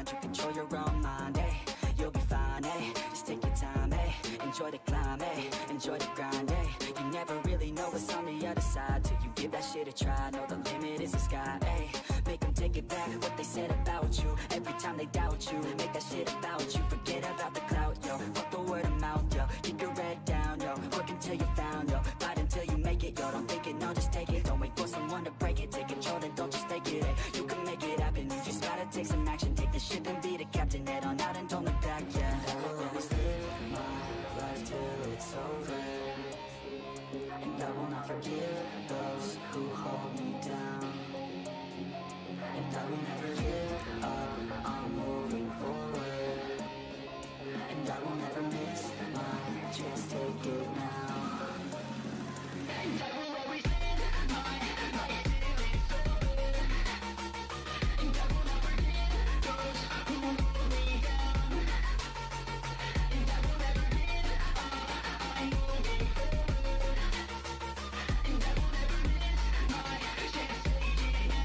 mind, you control your own mind, ay. You'll be fine, ay. Just take your time, ay. Enjoy the climb, ay. Enjoy the grind, ay. You never really know what's on the other side till you give that shit a try. Know the limit is the sky, ay. Make them take it back, what they said about you. Every time they doubt you, make that shit about you. Forget about the clout, yo. Fuck the word of mouth, yo. Keep your head down, yo. Work until you found, yo. Fight until you make it, yo. Don't think it, no, just take it. Don't wait for someone to break it. Take control, then don't just take it, ay. You can make it happen, you just gotta take some action. Take the ship and be the captain. Head on out and don't look back, yeah. I will always live my life till it's over, and I will not forgive those who hold me down. And I will never give up, I'm moving forward. And I will never miss my chance, take it now. And I will always live my life till it's over, and I will not forgive those who hold me down. And I will never give up, I'm moving forward. And I will never miss my chance, take it now.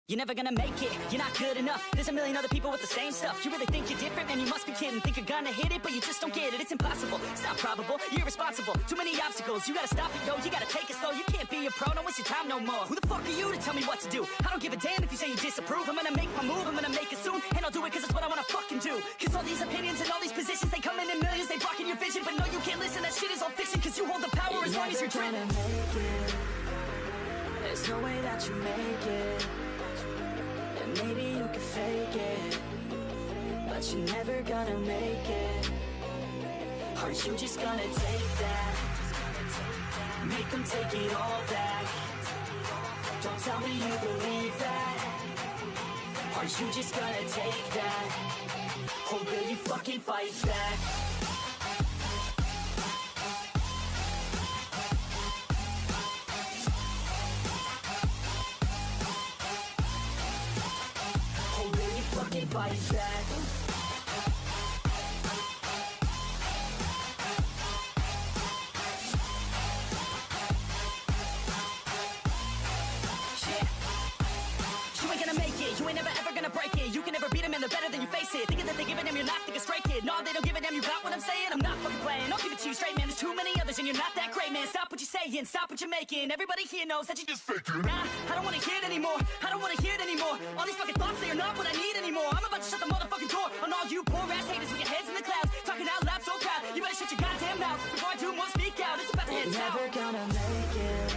You're never gonna make it, you're not good enough. There's a million other people with the same stuff. You really think you're different, man, you must be kidding. Think you're gonna hit it, but you just don't get it. It's impossible, it's not probable, you're irresponsible. Too many obstacles, you gotta stop it, yo. You gotta take it slow, you can't be a pro, don't waste your time no more. Who the fuck are you to tell me what to do? I don't give a damn if you say you disapprove. I'm gonna make my move, I'm gonna make it soon. And I'll do it cause it's what I wanna fucking do. Cause all these opinions and all these positions, they come in millions, they blocking your vision. But no, you can't listen, that shit is all fiction. Cause you hold the power as long as you're dreaming. There's no way that you make it. Maybe you can fake it, but you're never gonna make it. Aren't you just gonna take that? Make them take it all back. Don't tell me you believe that. Aren't you just gonna take that? Or will you fucking fight back? Fight back. You ain't gonna make it, you ain't never ever gonna break it. You can never beat them and they're better than you face it. Thinking that they give a damn, you're not, think a straight kid. No, they don't give a damn, you got what I'm saying? I'm not fucking playing, I'll give it to you straight, man. There's too many others and you're not that great, man. Stop what you're saying, stop what you're making. Everybody here knows that you just faking. Nah, I don't wanna hear it anymore, I don't wanna hear it anymore. All these fucking thoughts, they are not what I need anymore. I'm about to shut the motherfucking door on all you poor ass haters with your heads in the clouds, talking out loud so proud. You better shut your goddamn mouth before I do more, speak out. It's about to head south. You're never gonna make it.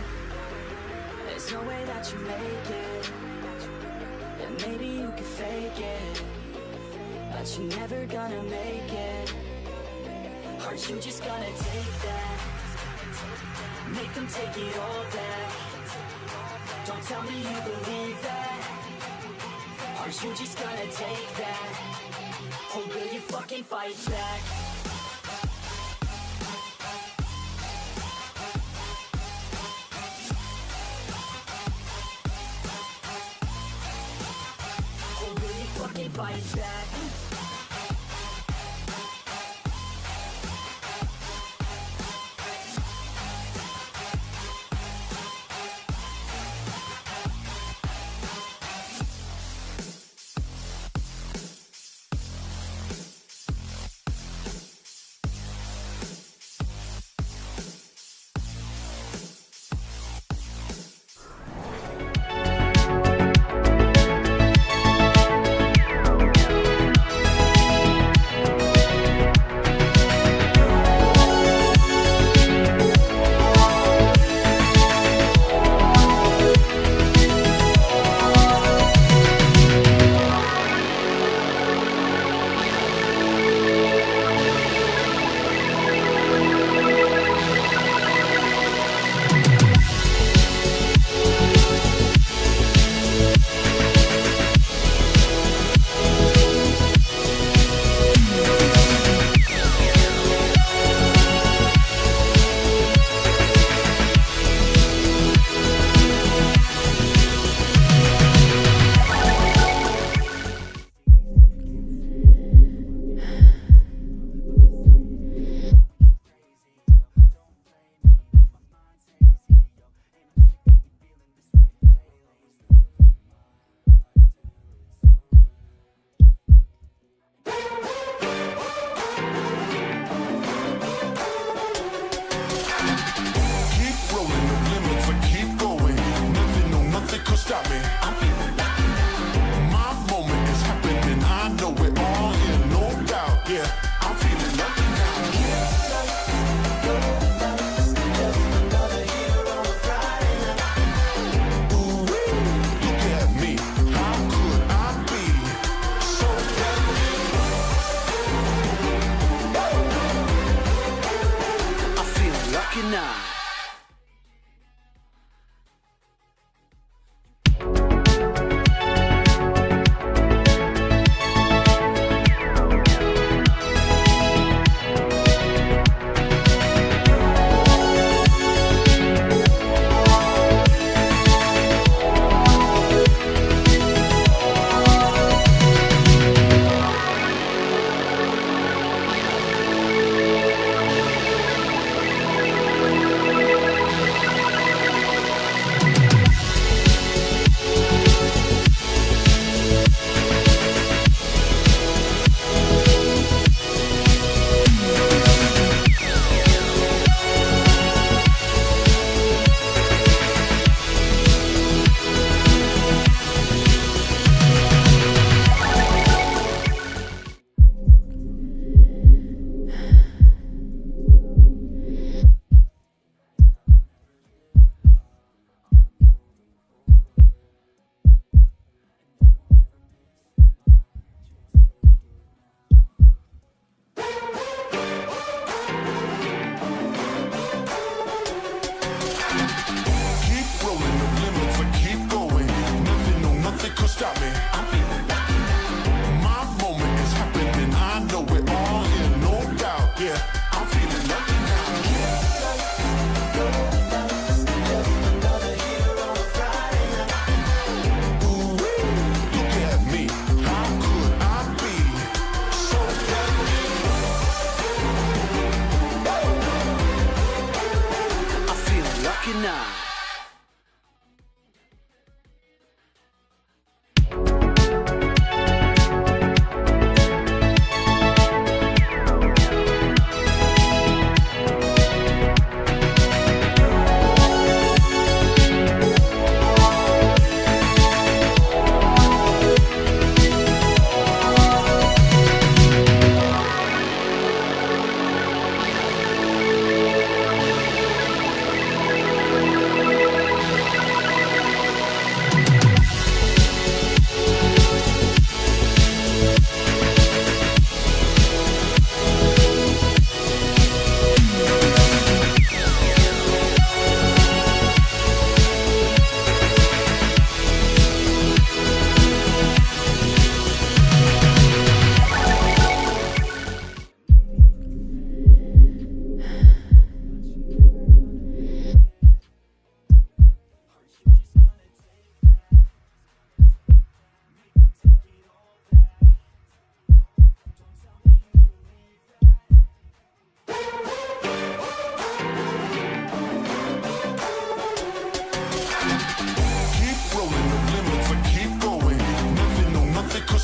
There's no way that you make it. And maybe you can fake it, but you're never gonna make it. Aren't you just gonna take that? Make them take it all back. Don't tell me you believe that. Aren't you just gonna take that? Or will you fucking fight back? Or will you fucking fight back?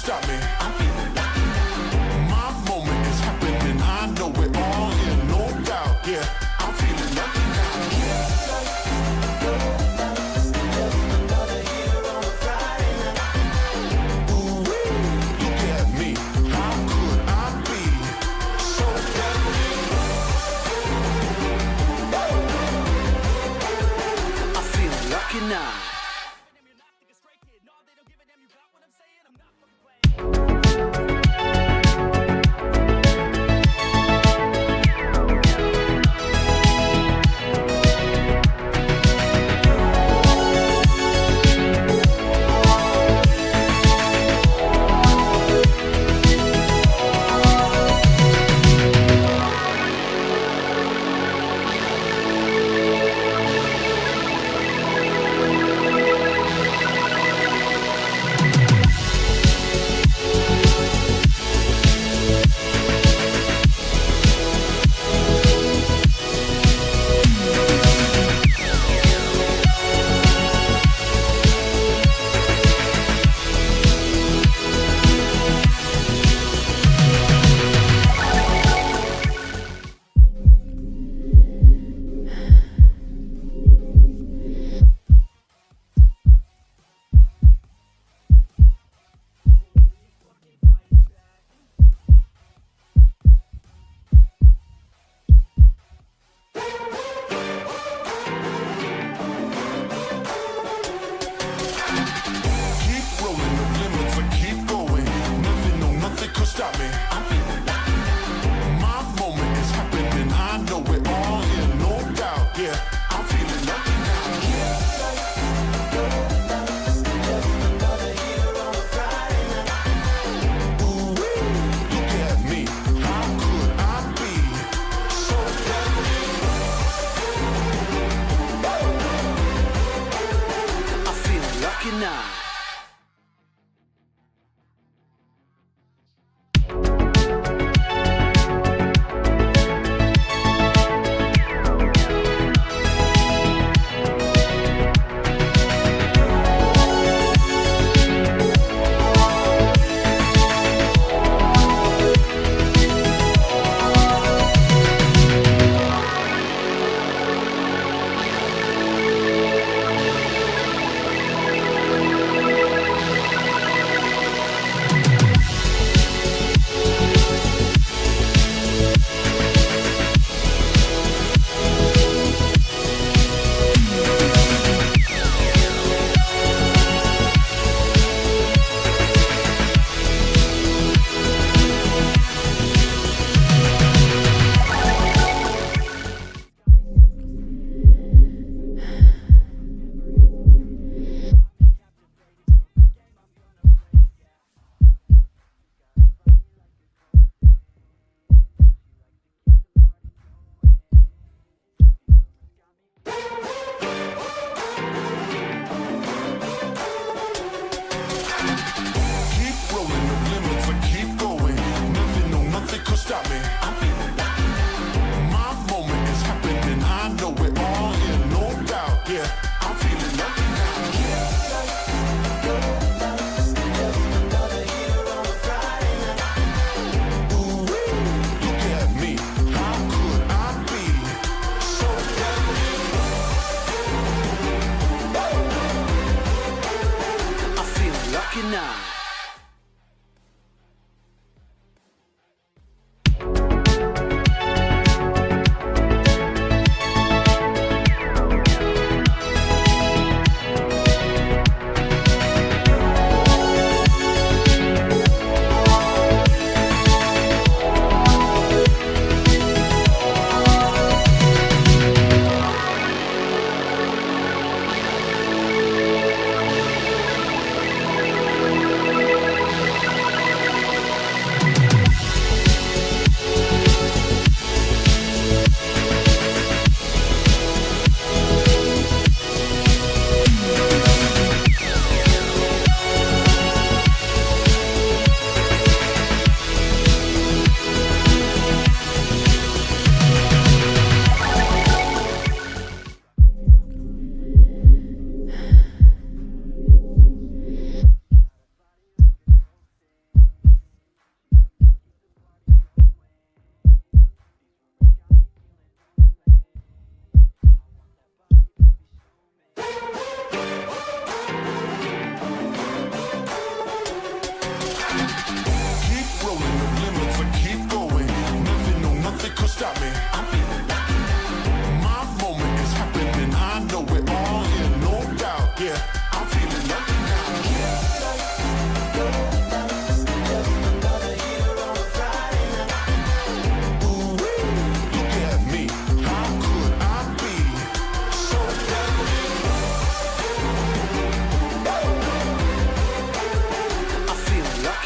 stop me. I'm feeling lucky now. My moment is happening, I know it all in no doubt. Yeah, I'm feeling lucky now. Nah.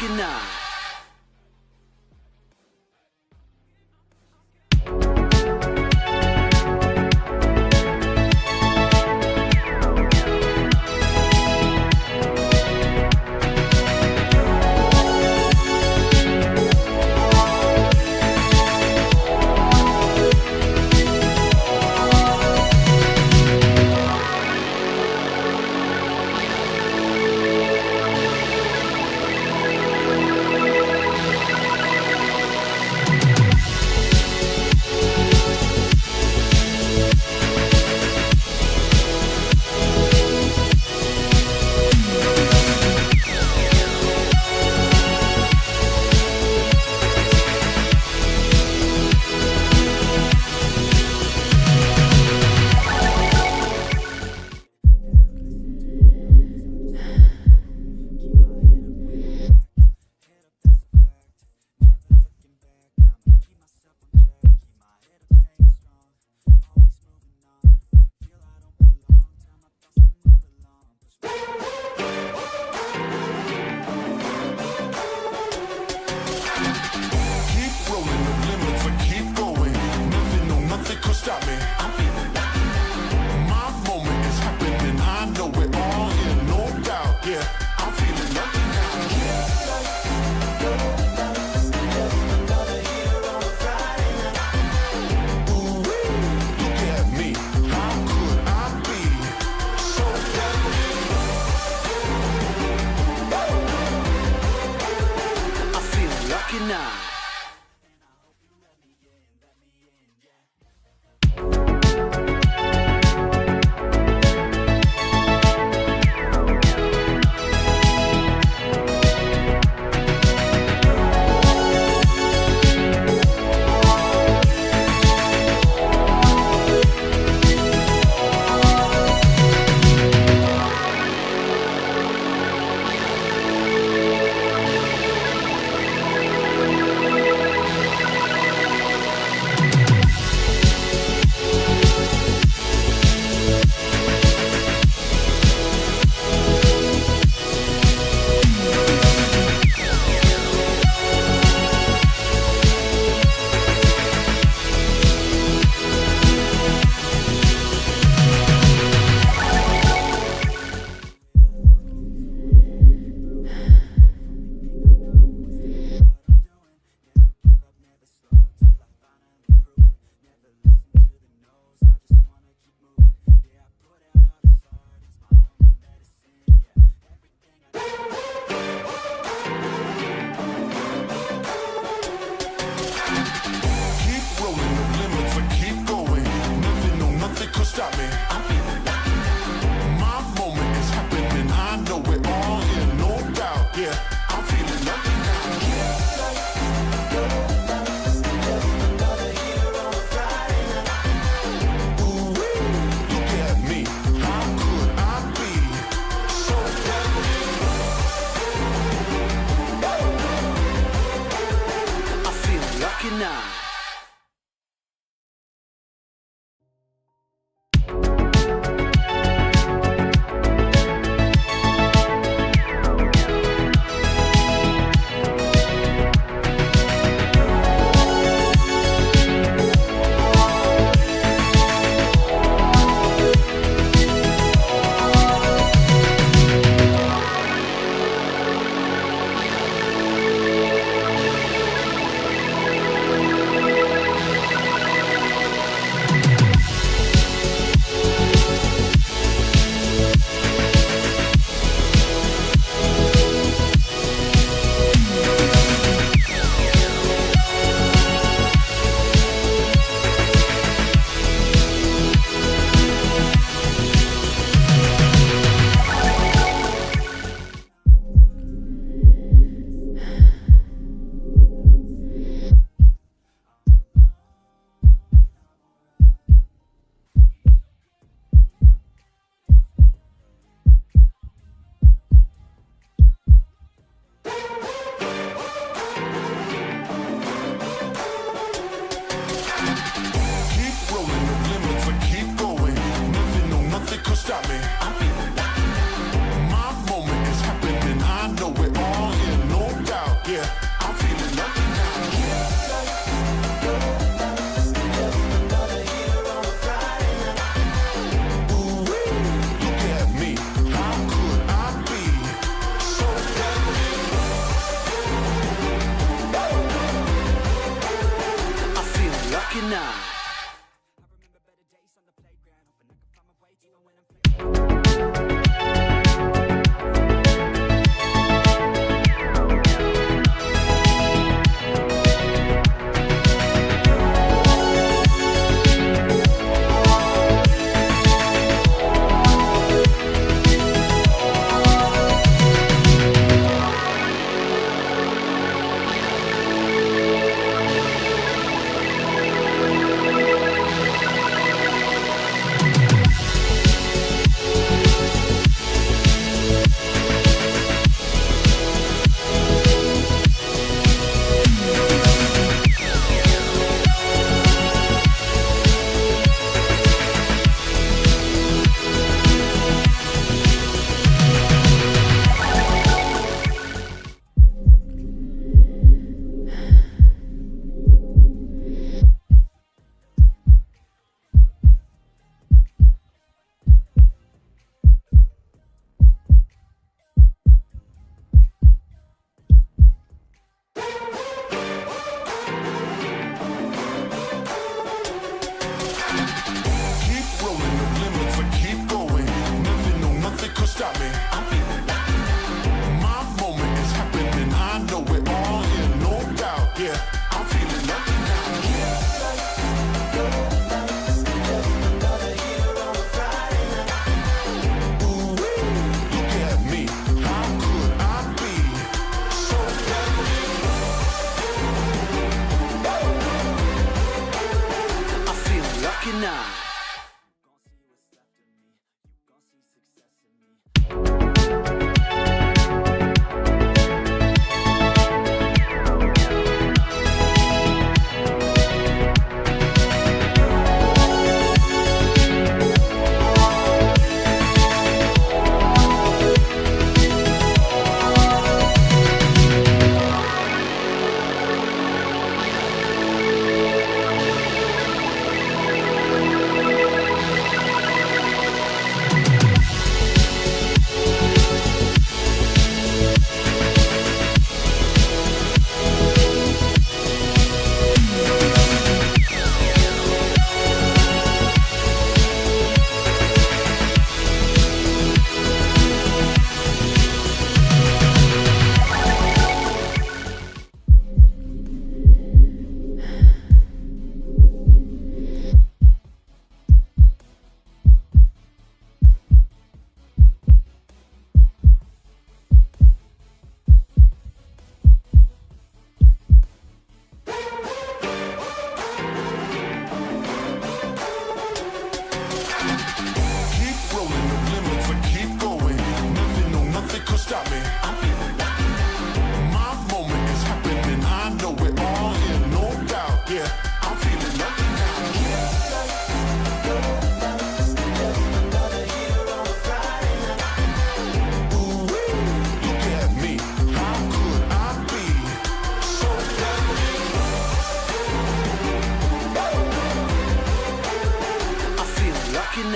lucky now.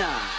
Showdown.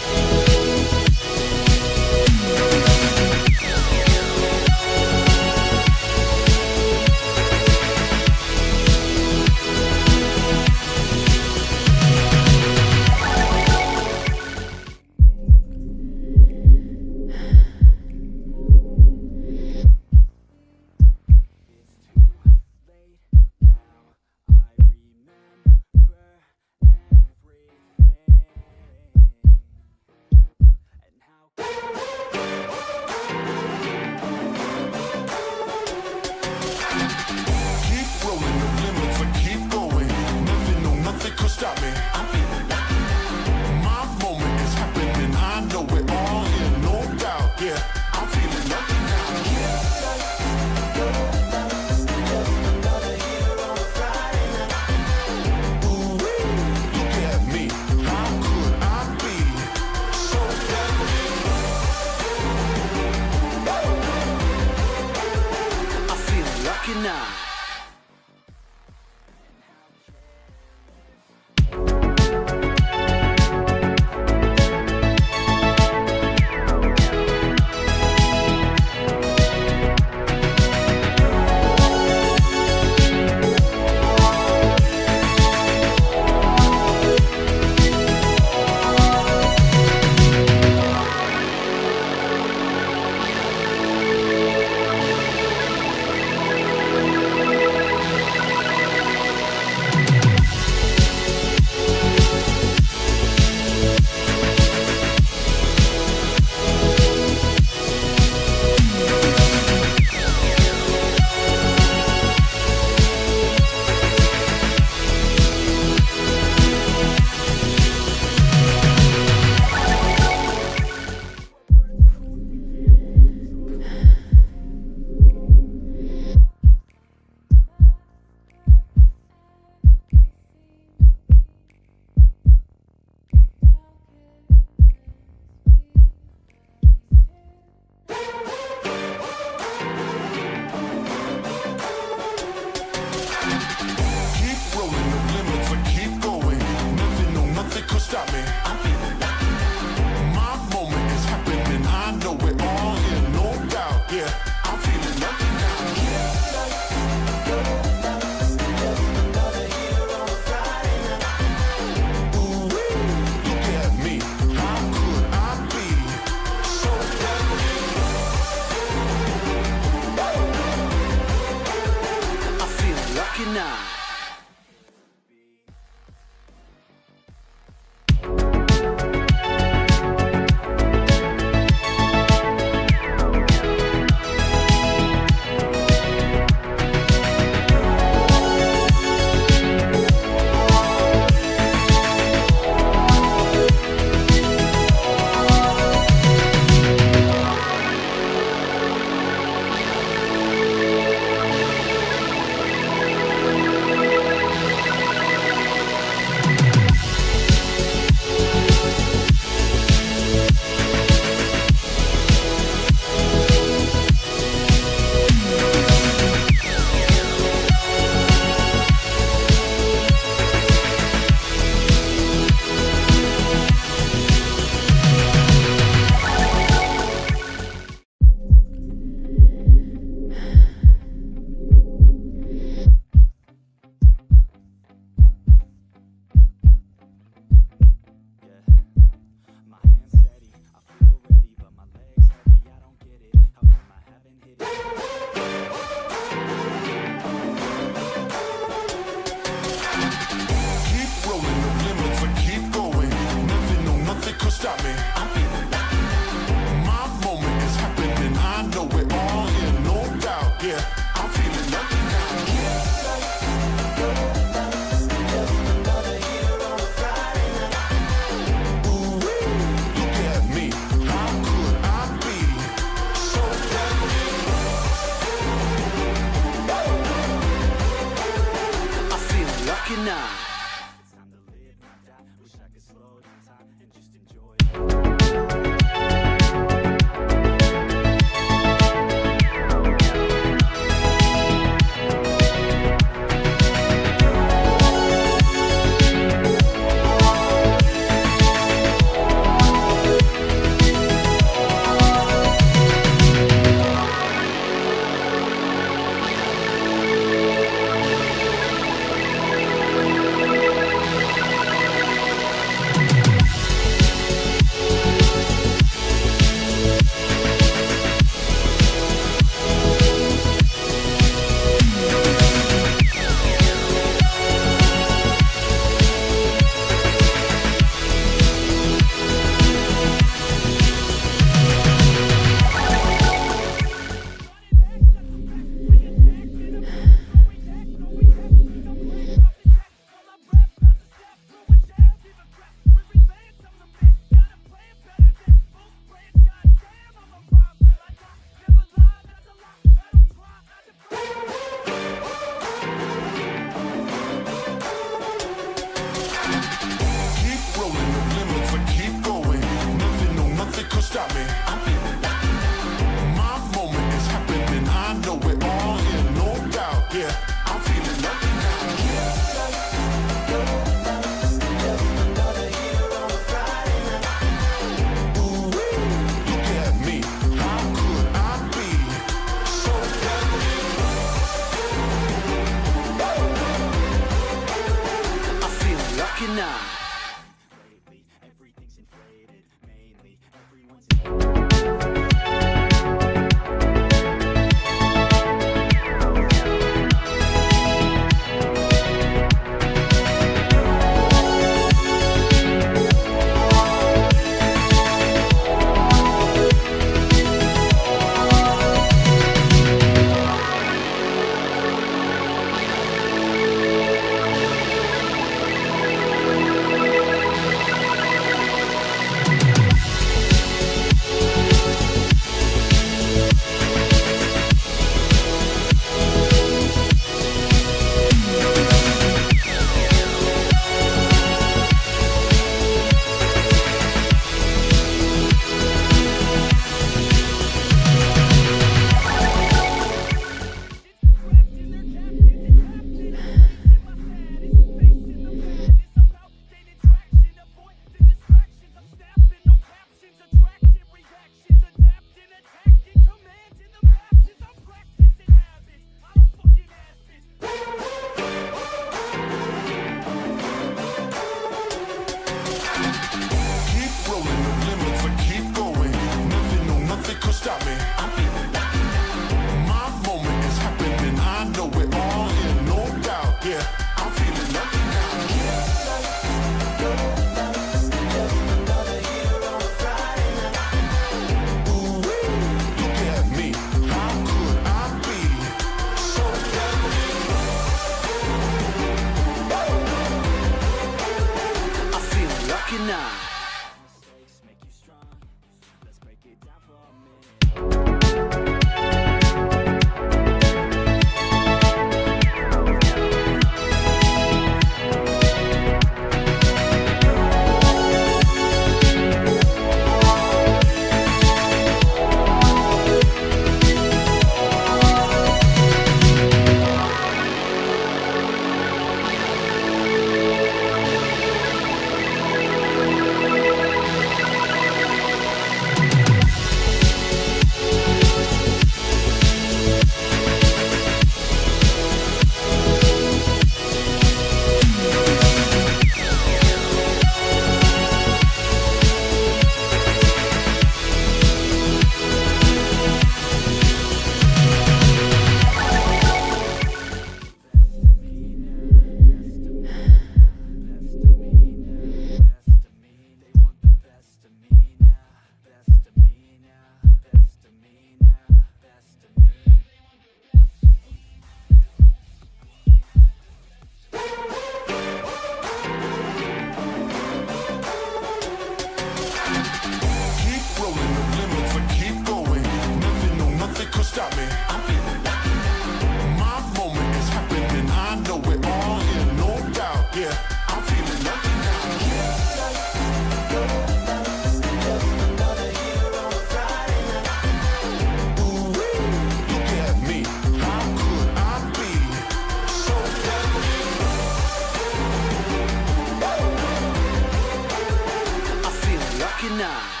nine.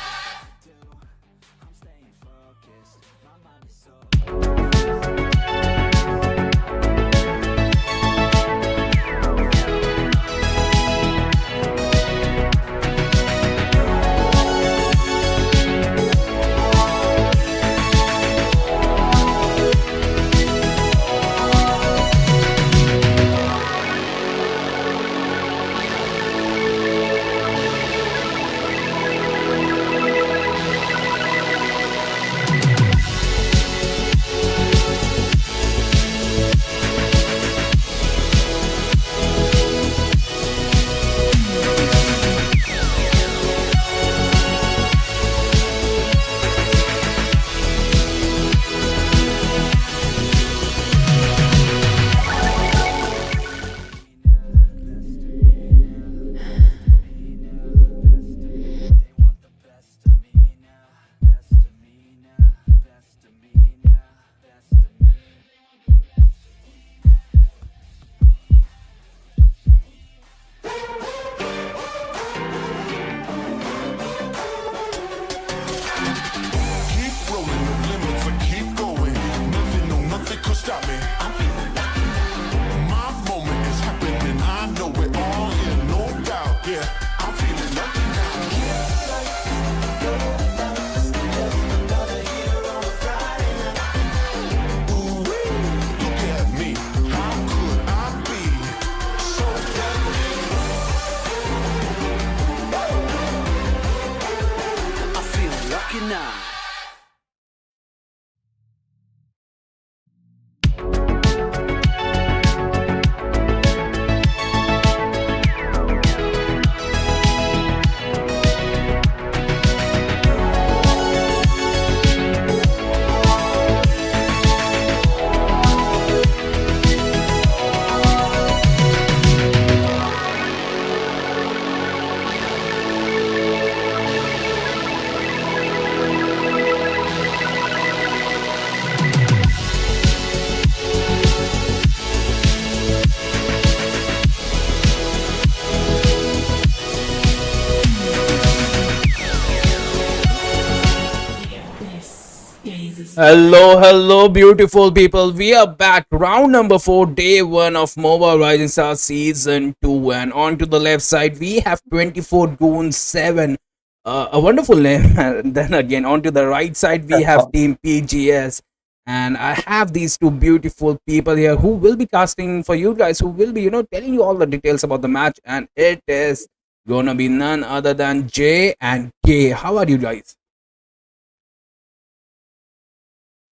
Hello, beautiful people. We are back. Round number 4, day 1 of Moba Rising Star Season 2. And on to the left side, we have 24 Goons 7. A wonderful name. And then again, on to the right side, we have Team PGS. And I have these two beautiful people here who will be casting for you guys, who will be, telling you all the details about the match. And it is gonna be none other than J and K. How are you guys?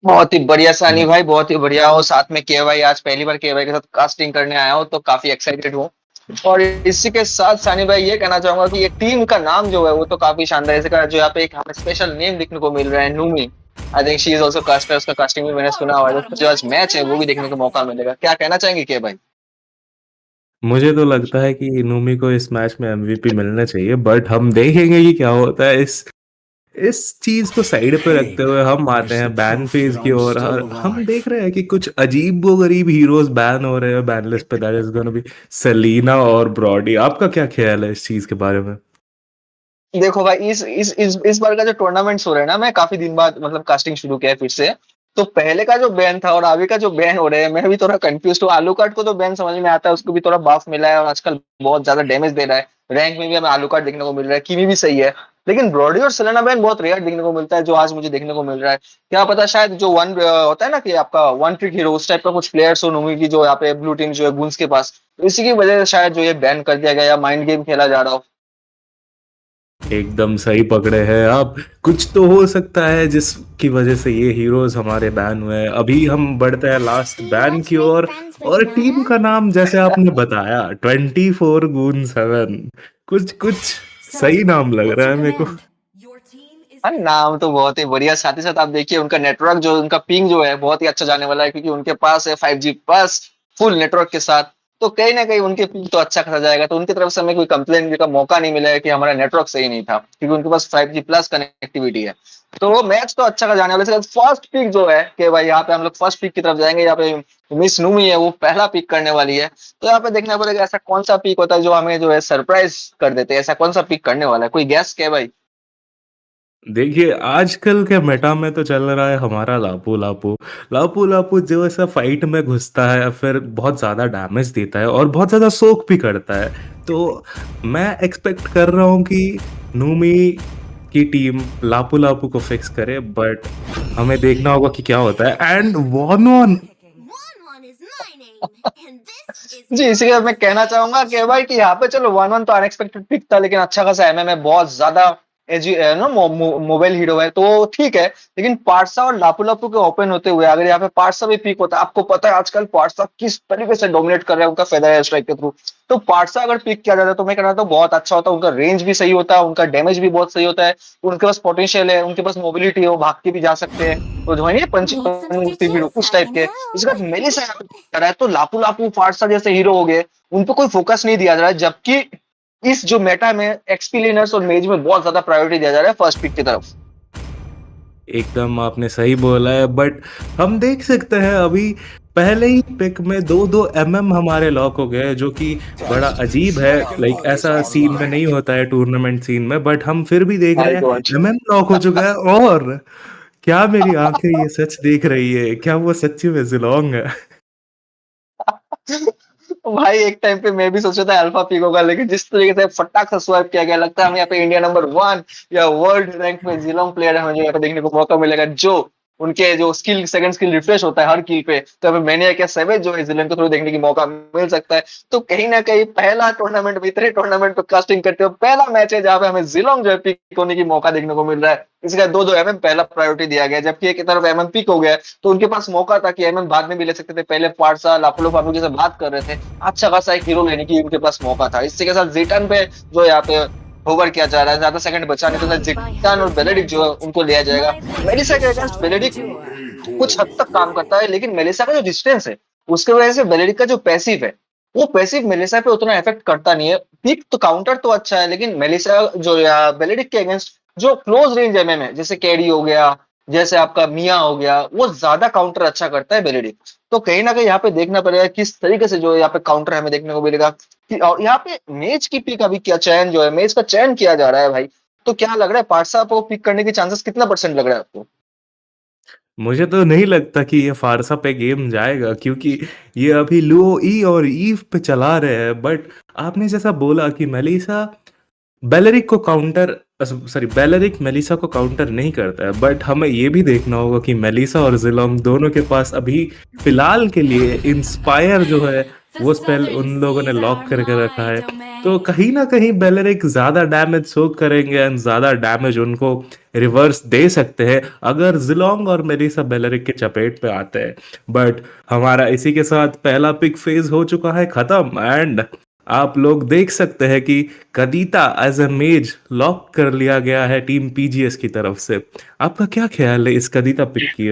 बहुत ही बढ़िया सानी भाई, बहुत ही बढ़िया हो। साथ में KY, आज पहली बार केवाई के साथ कास्टिंग करने आया हूँ तो काफी एक्साइटेड हूँ। और इसी के साथ सानी भाई ये कहना चाहूंगा कि ये टीम का नाम जो है वो तो काफी शानदार है। इसका जो यहाँ पे एक हमें स्पेशल नेम देखने को मिल रहा है, नूमी। I think she is also caster, उसका कास्टिंग भी मैंने सुना हुआ है। तो जो आज मैच है वो भी देखने का मौका मिलेगा। क्या कहना चाहेंगे के भाई? मुझे तो लगता है कि इनूमी को इस मैच में एमवीपी मिलना चाहिए, बट हम देखेंगे कि क्या होता है। इस चीज को साइड पे रखते हुए हम आते हैं बैन फेज की ओर। और हम देख रहे हैं कि कुछ अजीबो गरीब हीरोज बैन हो रहे हैं बैन लिस्ट पे। That is gonna be Selina और ब्रॉडी। आपका क्या ख्याल है इस चीज के बारे में? देखो भाई, इस बार का जो टूर्नामेंट हो रहा है ना, मैं काफी दिन बाद मतलब कास्टिंग शुरू किया है फिर से। तो पहले का जो बैन था और अभी का जो बैन हो रहा है, मैं भी थोड़ा कंफ्यूज हूँ। आलू कार्ड को तो बैन समझ में आता है, उसको भी थोड़ा बाफ मिला है और आजकल बहुत ज्यादा डैमेज दे रहा है। रैंक में भी हमें आलू कार्ड देखने को मिल रहा है, कीवी भी सही है। लेकिन ब्रॉडी और सेलेना बैन बहुत रेयर देखने को मिलता है, जो आज मुझे देखने को मिल रहा है। क्या पता शायद जो वन होता है ना कि आपका वन ट्रिक हीरो, उस टाइप का कुछ प्लेयर्स हो नूमी की, जो यहाँ पे ब्लू टीम जो है गुन्स के पास। तो इसी की वजह से शायद जो ये बैन कर दिया गया या माइंड गेम खेला जा रहा हो। एकदम सही पकड़े हैं आप। कुछ तो हो सकता है जिसकी वजह से ये हीरोज हमारे बैन हुए हैं। अभी हम बढ़ते हैं लास्ट बैन की ओर। और टीम का नाम जैसे आपने बताया 24 गून 7। कुछ कुछ सही नाम लग रहा है मेरे को। अरे नाम तो बहुत ही बढ़िया। साथ ही साथ आप देखिए उनका नेटवर्क, जो उनका पिंग जो है बहुत ही अच्छा जाने वाला है, क्योंकि उनके पास है 5G प्लस फुल नेटवर्क के साथ। तो कहीं ना कहीं उनके पिंग तो अच्छा खासा जाएगा। तो उनकी तरफ से हमें कोई कंप्लेन का मौका नहीं मिला है कि हमारा नेटवर्क सही नहीं था, क्योंकि उनके पास 5G प्लस कनेक्टिविटी है। तो मैच तो अच्छा का जाने वाला है। फर्स्ट पिक जो है कि भाई यहाँ पे हम लोग फर्स्ट पिक की तरफ जाएंगे। यहाँ पे मिस नूमी है, वो पहला पिक करने वाली है। तो यहाँ पे देखना पड़ेगा ऐसा कौन सा पिक होता है जो हमें जो है सरप्राइज कर देते हैं। ऐसा कौन सा पिक करने वाला है, कोई गैस क्या भाई? देखिए आजकल के मेटा में तो चल रहा है हमारा लापू लापू। लापू लापू जो ऐसा फाइट में घुसता है, फिर बहुत ज़्यादा डैमेज देता है और बहुत ज़्यादा सोक भी करता है। तो मैं एक्सपेक्ट कर रहा हूँ कि नूमी की टीम लापू लापू को फिक्स करे, बट हमें देखना होगा कि क्या होता है। एंड वन वन जी, इसीलिए मैं कहना चाहूंगा कि भाई कि यहाँ पे चलो 1-1 तो अनएक्सपेक्टेड पिक था, लेकिन अच्छा खासा एमएम है, बहुत ज्यादा मोबाइल हीरो है, तो ठीक है। लेकिन पार्सा और लापू लापू के ओपन होते हुए अगर यहाँ पे पार्सा भी पिक होता है, आपको पता है आजकल पार्सा किस तरीके से डोमिनेट कर रहा है उनका फेदर एयर स्ट्राइक के थ्रू। तो पार्सा अगर पिक किया जाता है तो मैं कहना था बहुत अच्छा होता है। उनका रेंज भी सही होता है, उनका डैमेज भी बहुत सही होता है, उनके पास पोटेंशियल है, उनके पास मोबिलिटी है, वो भाग के भी जा सकते हैं। तो जो है ना पंची उस टाइप के। इसके बाद मेलिसा यहाँ पे कर रहा है, तो लापू लापू फारसा जैसे हीरो हो गए, उन पर कोई फोकस नहीं दिया जा रहा है। जबकि इस जो मेटा में एक्सपी लेनर्स और मेज में बहुत ज्यादा प्रायोरिटी दिया जा रहा है फर्स्ट पिक की तरफ। एकदम आपने सही बोला है, बट हम देख सकते हैं अभी पहले ही पिक में दो दो एमएम हमारे लॉक हो गए, जो कि बड़ा अजीब है। लाइक ऐसा सीन में नहीं होता है टूर्नामेंट सीन में, बट हम फिर भी देख रहे माय हैं गॉड। एमएम लॉक हो चुका है। और क्या मेरी आंखें ये सच देख रही है? क्या वो सच्ची में जिलोंग है? भाई एक टाइम पे मैं भी सोचा था अल्फा पिक होगा, लेकिन जिस तरीके से फटाक से स्वाइप किया गया, लगता है हमें यहाँ पे इंडिया नंबर 1 या वर्ल्ड रैंक में जिलोंग प्लेयर हमें जो यहाँ पे देखने को मौका मिलेगा, जो उनके जो स्किल सेकंड स्किल रिफ्रेश होता है हर किल पे। तो हमें मैंने क्या सेवेज जो है जिलन को थ्रू देखने की मौका मिल सकता है। तो कहीं ना कहीं पहला टूर्नामेंट में, इतने टूर्नामेंट पे कास्टिंग करते हो, पहला मैच है जहाँ पे हमें जिलोंग जो है पिक होने की मौका देखने को मिल रहा है। इसका दो दो एमएम पहला प्रायोरिटी दिया गया, जबकि एक तरफ एमएम पिक हो गया है, तो उनके पास मौका था कि एमएम बाद में भी ले सकते थे। पहले पार्सा लापुलो फानू जैसे बात कर रहे थे, अच्छा खासा एक हीरो लेने की उनके पास मौका था। इससे के साथ जीटन पे जो यहाँ पे होवर किया जा रहा है, ज्यादा सेकंड बचा नहीं, तो जिटान और बेलेडिक जो है उनको लिया जाएगा। मेलिसा के अगेंस्ट बेलेडिक कुछ हद तक काम करता है, लेकिन मेलिसा का जो डिस्टेंस है उसके वजह से बेलेडिक का जो पैसिव है, वो पैसिव मेलिसा पे उतना इफेक्ट करता नहीं है। पिक तो काउंटर तो अच्छा है, लेकिन मेलिसा जो बेलेडिक के अगेंस्ट जो क्लोज रेंज एमएम है, जैसे कैडी हो गया, जैसे आपका मिया हो गया, वो ज्यादा काउंटर अच्छा करता है बेलेडिक। तो कहीं ना कहीं यहाँ पे देखना पड़ेगा किस तरीके से जो यहाँ पे काउंटर हमें देखने को मिलेगा। और यहाँ पे मेज की पिक अभी क्या चयन जो है, मेज का चयन किया जा रहा है भाई। तो क्या लग रहा है पार्सा को पिक करने के चांसेस कितना परसेंट लग रहा है आपको? मुझे तो नहीं लगता कि ये फारसा पे गेम जाएगा, क्योंकि ये अभी लो ई और ईव पे चला रहे हैं। बट आपने जैसा बोला कि मेलिसा बेलरिक को काउंटर सॉरी बेलरिक मेलिसा को काउंटर नहीं करता है, बट हमें ये भी देखना होगा कि मेलिसा और जिलोंग दोनों के पास अभी फिलहाल के लिए इंस्पायर जो है वो स्पेल उन लोगों ने लॉक करके रखा है। तो कहीं ना कहीं बेलरिक ज्यादा डैमेज सोक करेंगे एंड ज्यादा डैमेज उनको रिवर्स दे सकते हैं अगर जिलोंग और मेलिसा बेलरिक के चपेट पे आते हैं। बट हमारा इसी के साथ पहला पिक फेज हो चुका है खत्म, एंड आप लोग देख सकते हैं कि कदीता एज अ मेज लॉक कर लिया गया है टीम पीजीएस की तरफ से। आपका क्या ख्याल है इस कदीता पिक की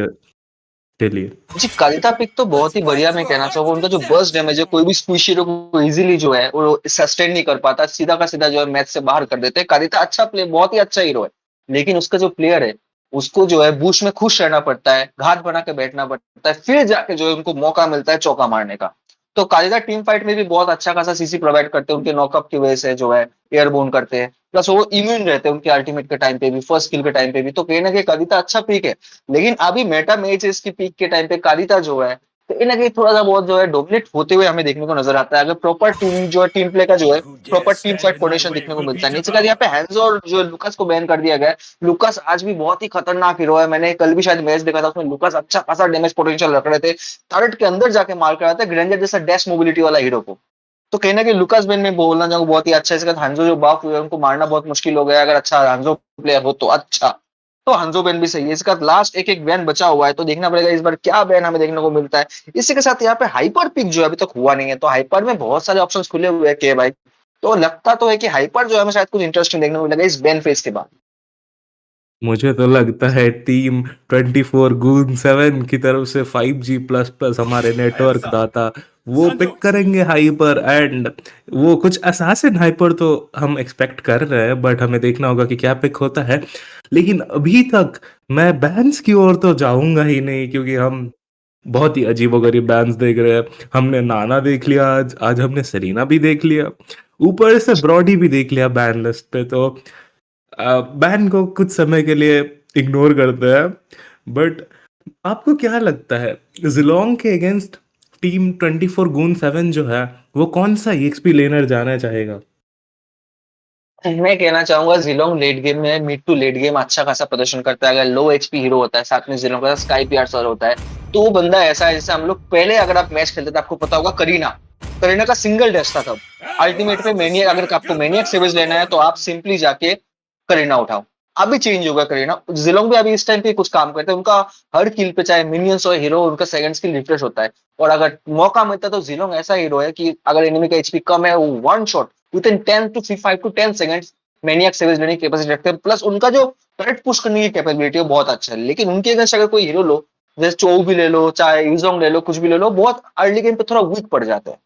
के लिए? जी, कालिता पिक तो बहुत ही बढ़िया, मैं कहना चाहूंगा। उनका जो बर्स्ट डैमेज है, कोई भी स्क्विश हीरो को इजीली जो है वो सस्टेन नहीं कर पाता, सीधा का सीधा जो है मैच से बाहर कर देते हैं। कालिता अच्छा प्ले, बहुत ही अच्छा हीरो है, लेकिन उसका जो प्लेयर है उसको जो है बुश में खुश रहना पड़ता है, घात बना के बैठना पड़ता है, फिर जाके जो है उनको मौका मिलता है चौका मारने का। तो कालिदा टीम फाइट में भी बहुत अच्छा खासा सीसी प्रोवाइड करते हैं, उनके नॉकअप की वजह से जो है एयरबोन करते हैं, प्लस वो इम्यून रहते हैं उनके अल्टीमेट के टाइम पे भी, फर्स्ट किल के टाइम पे भी। तो कहीं ना कहीं कालिदा अच्छा पीक है। लेकिन अभी मेटा मैच है इसकी पीक के टाइम पे कालिता जो है कहीं ना कहीं थोड़ा सा बहुत जो है डोमिनेट होते हुए हमें देखने को नजर आता है। अगर प्रॉपर टीम जो है टीम प्ले का जो है प्रॉपर टीम फाइट कोऑर्डिनेशन देखने को मिलता है। नीचे का यहाँ पे हैंस और जो लुकास को बैन कर दिया गया है। लुकास आज भी बहुत ही खतरनाक हीरो है, मैंने कल भी शायद मैच देखा था, उसमें लुकास अच्छा खासा डैमेज पोटेंशियल रख रहे थे, टारगेट के अंदर जाके मार कर आता है ग्रेंजर जैसा डैश मोबिलिटी वाला हीरो को। तो कहीं ना कहीं लुकास बेन में बोलना चाहूंगा बहुत ही अच्छा है। इसके बाद हांजो जो बाफ हुए हैं, उनको मारना बहुत मुश्किल हो गया है। अगर अच्छा हांजो प्लेयर हो तो अच्छा, तो हांजो बैन भी सही है। इसका लास्ट एक एक बैन बचा हुआ है, तो देखना पड़ेगा इस बार क्या बैन हमें देखने को मिलता है। इसी के साथ यहाँ पे हाइपर पिक जो है अभी तक हुआ नहीं है, तो हाइपर में बहुत सारे ऑप्शन खुले हुए हैं के भाई। तो लगता तो है कि हाइपर जो है हमें शायद कुछ इंटरेस्टिंग देखने को मिलेगा इस बैन फेज के बाद। मुझे तो लगता है टीम 24 गून 7 की तरफ से 5G प्लस प्लस हमारे नेटवर्क दाता वो पिक करेंगे हाइपर, एंड वो कुछ असैसिन हाइपर तो हम एक्सपेक्ट कर रहे हैं, बट हमें देखना होगा कि क्या पिक होता है। लेकिन अभी तक मैं बैंस की ओर तो जाऊंगा ही नहीं, क्योंकि हम बहुत ही अजीबोगरीब बैंस देख रहे हैं। हमने नाना देख लिया, आज आज हमने सेरीना भी देख लिया, ऊपर से ब्रॉडी भी देख लिया बैन लिस्ट पे। तो बैन को कुछ समय के लिए इग्नोर करते हैं। बट आपको क्या लगता है जिलोंग के अगेंस्ट टीम 24 गून 7 जो है वो कौन सा ईएक्सपी लेनर जाना चाहेगा? मैं कहना चाहूंगा जिलोंग लेट गेम में, मिड टू लेट गेम अच्छा खासा प्रदर्शन करता है। अगर लो एचपी हीरो होता है, साथ में जिलोंग का स्काई पीआर सर होता है, तो वो बंदा ऐसा है जैसे हम लोग पहले, अगर आप मैच खेलते थे आपको पता होगा करीना, करीना का सिंगल डैश था तब। अल्टीमेट पे मैनियक, अगर आपको मैनियक सेवेज लेना है तो आप सिंपली जाके करीना उठाओ। अभी चेंज होगा करीना। जिलोंग भी अभी इस टाइम पे कुछ काम करते हैं, उनका हर किल पे चाहे मिनियंस हो हीरो, उनका सेकंड स्किल रिफ्रेश होता है। और अगर मौका मिलता है तो जिलोंग ऐसा हीरो है कि अगर एनिमी का एचपी कम है, वो one shot within 10 to 5 to 10 seconds maniac savage लेने की कैपेसिटी रखते हैं। प्लस उनका जो टर्रेट पुश करने की कैपेबिलिटी है बहुत अच्छा है। लेकिन उनके अगेंस्ट अगर कोई हीरो लो, जैसे चो भी ले लो, चाहे यूजोंग ले लो, कुछ भी ले लो, बहुत अर्ली गेम पे थोड़ा वीक पड़ जाते हैं।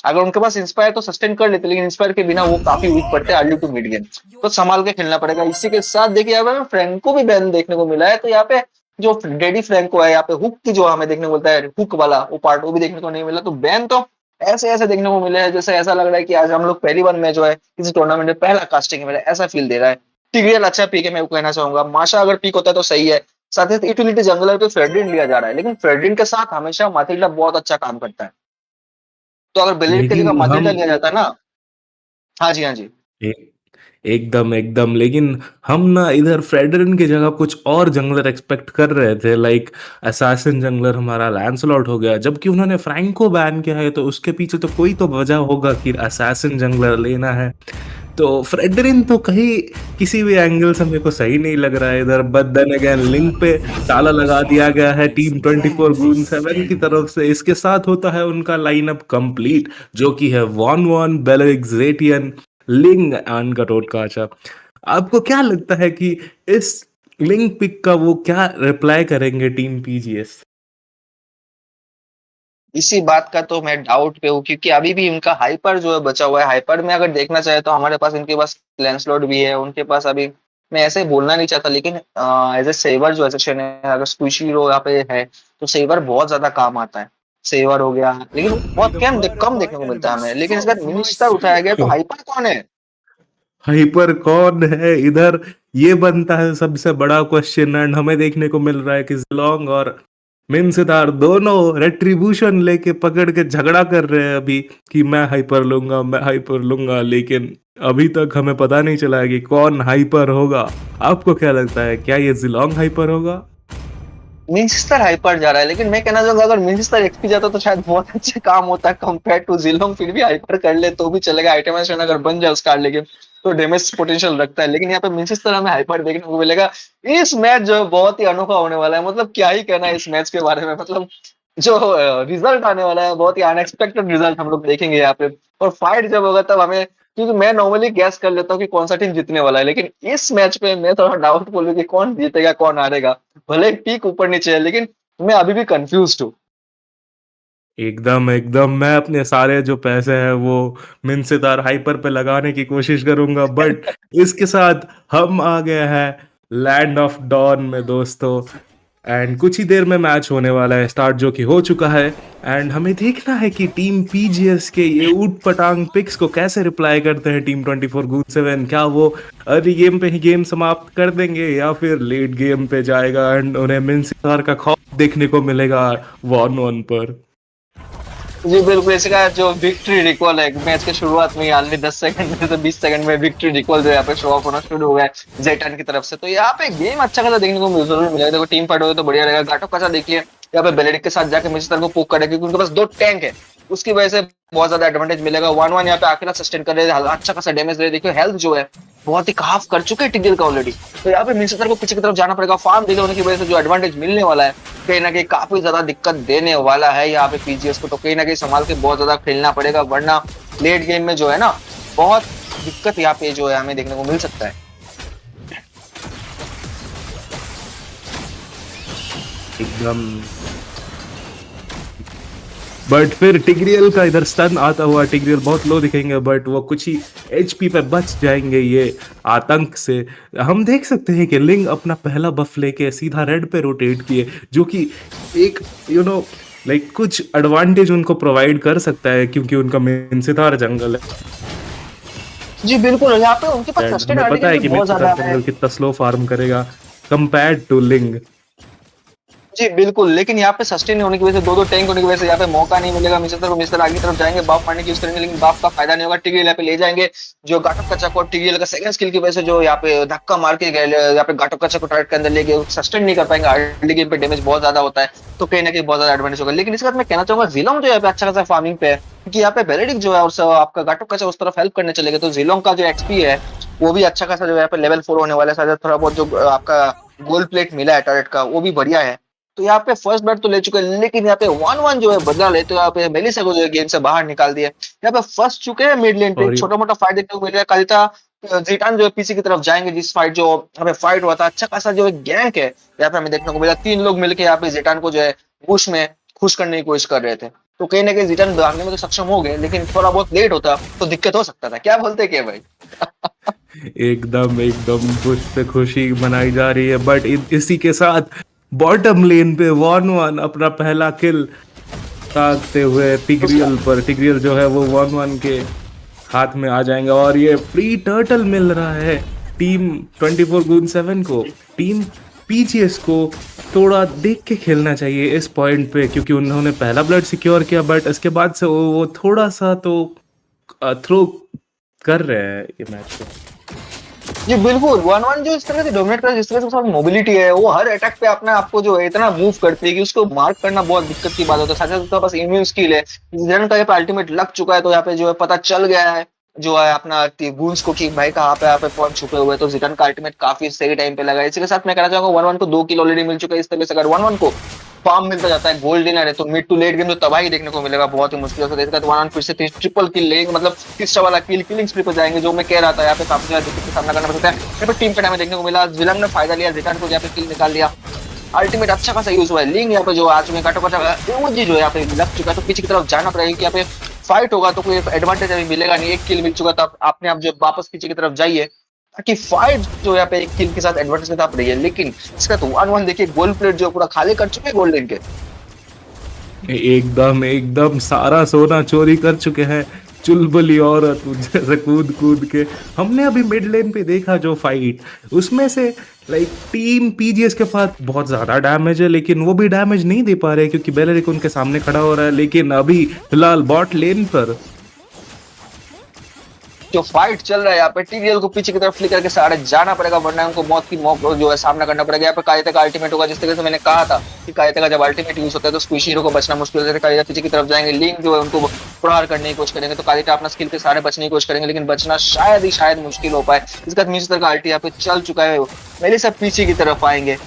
अगर उनके पास इंस्पायर तो सस्टेन कर लेते, लेकिन इंस्पायर के बिना वो काफी वीक पड़ते हैं अर्ली टू मिड गेम। तो संभाल के खेलना पड़ेगा। इसी के साथ देखिए यहाँ पे फ्रैंको भी बैन देखने को मिला है, तो यहाँ पे जो डेडी फ्रैंको है, यहाँ पे हुक की जो हमें देखने को मिलता है, हुक वाला वो पार्ट वो भी देखने को नहीं मिला। तो बैन तो ऐसे ऐसे देखने को मिले हैं जैसे ऐसा लग रहा है कि आज हम लोग पहली बार में जो है किसी टूर्नामेंट में पहला कास्टिंग है, ऐसा फील दे रहा है। टिग्रियल अच्छा पीक है, मैं कहना चाहूंगा। माशा अगर पीक होता है तो सही है। साथ ही यूटिलिटी जंगलर पे फेडरिन लिया जा रहा है, लेकिन फेडरिन के साथ हमेशा माथिल्डा बहुत अच्छा काम करता है। तो अगर बेलेट के लिए लेकिन माथिल्डा हम लिया जाता है ना। हाँ जी, हाँ जी। ए- एकदम एकदम, लेकिन हम ना इधर फ्रेडरिन की जगह कुछ और जंगलर एक्सपेक्ट कर रहे थे, लाइक असैसिन जंगलर हमारा लैंसलॉट हो गया। जबकि उन्होंने फ्रैंको बैन किया है, तो उसके पीछे तो कोई तो वजह होगा कि असैसिन जंगलर लेना है। तो फ्रेडरिन तो कहीं किसी भी एंगल से मेरे को सही नहीं लग रहा है इधर। बट देन अगेन लिंक पे ताला लगा दिया गया है टीम 24 गून 7 की तरफ से। इसके साथ होता है उनका लाइनअप कंप्लीट, जो कि है वॉन वॉन बेलरिक लिंग एंड गटोटकाचा। आपको क्या लगता है कि इस लिंक पिक का वो क्या रिप्लाई करेंगे टीम पीजीएस? इसी बात का तो मैं डाउट पे हूँ, क्योंकि अभी भी उनका हाइपर जो है बचा हुआ है। हाइपर में अगर देखना चाहे तो हमारे पास, इनके पास लैंसलॉट भी है उनके पास अभी। मैं ऐसे बोलना नहीं चाहता, लेकिन एज ए सेवर जो एसेशन है, अगर स्क्विशी रो यहाँ पे है तो सेवर बहुत ज्यादा काम आता है। सेवर हो गया, लेकिन वो बहुत कम कम देखने को मिलता है हमें। लेकिन इस बार मिनिस्टर उठाया गया, तो हाइपर कौन है? हाइपर कौन है इधर, ये बनता है सबसे बड़ा क्वेश्चन। एंड हमें देखने को मिल रहा है कि जिलोंग और मिनसितार दोनों रेट्रीब्यूशन लेके पकड़ के झगड़ा कर रहे हैं अभी, कि मैं हाइपर लूंगा, मैं हाइपर लूंगा, लेकिन अभी तक हमें पता नहीं चला है कि कौन हाइपर होगा। आपको क्या लगता है, क्या ये जिलोंग हाइपर होगा? मिंचेस्टर हाइपर जा रहा है, लेकिन मैं कहना चाहूंगा अगर मिंचेस्टर एक्सपी जाता तो शायद बहुत अच्छे काम होता है कंपेयर टू जिलोंग। फिर भी हाइपर कर ले तो भी चलेगा, आइटमेशन अगर बन जाए उसका लेकिन तो डैमेज पोटेंशियल रखता है। लेकिन यहाँ पे मिंचेस्टर हमें हाइपर देखने को मिलेगा। इस मैच जो है बहुत ही अनोखा होने वाला है, मतलब क्या ही कहना है इस मैच के बारे में। मतलब जो रिजल्ट आने वाला है बहुत ही अनएक्सपेक्टेड रिजल्ट हम लोग देखेंगे यहाँ पे। और फाइट जब होगा तब हमें, क्योंकि मैं नॉर्मली गैस कर लेता हूँ कि कौन सा टीम जीतने वाला है, लेकिन इस मैच पे मैं थोड़ा डाउटफुल हूँ कि कौन जीतेगा कौन हारेगा। भले ही पीक ऊपर नीचे है लेकिन मैं अभी भी कंफ्यूज हूँ। एकदम एकदम, मैं अपने सारे जो पैसे हैं वो मिनसितार हाइपर पे लगाने की कोशिश करूंगा, बट इसके साथ हम आ गए हैं लैंड ऑफ डॉन में दोस्तों। एंड कुछ ही देर में मैच होने वाला है स्टार्ट, जो कि हो चुका है। एंड हमें देखना है कि टीम पीजीएस के ये ऊट पटांग पिक्स को कैसे रिप्लाई करते हैं टीम 24/7। क्या वो अर्ली गेम पे ही गेम समाप्त कर देंगे, या फिर लेट गेम पे जाएगा एंड उन्हें मिनसितार का खौफ देखने को मिलेगा 1-1 पर। जी बिल्कुल, इसका जो विक्ट्री रिकॉल है मैच के शुरुआत में ही ऑलरेडी 10 सेकंड में से 20 सेकंड में विक्ट्री रिकॉल जो यहाँ पे शो ऑफ होना शुरू हो गया है जेटन की तरफ से। तो यहाँ पे गेम अच्छा खासा देखने को जरूर मिलेगा। देखो टीम फाइट हो तो बढ़िया रहेगा। गाटो का देखिए यहाँ पे बेलेडिक के साथ जाके मिस्टर को पोक करेगा क्योंकि उनके पास 2 टैंक है, उसकी वजह से बहुत ज्यादा एडवांटेज मिलेगा। 1-1 यहाँ पे अकेला सस्टेन कर रहे हैं, अच्छा खासा डैमेज दे रहे। देखिए हेल्थ जो है बहुत ही हाफ कर चुके हैं टिग्रिल का ऑलरेडी। तो यहाँ पे मिस्टर को पीछे की तरफ जाना पड़ेगा। फार्म डिले होने की वजह से जो एडवांटेज मिलने वाला है कहीं ना कहीं काफी ज्यादा दिक्कत देने वाला है यहाँ पे पीजीएस को। तो कहीं ना कहीं संभाल के बहुत ज्यादा खेलना पड़ेगा, वरना लेट गेम में जो है ना बहुत दिक्कत यहाँ पे जो है हमें देखने को मिल सकता है। एकदम, बट फिर टिग्रियल का इधर स्टन आता हुआ, टिग्रियल बहुत लो दिखेंगे बट वो कुछ ही एचपी पे बच जाएंगे ये आतंक से। हम देख सकते हैं कि लिंग अपना पहला बफ लेके सीधा रेड पे रोटेट किए, जो कि एक लाइक कुछ एडवांटेज उनको प्रोवाइड कर सकता है क्योंकि उनका मिनसितार जंगल है। जी बिल्कुल, यहाँ पे उनके पास सस्टेन हमें पता है कि बहुत ज्यादा मिनसितार है। जंगल कितना स्लो फार्म करेगा कंपेयर्ड टू लिंग। जी बिल्कुल, लेकिन यहाँ पे सस्टेन होने की वजह से 2-2 टैंक होने की वजह से यहाँ पे मौका नहीं मिलेगा मिस्टर को। मिस्टर आगे तरफ जाएंगे, बाफ मारने की यूज करेंगे, लेकिन बाफ का फायदा नहीं होगा। टिग्रियल यहाँ पे ले जाएंगे जो गाटो का चक्को, टिग्रियल का सेकंड स्किल की वजह से जो यहाँ पे धक्का मार के गए, यहाँ पे गाटो का चक्को टारगेट के अंदर लेके सस्टेन नहीं कर पाएंगे। अर्ली गेम पे डैमेज बहुत ज्यादा होता है, तो कहीं ना कहीं बहुत ज्यादा एडवांटेज होगा। लेकिन इसके बाद मैं कहना चाहूंगा जिलोंग जो यहाँ पे अच्छा खासा फार्मिंग पे है, क्योंकि यहाँ पे बेलेडिक जो है और आपका गाटो का उस तरफ हेल्प करने चलेगा। तो जिलोंग का जो एक्सपी है वो भी अच्छा खासा जो यहाँ पे लेवल 4 होने वाला है। शायद थोड़ा बहुत जो आपका गोल्ड प्लेट मिला है टॉरेट का वो भी बढ़िया है। तो यहाँ पे फर्स्ट बैट तो ले चुके हैं, लेकिन यहाँ पे 1-1 जो है बदला ले, तो यहाँ पे मेलिसा को जो है गेम से बाहर निकाल दिया। यहाँ पे फर्स्ट चुके हैं मिड लेन पे, एक छोटा मोटा फाइट देखने को मिल रहा है। कलिता जीटान जो है पीसी की तरफ जाएंगे, जिस फाइट जो हमें फाइट हुआ था अच्छा खासा जो है गैंक है यहाँ पे हमें देखने को मिला। 3 लोग मिलकर यहाँ पे जीटान को जो है बुश में खुश करने की कोशिश कर रहे थे। तो कहीं ना कहीं जीटान भागने में तो सक्षम हो गए, लेकिन थोड़ा बहुत लेट होता तो दिक्कत हो सकता था। क्या बोलते क्या भाई? एकदम एकदम खुश पे खुशी मनाई जा रही है, बट इसी के साथ बॉटम लेन पे 1-1 अपना पहला किल ताकते हुए टिग्रियल पर। टिग्रियल जो है वो 1-1 के हाथ में आ जाएंगे और ये फ्री टर्टल मिल रहा है टीम 24/7 को। टीम पीजीएस को थोड़ा देख के खेलना चाहिए इस पॉइंट पे, क्योंकि उन्होंने पहला ब्लड सिक्योर किया, बट इसके बाद से वो थोड़ा सा तो थ्रो कर रहे हैं ये मैच को। जी बिल्कुल, 1-1 जो इस तरह से डोमिनेट कर, जिस तरह से मोबिलिटी है, वो हर अटैक पे अपने आपको जो है इतना मूव करती है कि उसको मार्क करना बहुत दिक्कत की बात होता है। साथ ही साथ बस इम्यून स्किल है, जन का यहाँ पे अल्टीमेट लग चुका है, तो यहाँ पे जो है पता चल गया है जो है अपना गूंस को कि भाई कहाँ पे पहुंच छुपे हुए। तो जिटन का अल्टीमेट काफी सही टाइम पे लगा है। इसी के साथ मैं कहना चाहूंगा 1-1 को 2 किल ऑलरेडी मिल चुका है। इस तरह से अगर 1-1 को फार्म मिलता जाता है, गोल्ड डिनर है, तो मिड टू लेट गेम तो तबाही देखने को मिलेगा, बहुत ही मुश्किल से। इसका 1-1 फिर से ट्रिपल किल लेंगे, मतलब तीसरा वाला किलिंग स्प्री पे जाएंगे, जो मैं कह रहा था यहाँ पे काफी ज्यादा दिक्कत का सामना करना पड़ सकता है। यहाँ पे टीम पे हमें देखने को मिला, जिलंग ने फायदा लिया, जिटन को यहाँ पे किल निकाल लिया। अल्टीमेट अच्छा खासा यूज हुआ है। लिंग यहाँ पे जो आज में काटो जी जो यहाँ पे लग चुका है, तो पीछे की तरफ जाना पड़ेगा कि यहाँ पे फाइट होगा तो कोई एडवांटेज अभी मिलेगा नहीं। एक किल मिल चुका था, आपने आप जो वापस पीछे की तरफ जाइए ताकि फाइट जो यहाँ पे एक किल के साथ एडवांटेज के साथ रही है। लेकिन इसका तो 1-1 देखिए, गोल्ड प्लेट जो पूरा खाली कर चुके हैं गोल्डन के। एकदम एकदम सारा सोना चोरी कर चुके हैं चुलबुली औरत जैसे कूद कूद के। हमने अभी मिड लेन पे देखा जो फाइट, उसमें से लाइक टीम पीजीएस के पास बहुत ज्यादा डैमेज है, लेकिन वो भी डैमेज नहीं दे पा रहे क्योंकि बेलरिक उनके सामने खड़ा हो रहा है। लेकिन अभी फिलहाल बॉट लेन पर जो फाइट चल रहा है यहाँ पे, टीडीएल को पीछे की तरफ फ्लिक करके सारे जाना पड़ेगा, वरना उनको मौत की मौत जो है सामना करना पड़ेगा। यहाँ पे कायते का अल्टीमेट होगा, जिस तरीके से मैंने कहा था कि कायते का जब अल्टीमेट यूज होता है तो स्क्विशिरो को बचना मुश्किल होता है। कायते पीछे की तरफ जाएंगे, लिंक जो है उनको प्रहार करने की कोशिश करेंगे, तो कायते अपना स्किल के सारे बचने की कोशिश करेंगे, लेकिन बचना शायद ही शायद मुश्किल हो पाए। इसका मिस्टर का अल्टी यहाँ पे चल चुका है, मेरे सब पीछे की तरफ आएंगे,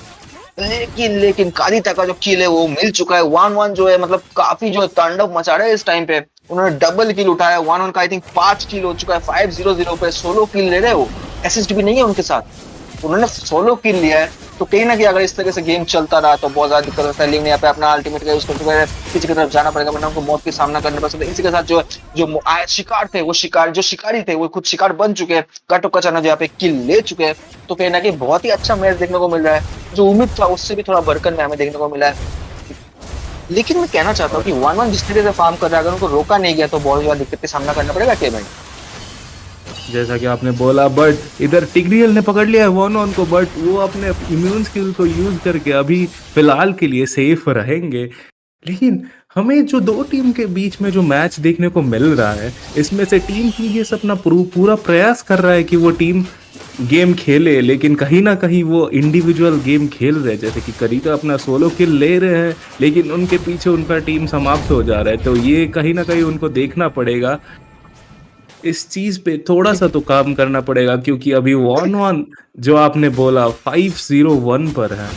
लेकिन कादिता का जो किल है वो मिल चुका है। 1-1 जो है मतलब काफी जो तांडव मचा रहा है इस टाइम पे। उन्होंने डबल किल उठाया, 1-1 का आई थिंक 5 किल हो चुका है, 5-0-0 पे सोलो किल ले रहे हो, असिस्ट भी नहीं है उनके साथ, उन्होंने सोलो किल लिया है। तो कहीं ना कहीं अगर इस तरह से गेम चलता रहा तो बहुत ज्यादा दिक्कत होता है। लिंग ने यहाँ पे अपना अल्टीमेट का यूज कर चुका है, पीछे की तरफ जाना पड़ेगा वरना उनको मौत की सामना करना पड़ सकता है। इसी के साथ जो शिकार थे वो शिकारी थे वो खुद शिकार बन चुके हैं, काटो कचाना जो यहाँ पे किल ले चुके हैं। तो कहीं ना कहीं बहुत ही अच्छा मैच देखने को मिल रहा है, जो उम्मीद था उससे भी थोड़ा बढ़कर में हमें देखने को मिला है। लेकिन मैं कहना चाहता हूँ कि 1-1 जिस तरीके से फार्म कर रहा है, अगर उनको रोका नहीं गया तो बहुत ज्यादा दिक्कत का सामना करना पड़ेगा केमेंट। जैसा कि आपने बोला, बट इधर टिग्रियल ने पकड़ लिया है 1-1 को, बट वो अपने इम्यून स्किल को यूज करके अभी फिलहाल के लिए सेफ रहेंगे। लेकिन हमें जो दो टीम के बीच में जो मैच देखने को मिल रहा है, इसमें से टीम पीजीएस अपना पूरा प्रयास कर रहा है कि वो टीम गेम खेले, लेकिन कहीं ना कहीं वो इंडिविजुअल गेम खेल रहे हैं। जैसे कि करीता अपना सोलो किल ले रहे हैं, लेकिन उनके पीछे उनका टीम समाप्त हो जा रहा है। तो ये कहीं ना कहीं उनको देखना पड़ेगा, इस चीज पे थोड़ा सा तो काम करना पड़ेगा, क्योंकि अभी 1-1 जो आपने बोला 5-0-1 पर है।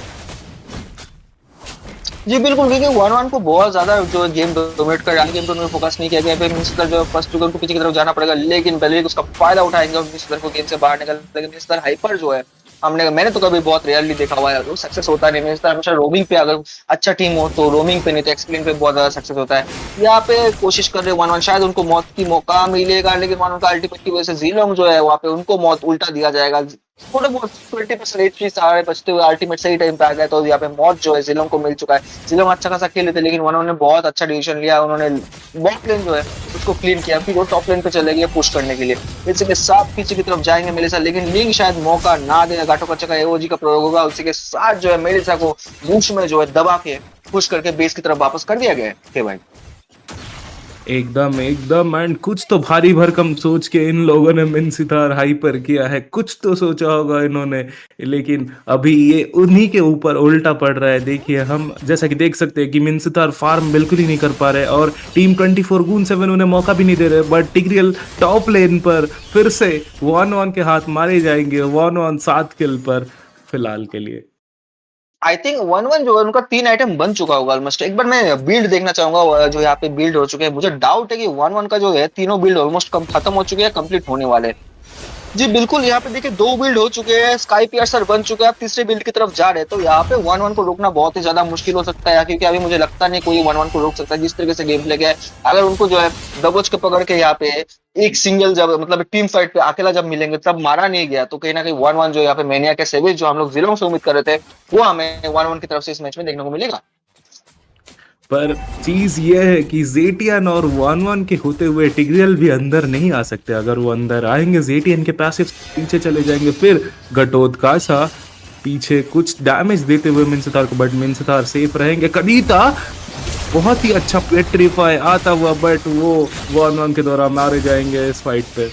जी बिल्कुल, क्योंकि 1-1 को बहुत ज्यादा जो गेम डोमिनेट कर रहा है, गेम में फोकस नहीं किया गया है। मिस्टर जो फर्स्ट टू को पीछे की तरफ जाना पड़ेगा, लेकिन बेलरिक उसका फायदा उठाएंगे और मिस्टर को गेम से बाहर निकल। लेकिन मिस्टर हाइपर जो है मैंने तो कभी बहुत रेयरली देखा हुआ है, वो सक्सेस होता नहीं। मिस्टर हमेशा रोमिंग पे, अगर अच्छा टीम हो तो रोमिंग पे, नहीं तो एक्सप्लेन पे बहुत ज्यादा सक्सेस होता है। यहाँ पे कोशिश कर रहे 1-1, शायद उनको मौत की मौका मिलेगा, लेकिन 1-1 का अल्टीमेट की वजह से जीलोंग जो है वहाँ पे उनको मौत उल्टा दिया जाएगा। थोड़े बहुत 20% एचपी सारे बचते हुए अल्टीमेट सही टाइम पे आ गया, तो यहाँ पे मौत जो है जिलोंग को मिल चुका है। जिलोंग अच्छा खासा खेल लेते, लेकिन उन्होंने बहुत अच्छा डिसीजन लिया, उन्होंने बॉट लेन जो है उसको क्लीन किया, फिर वो टॉप लेन पे चले गए पुश करने के लिए। इसके साथ पीछे की तरफ जाएंगे मेलिसा, लेकिन लिंग शायद मौका ना दे, गाटो कच्चा का एओजी का प्रयोग होगा। उसी के साथ जो है मेलिसा को मूछ में जो है दबा के पुश करके बेस की तरफ वापस कर दिया गया है भाई। एकदम एंड कुछ तो भारी भरकम सोच के इन लोगों ने मिनसितार हाइपर किया है, कुछ तो सोचा होगा इन्होंने, लेकिन अभी ये उन्हीं के ऊपर उल्टा पड़ रहा है। देखिए, हम जैसा कि देख सकते हैं कि मिनसितार फार्म बिल्कुल ही नहीं कर पा रहे और टीम 24x7 उन्हें मौका भी नहीं दे रहे। बट टिग्रियल टॉप लेन पर फिर से 1-1 के हाथ मारे जाएंगे, 1-1 7 किल पर फिलहाल के लिए। आई थिंक 1-1 जो है उनका 3 आइटम बन चुका होगा ऑलमोस्ट। एक बार मैं बिल्ड देखना चाहूंगा जो यहाँ पे बिल्ड हो चुके हैं। मुझे डाउट है कि 1-1 का जो है तीनों बिल्ड ऑलमोस्ट खत्म हो चुके हैं, कंप्लीट होने वाले। जी बिल्कुल, यहाँ पे देखिए 2 बिल्ड हो चुके हैं, स्काई पियर्सर बन चुके हैं, आप तीसरे बिल्ड की तरफ जा रहे हैं। तो यहाँ पे 1-1 को रोकना बहुत ही ज्यादा मुश्किल हो सकता है, क्योंकि अभी मुझे लगता नहीं कोई 1-1 को रोक सकता है जिस तरीके से गेम प्ले गया है। अगर उनको जो है दबोच के पकड़ के यहाँ पे एक सिंगल जब मतलब टीम फाइट पे अकेला जब मिलेंगे तब मारा नहीं गया, तो कहीं ना कहीं 1-1 जो यहाँ पे मैनिया के सेवेज जो हम लोग जिलों से उम्मीद कर रहे थे, वो हमें 1-1 की तरफ से इस मैच में देखने को मिलेगा। पर चीज ये है कि जेटियन और 1-1 के होते हुए टिग्रियल भी अंदर नहीं आ सकते। अगर वो अंदर आएंगे जेटियन के पैसिव पीछे चले जाएंगे, फिर घटोत्काशा पीछे कुछ डैमेज देते हुए मिनसितार को, बट मिनसितार सेफ रहेंगे। कनीता बहुत ही अच्छा पेट्रीफाई आता हुआ, बट वो 1-1 के दौरान मारे जाएंगे इस फाइट पे।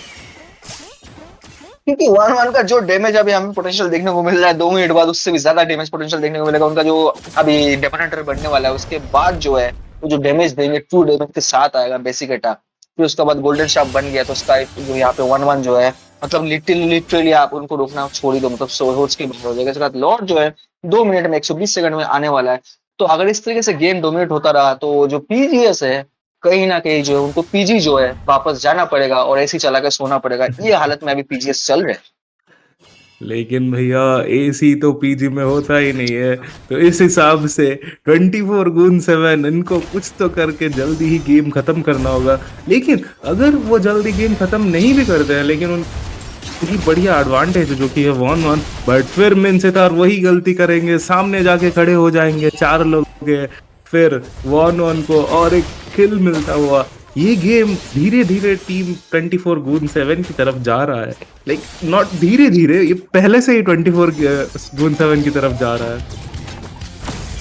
क्योंकि 1-1 का जो डैमेज अभी हमें पोटेंशियल देखने को मिल रहा है, 2 मिनट बाद उससे भी ज्यादा डैमेज पोटेंशियल देखने को मिलेगा उनका, जो अभी डेमोनेटर बनने वाला है उसके बाद जो है वो जो डैमेज देंगे ट्रू डैमेज के साथ आएगा बेसिक अटैक। फिर उसके बाद गोल्डन शार्प बन गया तो उसका जो यहाँ पे 1-1 जो है मतलब लिटरली आप उनको रोकना छोड़ ही दो, मतलब सोच के बाहर हो जाएगा। इसके बाद लॉर्ड जो है 2 मिनट में 120 सेकंड में आने वाला है। तो अगर इस तरीके से गेम डोमिनेट होता रहा तो जो पीजीएस है कहीं ना कहीं जो है उनको पीजी जो है वापस जाना पड़ेगा और ऐसी चला के सोना पड़ेगा। ये हालत में अभी पीजीएस चल रहे हैं। लेकिन भैया एसी तो पीजी में होता ही नहीं है, तो इस हिसाब से 24x7 इनको कुछ तो करके जल्दी ही गेम खत्म करना होगा। लेकिन अगर वो जल्दी गेम खत्म नहीं भी करते हैं, लेकिन उनकी बढ़िया एडवांटेज है जो कि है 1-1, बट फिर मिनसितार वही गलती करेंगे, सामने जाके खड़े हो जाएंगे 4 लोग, फिर 1-1 को और एक किल मिलता हुआ ये गेम धीरे धीरे टीम 24/7 की तरफ जा रहा है। लाइक नॉट धीरे धीरे, ये पहले से ही 24/7 की तरफ जा रहा है।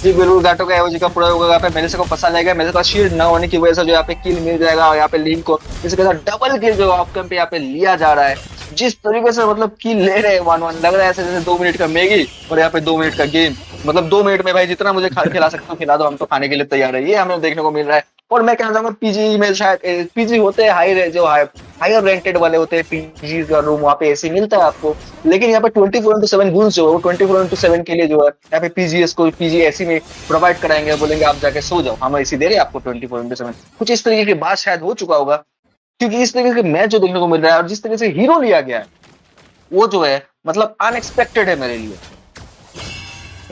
जी बिल्कुल, गाटो का एवजी का प्रयोग होगा, यहाँ पे मेरे से को पसंद आएगा, मेरे पास शील्ड ना होने की वजह से जो यहाँ पे किल मिल जाएगा, और यहाँ पे लिंक को इसके साथ डबल किल जो ऑप्शन पे यहाँ पे लिया जा रहा है। जिस तरीके से मतलब किल ले रहे हैं 1-1, लग रहा है ऐसे जैसे 2 मिनट का मैगी और यहाँ पे 2 मिनट का गेम। मतलब 2 मिनट में भाई जितना मुझे खिला सकता हूँ खिला दो, हम तो खाने के लिए तैयार है, ये हमें देखने को मिल रहा है। और मैं कहना चाहूंगा पीजी में शायद पीजी होते हैं हाई जो हायर रेंटेड वाले होते हैं पीजी का रूम, वहाँ पे एसी मिलता है आपको। लेकिन यहाँ पे 24/7 गुन्स जो है वो 24/7 के लिए जो है यहाँ पे पीजीएस को पीजी एसी में प्रोवाइड कराएंगे, बोलेंगे आप जाके सो जाओ, हम एसी दे रहे हैं आपको 24/7। कुछ इस तरीके की बात शायद हो चुका होगा, क्योंकि इस तरीके के मैच जो देखने को मिल रहा है और जिस तरीके से हीरो लिया गया है वो जो है मतलब अनएक्सपेक्टेड है मेरे लिए।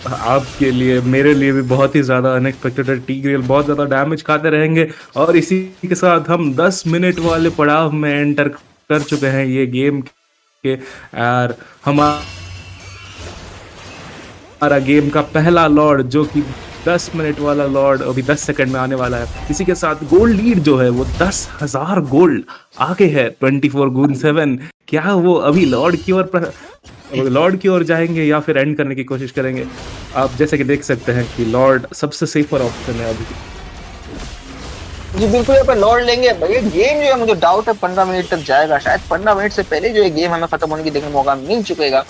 आपके लिए, मेरे लिए भी बहुत ही ज़्यादा अनएक्सपेक्टेड है। टीग्रेल बहुत ज़्यादा डैमेज खाते रहेंगे और इसी के साथ हम 10 मिनट वाले पड़ाव में एंटर कर चुके हैं ये गेम के। और हमारा गेम का पहला लॉर्ड जो कि 10 मिनट वाला लॉर्ड अभी 10 सेकंड में आने वाला है। इसी के साथ गोल्ड लीड जो है वो 10,000 गोल्ड आगे है 24/7। क्या वो अभी लॉर्ड की ओर जाएंगे या फिर एंड करने की कोशिश करेंगे? आप जैसे कि देख सकते हैं कि लॉर्ड सबसे सेफर ऑप्शन है अभी। जी बिल्कुल, यहाँ पे लॉर्ड लेंगे भैया। गेम जो है मुझे डाउट है 15 मिनट तक जाएगा, शायद 15 मिनट से पहले जो है गेम हमें खत्म होने की देखने का मौका मिल चुकेगा।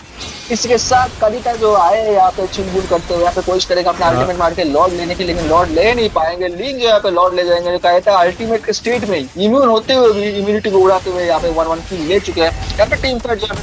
इसके साथ कविता जो आए यहाँ पे चुलबुल करते हुए यहाँ पे कोशिश करेगा अपना हाँ, अल्टीमेट मार के लॉर्ड लेने की, लेकिन लॉर्ड ले नहीं पाएंगे। लिंक जो यहाँ पे लॉर्ड ले जाएंगे, जो कहता है अल्टीमेट के स्टेट में इम्यून होते हुए भी इम्यूनिटी को उड़ाते हुए यहाँ पे 1-1 की ले चुके हैं। यहाँ पे टीम फाइट जो है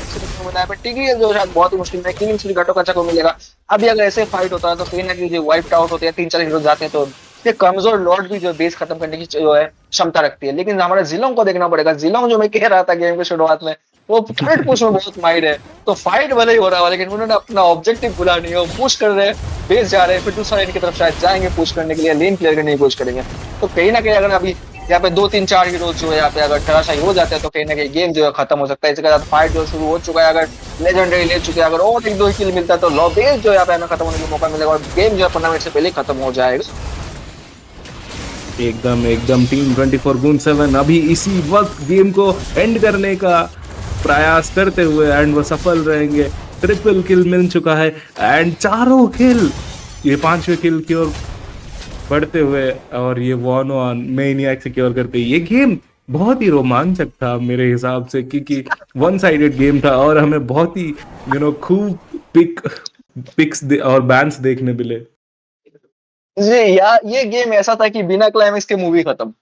यहाँ पे टिग्री जो शायद बहुत ही मुश्किल में किलिंग स्ट्रीक घटो कच्चा को मिलेगा। अभी अगर ऐसे फाइट होता है तो कहीं ना कहीं जो वाइप आउट होते हैं 3-4 हीरो जाते हैं, तो ये कमजोर लॉर्ड भी जो बेस खत्म करने की जो है क्षमता रखती है। लेकिन हमारा जिलोंग को देखना पड़ेगा। जिलोंग जो मैं कह रहा था गेम के शुरुआत में, वो थर्ड पुश में बहुत माहिर है, तो फाइट भले ही हो रहा है लेकिन उन्होंने अपना ऑब्जेक्टिव भुला नहीं है, वो पुश कर रहे हैं, बेस जा रहे हैं, फिर दूसरा लेन की तरफ शायद जाएंगे पुश करने के लिए, लेन क्लियर करने की कोशिश करेंगे। तो कहीं ना कहीं अगर अभी यहाँ पे 2-3-4 हीरोज जो है यहाँ पे अगर धराशायी हो जाते हैं तो कहीं ना कहीं गेम जो है खत्म हो सकता है। इसके साथ फाइट जो शुरू हो चुका है, अगर लेजेंडरी ले चुके हैं, अगर और 1-2 किल मिलता है तो लॉ बेस जो यहाँ पे हमें खत्म होने का मौका मिलेगा और गेम जो है 15 मिनट से पहले खत्म हो जाएगा। एकदम एकदम टीम 24/7 अभी इसी वक्त गेम को एंड करने का प्रयास करते हुए एंड वो सफल रहेंगे। ट्रिपल किल मिल चुका है एंड चारों किल ये पांचवें किल की ओर बढ़ते हुए, और ये 1-1 मेनियक सिक्योर करते ये गेम बहुत ही रोमांचक था मेरे हिसाब से, क्योंकि वन साइडेड गेम था और हमें बहुत ही खूब पिक्स और बैंस देखने मिले। जी यार, ये गेम ऐसा था कि बिना क्लाइमेक्स के मूवी खत्म,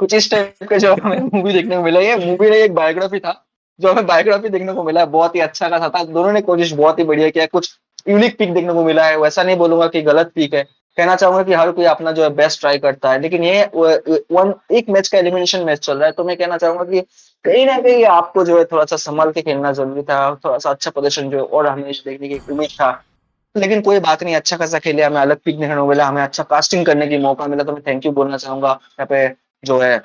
कुछ इस टाइप का जो हमें मूवी देखने को मिला। ये मूवी नहीं, एक बायोग्राफी था जो हमें बायोग्राफी देखने को मिला है, बहुत ही अच्छा खासा था। दोनों ने कोशिश बहुत ही बढ़िया किया, कुछ यूनिक पिक देखने को मिला है। वैसा नहीं बोलूंगा कि गलत पिक है, कहना चाहूंगा कि हर कोई अपना जो है बेस्ट ट्राई करता है। लेकिन ये वन एक मैच का एलिमिनेशन मैच चल रहा है, तो मैं कहना चाहूंगा कि कहीं ना कहीं आपको जो है थोड़ा सा संभल के खेलना जरूरी था, थोड़ा सा अच्छा प्रदर्शन जो है और हमें देखने की उम्मीद था। लेकिन कोई बात नहीं, अच्छा खासा खेले, हमें अलग पिक देखने को मिला, हमें अच्छा कास्टिंग करने की मौका मिला, तो मैं थैंक यू बोलना चाहूंगा यहाँ पे जो है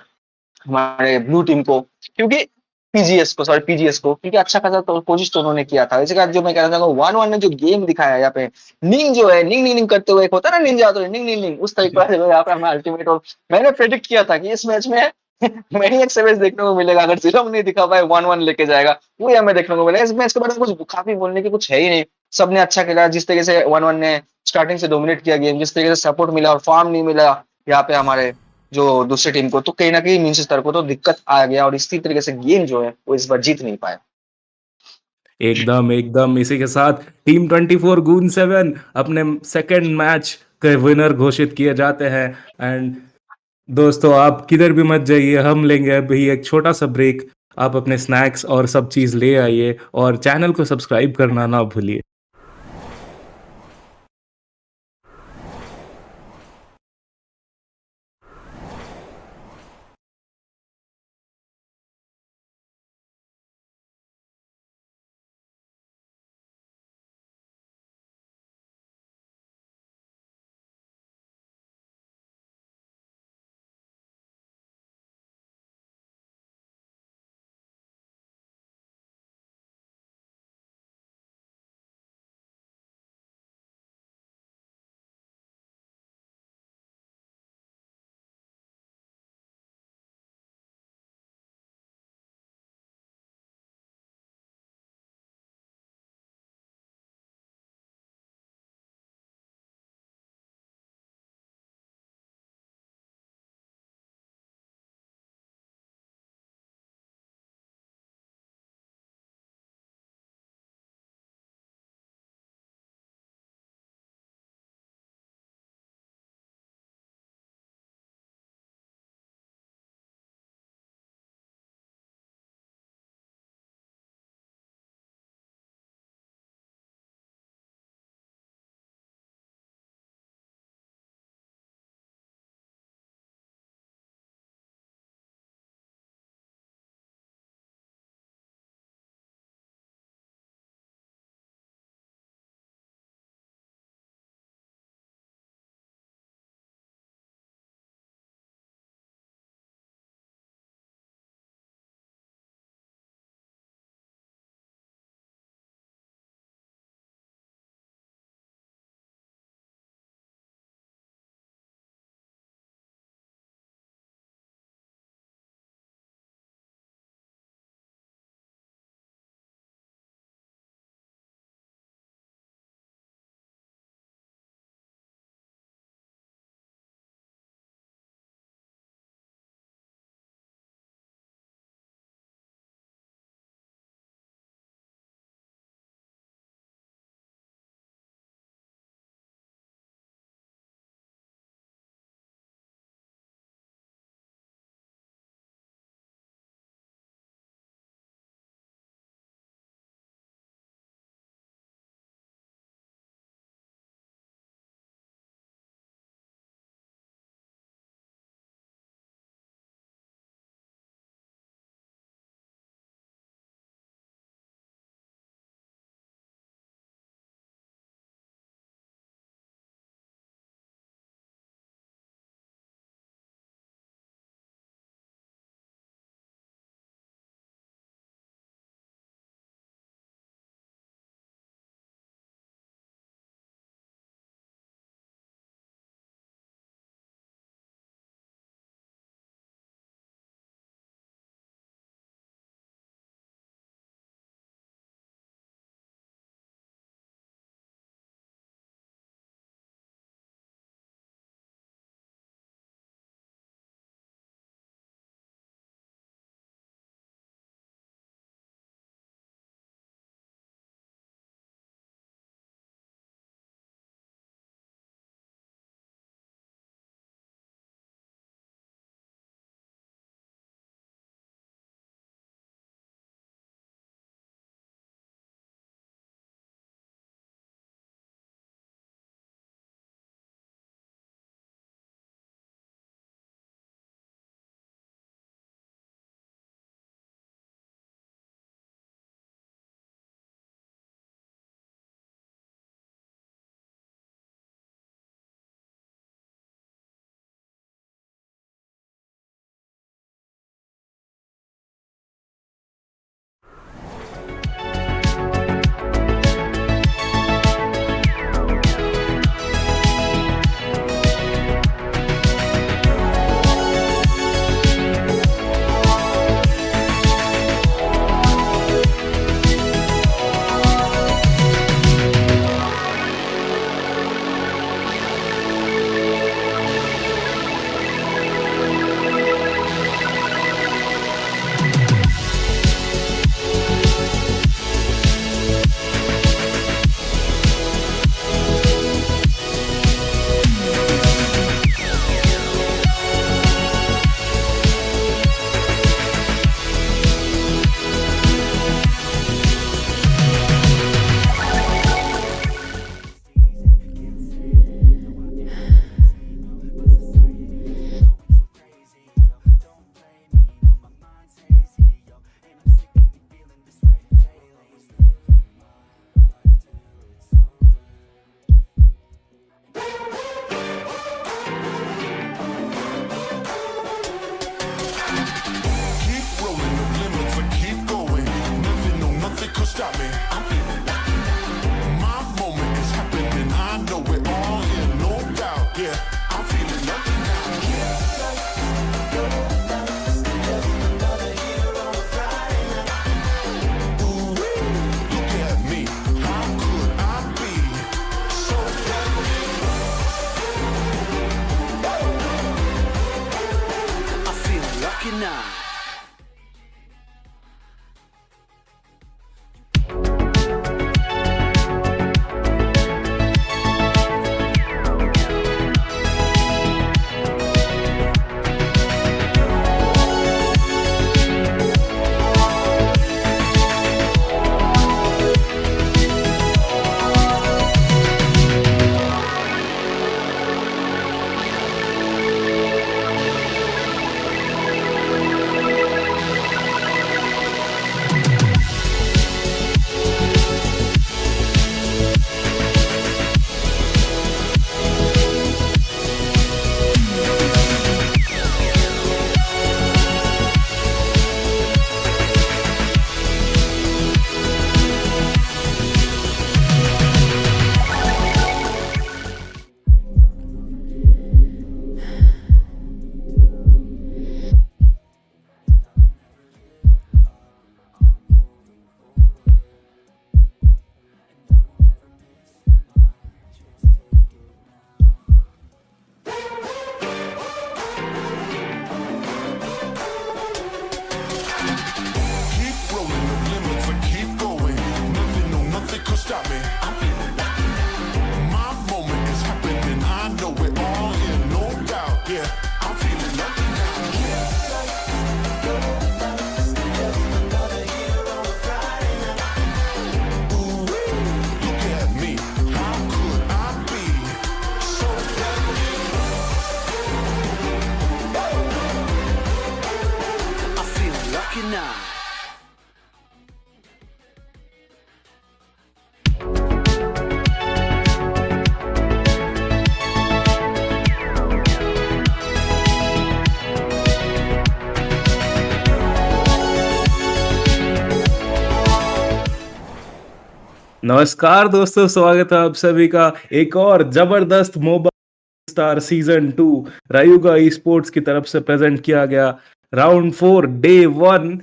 हमारे ब्लू टीम को, क्योंकि पीजीएस को, क्योंकि अच्छा खासा तो कोशिश तो उन्होंने किया था। इसके बाद जो मैं कहना चाहूंगा 1-1 ने जो गेम दिखाया है यहाँ पे, निंग जो है निंग निंग निंग करते हुए, एक होता है ना निंजा, तो निंग निंग निंग उस तरीके से यहाँ पे हमें अल्टीमेट, और मैंने प्रेडिक्ट किया था कि इस मैच में मैनियक सेवेज देखने को मिलेगा। अगर जिलोंग नहीं दिखा पाए 1-1 लेके जाएगा, वो हमें देखने को मिलेगा। इस मैच के बारे में कुछ काफी बोलने की कुछ है ही नहीं, सबने अच्छा खेला। जिस तरीके से 1-1 ने स्टार्टिंग से डोमिनेट किया गेम, जिस तरीके से सपोर्ट मिला और फार्म नहीं मिला यहाँ पे हमारे जो दूसरी टीम को, तो कहीं ना कहीं मीनचेस्टर को तो दिक्कत आ गया और इसी तरीके से गेम जो है वो इस बार जीत नहीं पाया। एकदम एकदम इसी के साथ टीम 24/7 अपने सेकंड मैच के विनर घोषित किए जाते हैं। एंड दोस्तों, आप किधर भी मत जाइए, हम लेंगे अभी एक छोटा सा ब्रेक। आप अपने स्नैक्स और सब चीज़ ले आइए और चैनल को सब्सक्राइब करना ना भूलिए। नमस्कार दोस्तों, स्वागत है आप सभी का एक और जबरदस्त मोबा स्टार सीजन 2 रायुगा ई स्पोर्ट्स की तरफ से प्रेजेंट किया गया राउंड 4 डे 1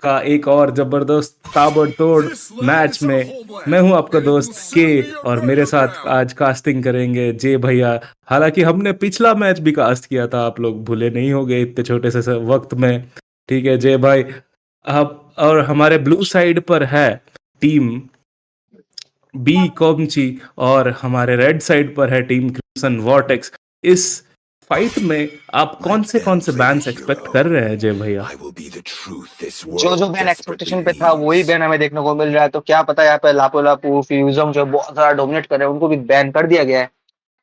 का एक और जबरदस्त ताबड़तोड़ मैच में। मैं हूं आपका दोस्त के, और मेरे साथ आज कास्टिंग करेंगे जे भैया। हालांकि हमने पिछला मैच भी कास्ट किया था, आप लोग भूले नहीं होंगे इतने छोटे से वक्त में। ठीक है जय भाई। अब और हमारे ब्लू साइड पर है टीम बी कॉमची, और हमारे रेड साइड पर है टीम क्रिम्सन वॉर्टेक्स। इस फाइट में आप कौन से बैंड्स एक्सपेक्ट कर रहे हैं जय भैया? जो बैन एक्सपेक्टेशन पे था वही बैन हमें देखने को मिल रहा है। तो क्या पता यहाँ पे लापो लापू फ्यूजम जो बहुत ज्यादा डोमिनेट कर रहे हैं उनको भी बैन कर दिया गया है।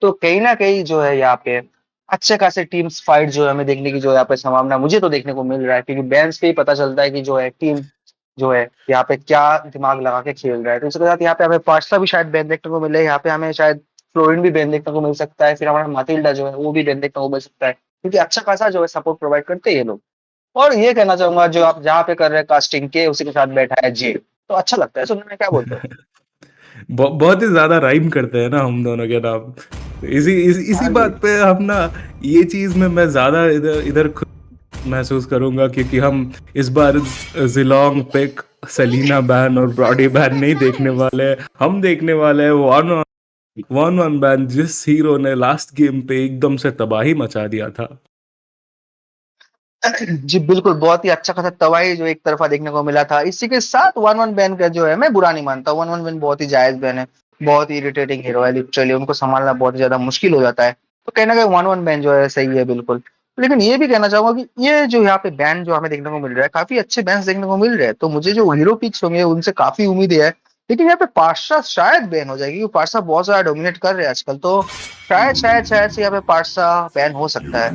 तो कहीं ना कहीं जो है यहाँ पे अच्छे खासे टीम्स फाइट जो है हमें देखने की जो यहाँ पे संभावना मुझे तो देखने को मिल रहा है, क्योंकि बैन्स पे ही पता चलता है कि जो है टीम जो है यहाँ पे क्या दिमाग लगा के खेल रहा है। तो इसके साथ यहाँ पे हमें पास्ता भी शायद बैन देखने को मिले, यहाँ पे हमें शायद फ्लोरिन भी बैन देखने को मिल सकता है, फिर हमारा मातिल्डा जो है वो भी बैन देखने को मिल सकता है, क्योंकि अच्छा खासा जो है सपोर्ट प्रोवाइड करते हैं ये लोग। और ये कहना चाहूंगा जो आप जहाँ पे कर रहे हैं कास्टिंग के उसी के साथ बैठा है जे, तो अच्छा लगता है सुनने में, क्या बोलते हो? बहुत ही ज्यादा राइम करते हैं ना हम दोनों के नाम। तो इसी हाँ जी। बात पे हम ना, ये चीज में मैं ज्यादा इधर इधर खुद महसूस करूंगा, क्योंकि हम इस बार जिलोंग पिक, सलीना बैन और ब्रॉडी बैन नहीं देखने वाले हैं। हम देखने वाले हैं वन वन वन बैन, जिस हीरो ने लास्ट गेम पे एकदम से तबाही मचा दिया था। जी बिल्कुल, बहुत ही अच्छा खासा तबाही जो एक तरफा देखने को मिला था। इसी के साथ वन वन बैन का जो है मैं बुरा नहीं मानता, वन वन बैन बहुत ही जायज बैन है। बहुत ही इरिटेटिंग हीरो है, लिटरली उनको संभालना बहुत ही ज्यादा मुश्किल हो जाता है। तो कहीं ना कहीं वन वन बैन जो है सही है बिल्कुल। लेकिन ये भी कहना चाहूंगा कि ये जो यहाँ पे बैन जो हमें देखने को मिल रहा है, काफी अच्छे बैन देखने को मिल रहे हैं, तो मुझे जो हीरो पिक्स होंगे उनसे काफी उम्मीद है। लेकिन यहाँ पे पार्सा शायद बैन हो जाएगी, क्योंकि पार्सा बहुत ज्यादा डोमिनेट कर रहे हैं आजकल। तो शायद से यहाँ पे पार्सा बैन हो सकता है।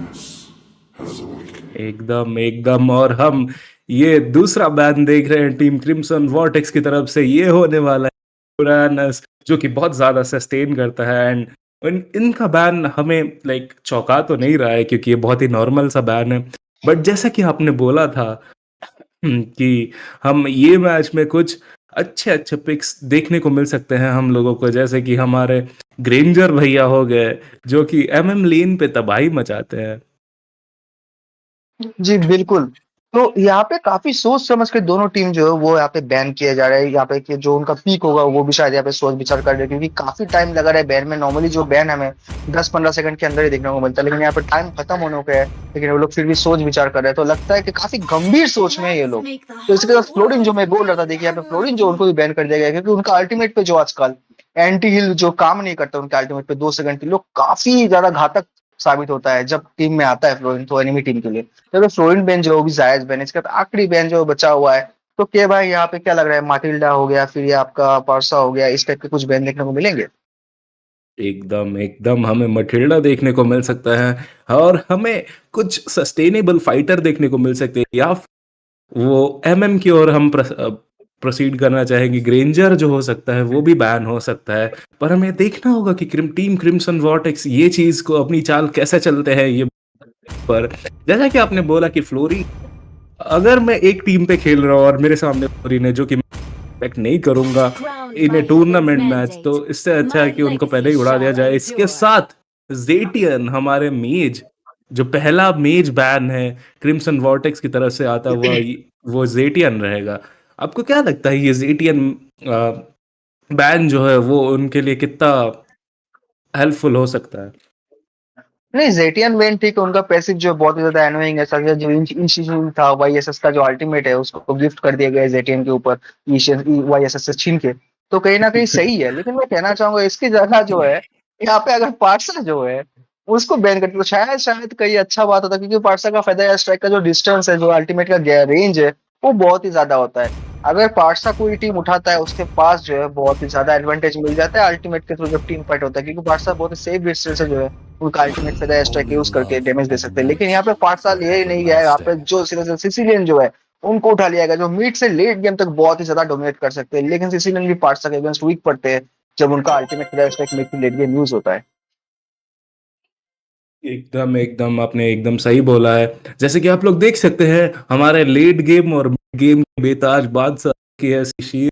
एकदम एकदम। और हम ये दूसरा बैन देख रहे हैं टीम क्रिम्सन वॉर्टेक्स की तरफ से। ये होने वाला है उरानस, जो कि बहुत ज्यादा सस्टेन करता है। एंड इनका बैन हमें चौंका तो नहीं रहा है, क्योंकि ये बहुत ही नॉर्मल सा बैन है। बट जैसा कि आपने बोला था कि हम ये मैच में कुछ अच्छे अच्छे पिक्स देखने को मिल सकते हैं हम लोगों को, जैसे कि हमारे ग्रेंजर भैया हो गए, जो कि एमएम लेन पे तबाही मचाते हैं। जी बिल्कुल। तो यहाँ पे काफी सोच समझ के दोनों टीम जो है वो यहाँ पे बैन किए जा रहे हैं। यहाँ पे कि जो उनका पीक होगा वो भी शायद यहाँ पे सोच विचार कर रहे हैं, क्योंकि काफी टाइम लगा रहा है बैन में। नॉर्मली जो बैन हमें 10-15 सेकंड के अंदर ही देखने को मिलता है, लेकिन यहाँ पे टाइम खत्म होने को है, लेकिन वो लोग फिर भी सोच विचार कर रहे हैं। तो लगता है कि काफी गंभीर सोच में है ये लोग। तो इसके साथ फ्लोरिन जो मैं बोल रहा था, देखिए यहाँ पे फ्लोरिन जो उनको भी बैन कर दिया गया है, क्योंकि उनका अल्टीमेट पे जो आजकल एंटी हिल जो काम नहीं करता उनके अल्टीमेट पे 2 सेकंड के लिए, काफी ज्यादा घातक साबित होता है जब टीम में आता है फ्लोरिन, तो एनिमी टीम के लिए। चलो फ्लोरिन बेन जो है वो भी जायज बेन है। इसके बाद आखिरी बेन जो बचा हुआ है, तो क्या भाई यहाँ पे क्या लग रहा है, माटिल्डा हो गया, फिर ये आपका पार्सा हो गया, इस टाइप के कुछ बेन देखने को मिलेंगे? एकदम एकदम, हमें मटिल्डा देखने को मिल सकता है, और हमें कुछ सस्टेनेबल फाइटर देखने को मिल सकते हैं, या वो एमएम की ओर हम प्रोसीड करना चाहेंगे। ग्रेंजर जो हो सकता है वो भी बैन हो सकता है। पर हमें देखना होगा कि टीम क्रिम्सन वॉर्टेक्स ये चीज को अपनी चाल कैसे चलते हैं ये। पर जैसा कि आपने बोला कि फ्लोरी, अगर मैं एक टीम पे खेल रहा हूँ और मेरे सामने फ्लोरी ने, जो कि एक्सपेक्ट नहीं करूंगा इन ए टूर्नामेंट मैच, तो इससे अच्छा है कि उनको पहले ही उड़ा दिया जाए। इसके साथ जेटियन, हमारे मेज, जो पहला मेज बैन है क्रिम्सन वॉर्टेक्स की तरफ से आता हुआ, वो जेटियन रहेगा। आपको क्या लगता है ये जेटियन बैन जो है वो उनके लिए कितना हेल्पफुल हो सकता है? नहीं, जेटियन वेन ठीक है, उनका पैसिव जो बहुत ही ज्यादा एनोइंग है। सर जो इंशिशिन था वाईएसएस का जो अल्टीमेट है उसको गिफ्ट कर दिया गया है जेटियन के ऊपर, वाईएसएस से छीन के। तो कहीं ना कहीं सही है, लेकिन मैं कहना चाहूंगा इसकी जगह जो है यहाँ पे अगर पार्सा जो है उसको बैन करते तो शायद कहीं अच्छा बात होता, क्योंकि पार्सा का फायदा है, स्ट्राइक का जो डिस्टेंस है, जो अल्टीमेट का रेंज है, वो बहुत ही ज्यादा होता है। अगर पार्सा कोई टीम उठाता है उसके पास जो है बहुत ही ज्यादा एडवांटेज मिल जाता है अल्टीमेट के थ्रू जब टीम फाइट होता है, क्योंकि पार्सा बहुत ही सेफ डिस्टेंस से जो है उनका अल्टीमेट फायदा स्ट्राइक यूज करके डैमेज दे सकते हैं। लेकिन यहाँ पे 5 साल ये नहीं गया है, यहाँ पे जो सिसिलियन जो है उनको उठा लिया गया, जो मिड से लेट गेम तक बहुत ही ज्यादा डोमिनेट कर सकते हैं। लेकिन सिसिलियन भी 5 साल के अगेंस्ट वीक पड़ते हैं जब उनका अल्टीमेट फायदा स्ट्राइक मिड से लेट गेम यूज होता है। एकदम एकदम, आपने एकदम सही बोला है। जैसे कि आप लोग देख सकते हैं हमारे लेट गेम और मिड गेम के बेताज बादशाह की ऐसी शीर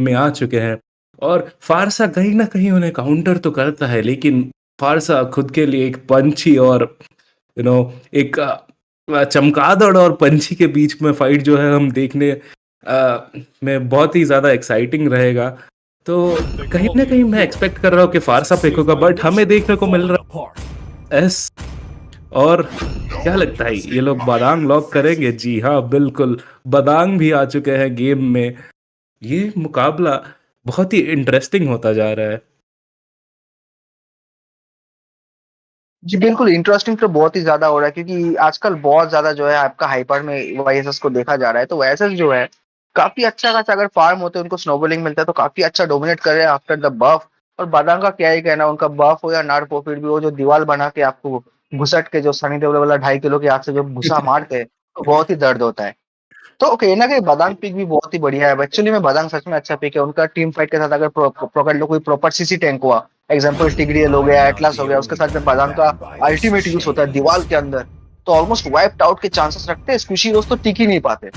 में आ चुके हैं और फारसा कहीं न कहीं उन्हें काउंटर तो करता है, लेकिन फारसा खुद के लिए एक पंछी और एक चमगादड़ और पंछी के बीच में फाइट जो है हम देखने में बहुत ही ज़्यादा एक्साइटिंग रहेगा। तो कहीं न कहीं मैं एक्सपेक्ट कर रहा हूँ कि फारसा पिक होगा, बट हमें देखने को मिल रहा है एस। और क्या लगता है ये लोग बादांग लॉक करेंगे? जी हाँ, बिल्कुल, बादांग भी आ चुके हैं गेम में। ये मुकाबला बहुत ही इंटरेस्टिंग होता जा रहा है। जी बिल्कुल, इंटरेस्टिंग तो बहुत ही ज्यादा हो रहा है क्योंकि आजकल बहुत ज्यादा जो है आपका हाइपर में वाईएसएस को देखा जा रहा है। तो वाईएसएस जो है काफी अच्छा खासा अगर फार्म होते हैं, उनको स्नोबॉलिंग मिलता है तो काफी अच्छा डोमिनेट कर रहे हैं आफ्टर द बफ। और बादाम का क्या ही कहना, उनका बफ हो या नार्को, फिर भी वो जो दीवार बना के आपको घुसट के जो सनी देओल वाला 2.5 किलो के आग से जो घुसा मारते हैं तो बहुत ही दर्द होता है। तो कहीं ना कहीं बादाम पिक भी बहुत ही बढ़िया है। एक्चुअली में बादाम सच में अच्छा पिक है। उनका टीम फाइट के साथ अगर पकड़ लो कोई प्रॉपर सीसी टैंक हुआ, एग्जांपल टिग्रियल हो गया, एटलस हो गया, उसके साथ में बादाम का अल्टीमेट यूज होता है दीवार के अंदर, तो ऑलमोस्ट वाइप्ड आउट के चांसेस रखते हैं। स्क्विशी रोज तो टिक ही नहीं पाते।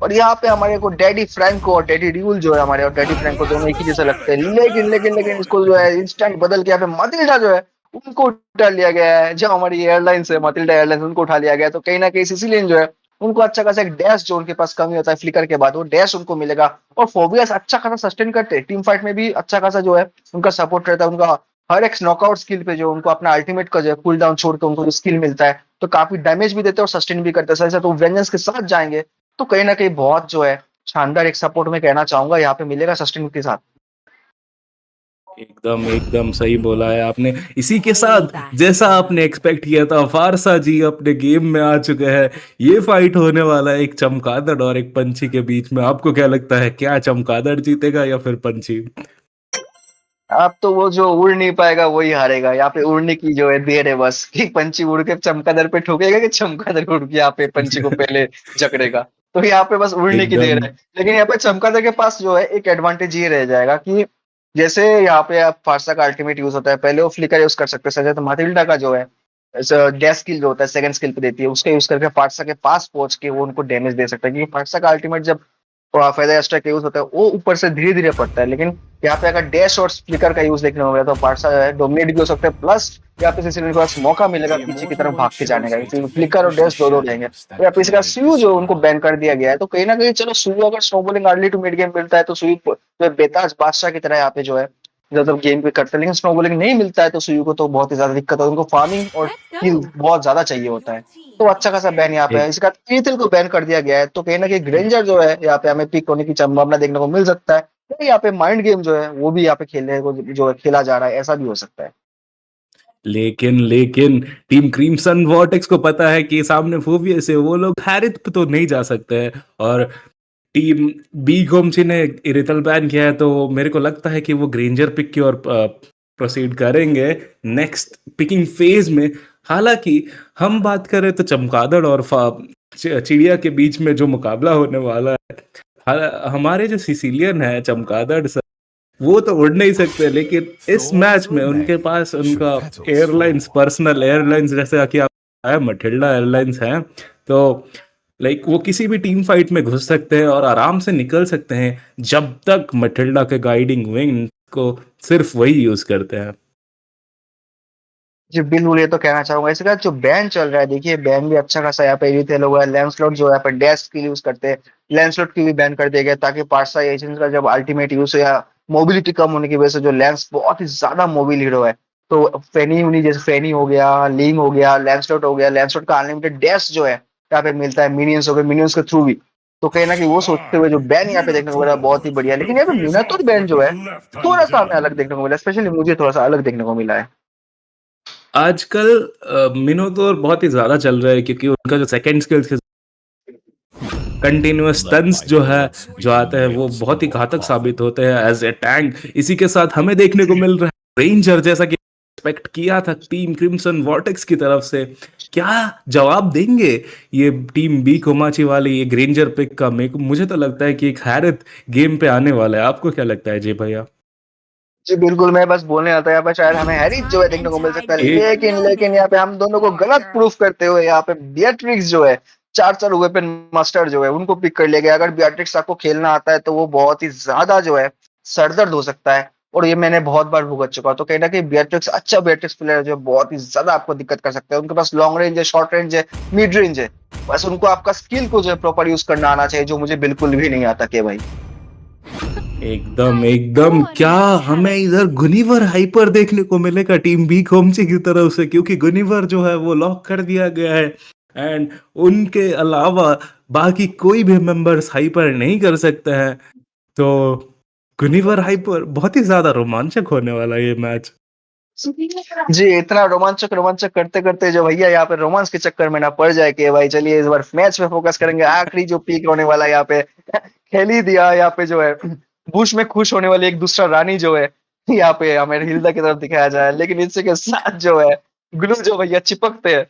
और यहाँ पे हमारे को डैडी फ्रैंको और डैडी ड्यूल जो है हमारे, और डैडी फ्रैंको दोनों एक ही जैसे लगते हैं, लेकिन इसको जो है इंस्टेंट बदल के यहाँ पे मातिल्डा जो है उनको उठा लिया गया है। जो हमारी एयरलाइंस है मातिल्डा एयरलाइंस, उनको उठा लिया गया है। तो कहीं ना कहीं सिसिलियन जो है उनको अच्छा खासा एक डैश, जो उनके पास कमी होता है फ्लिकर के बाद, वो डैश उनको मिलेगा। और फोबियस अच्छा खासा सस्टेन करते हैं, टीम फाइट में भी अच्छा खासा जो है उनका सपोर्ट रहता है। उनका हर एक नॉकआउट स्किल पे जो उनको अपना अल्टीमेट का जो है कूल डाउन छोड़ के उनको जो स्किल मिलता है तो काफी डैमेज भी देते हैं और सस्टेन भी करते हैं। साथ ही साथ वो वेंजेंस के साथ जाएंगे तो कहीं ना कहीं बहुत जो है शानदार एक सपोर्ट में कहना चाहूंगा यहाँ पे मिलेगा सस्टेन के साथ। एकदम, एकदम सही बोला है आपने। इसी के साथ जैसा आपने एक्सपेक्ट किया था, फारसा जी अपने गेम में आ चुके हैं। ये फाइट होने वाला है एक चमगादड़ और एक पंछी के बीच में। आपको क्या लगता है, क्या चमगादड़ जीतेगा या फिर पंछी? अब तो वो जो उड़ नहीं पाएगा वही हारेगा। यहाँ पे उड़ने की जो है देर है बस, कि पंछी उड़ के चमगादड़ पे ठोकेगा कि चमगादड़ उड़ के यहाँ पे पंछी को पहले जकड़ेगा। तो यहाँ पे बस उड़ने की देर एकदम। है। लेकिन यहाँ पे चमगादड़ के पास जो है एक एडवांटेज ये रह जाएगा कि जैसे यहाँ पे आप फारसा का अल्टीमेट यूज होता है, पहले वो फ्लिकर यूज कर सकते हैं, तो माथिल्डा का जो है डैश स्किल जो होता है सेकंड स्किल पे देती है, उसका यूज करके फारसा के पास पहुंच के वो उनको डैमेज दे सकता है। क्योंकि फारसा का अल्टीमेट जब फेदर स्ट्राइक का यूज होता है वो ऊपर से धीरे धीरे पड़ता है, लेकिन यहाँ पे अगर डैश और फ्लिकर का यूज देखने को मिला तो पार्सा जो है डोमिनेट भी हो सकता है। प्लस यहाँ पे सिसिलियन के पास मौका मिलेगा पीछे की तरफ भाग के जाने का, क्योंकि फ्लिकर और डैश दो दो रहेंगे। तो यहाँ पे इसका सुयू जो उनको बैन कर दिया गया है, तो कहीं ना कहीं चलो सुयू अगर snowballing early to mid game मिलता है तो सुयू जो है बेताज बादशाह की तरह यहाँ पे जो है ज्यादा गेम पे करते हैं। लेकिन स्नोबॉलिंग नहीं मिलता है तो सुयू को तो बहुत ही ज्यादा दिक्कत है, उनको फार्मिंग और किल बहुत ज्यादा चाहिए होता है। तो अच्छा खासा बैन यहाँ पे है। एक इसका ईथिल को बैन कर दिया गया है, तो कहीं ना कहीं ग्रेंजर जो है यहाँ पे हमें पिक होने की संभावना देखने को मिल सकता है। तो यहाँ पे माइंड गेम जो है वो भी यहाँ पे खेलने को जो है खेला जा रहा है, ऐसा भी हो सकता है। लेकिन टीम क्रीमसन वॉर्टेक्स को पता है कि सामने फोबियस है, वो लोग हैरिथ पे तो नहीं जा सकते हैं। और टीम बी गोमची ने इरिटल बैन किया है, तो मेरे को लगता है कि वो ग्रेंजर पिक की ओर प्रोसीड करेंगे नेक्स्ट पिकिंग फेज में। हालांकि हम बात करें तो चमगादड़ और चिड़िया के बीच में जो मुकाबला होने वाला है, हमारे जो सिसिलियन है चमगादड़ सर, वो तो उड़ नहीं सकते, लेकिन इस मैच में उनके पास उनका एयरलाइंस, पर्सनल एयरलाइंस, जैसे कि आप मटिल्डा एयरलाइंस हैं, तो लाइक वो किसी भी टीम फाइट में घुस सकते हैं और आराम से निकल सकते हैं, जब तक मटिल्डा के गाइडिंग विंग को सिर्फ वही यूज करते हैं। जी बिल्कुल, ये तो कहना चाहूंगा। इसके बाद जो बैन चल रहा है, देखिए बैन भी अच्छा खासा यहाँ पे रिटेल हुआ है। लैंसलॉट जो है यहाँ पे डैश स्किल यूज करते हैं, लैंसलॉट की भी बैन कर दिया गया ताकि पार्सा एजेंट का जब अल्टीमेट यूज हो या मोबिलिटी कम होने की वजह से, जो लैंस बहुत ही ज्यादा मोबिल हीरो है, तो फेनी उनी जैसे फेनी हो गया, लिंग हो गया, लैंसलॉट हो गया, लैंसलॉट का अनलिमिटेड डैश जो है यहाँ पे मिलता है मिनियंस हो गए, मिनियंस के थ्रू भी। तो कहीं ना कहीं वो सोचते हुए जो बैन यहाँ पे देखने को मिला बहुत ही बढ़िया। लेकिन यहाँ पे मिनातोर बैन जो है थोड़ा सा हमें अलग देखने को मिला, स्पेशली मुझे थोड़ा सा अलग देखने को मिला है। आजकल मिनोतोर बहुत ही ज्यादा चल रहा है, क्योंकि उनका जो सेकंड स्किल्स के कंटिन्यूअस स्टन्स जो है, जो आते हैं, वो बहुत ही घातक साबित होते हैं एज ए टैंक। इसी के साथ हमें देखने को मिल रहा है रेंजर, जैसा कि एक्सपेक्ट किया था टीम क्रिम्सन वॉर्टेक्स की तरफ से। क्या जवाब देंगे ये टीम बी कोमाची वाले ये ग्रेंजर पिक का? मुझे तो लगता है कि एक हैरत गेम पे आने वाला है। आपको क्या लगता है जी भैया? जी बिल्कुल, मैं बस बोलने आता यहाँ पे शायद हमें हैरिस जो है देखने को मिल सकता है, एक लेकिन यहाँ पे हम दोनों को गलत प्रूफ करते हुए यहाँ पे बियट्रिक्स जो है चार चार वेपन मास्टर जो है उनको पिक कर लिया गया। अगर बियाट्रिक्स आपको खेलना आता है तो वो बहुत ही ज्यादा जो है सरदर्द हो सकता है, और ये मैंने बहुत बार भुगत चुका हूं। तो कहीं ना कहीं बियाट्रिक्स अच्छा बियाट्रिक्स प्लेयर जो है बहुत ही ज्यादा आपको दिक्कत कर सकता है। उनके पास लॉन्ग रेंज है, शॉर्ट रेंज है, मिड रेंज है, बस उनको आपका स्किल को जो है प्रॉपर यूज करना आना चाहिए, जो मुझे बिल्कुल भी नहीं आता के भाई। एकदम एकदम, क्या हमें इधर गुनिवर हाइपर देखने को मिलेगा टीम बी खोमची की तरफ से, क्योंकि गुनिवर जो है वो लॉक कर दिया गया है एंड उनके अलावा बाकी कोई भी मेंबर्स हाइपर नहीं कर सकते हैं। तो गुनिवर हाइपर बहुत ही ज्यादा रोमांचक होने वाला है ये मैच। जी, इतना रोमांचक रोमांचक करते करते जो भैया यहाँ पे रोमांस के चक्कर में ना पड़ जाए कि भाई चलिए इस बार मैच पे फोकस करेंगे। आखिरी जो पीक होने वाला है यहाँ पे खेल ही दिया। यहाँ पे जो है बुश में खुश होने वाली एक दूसरा रानी जो है यहाँ पे हमें हिल्दा की तरफ दिखाया जाए, लेकिन इसी के साथ जो है ग्लू जो भैया चिपकते हैं,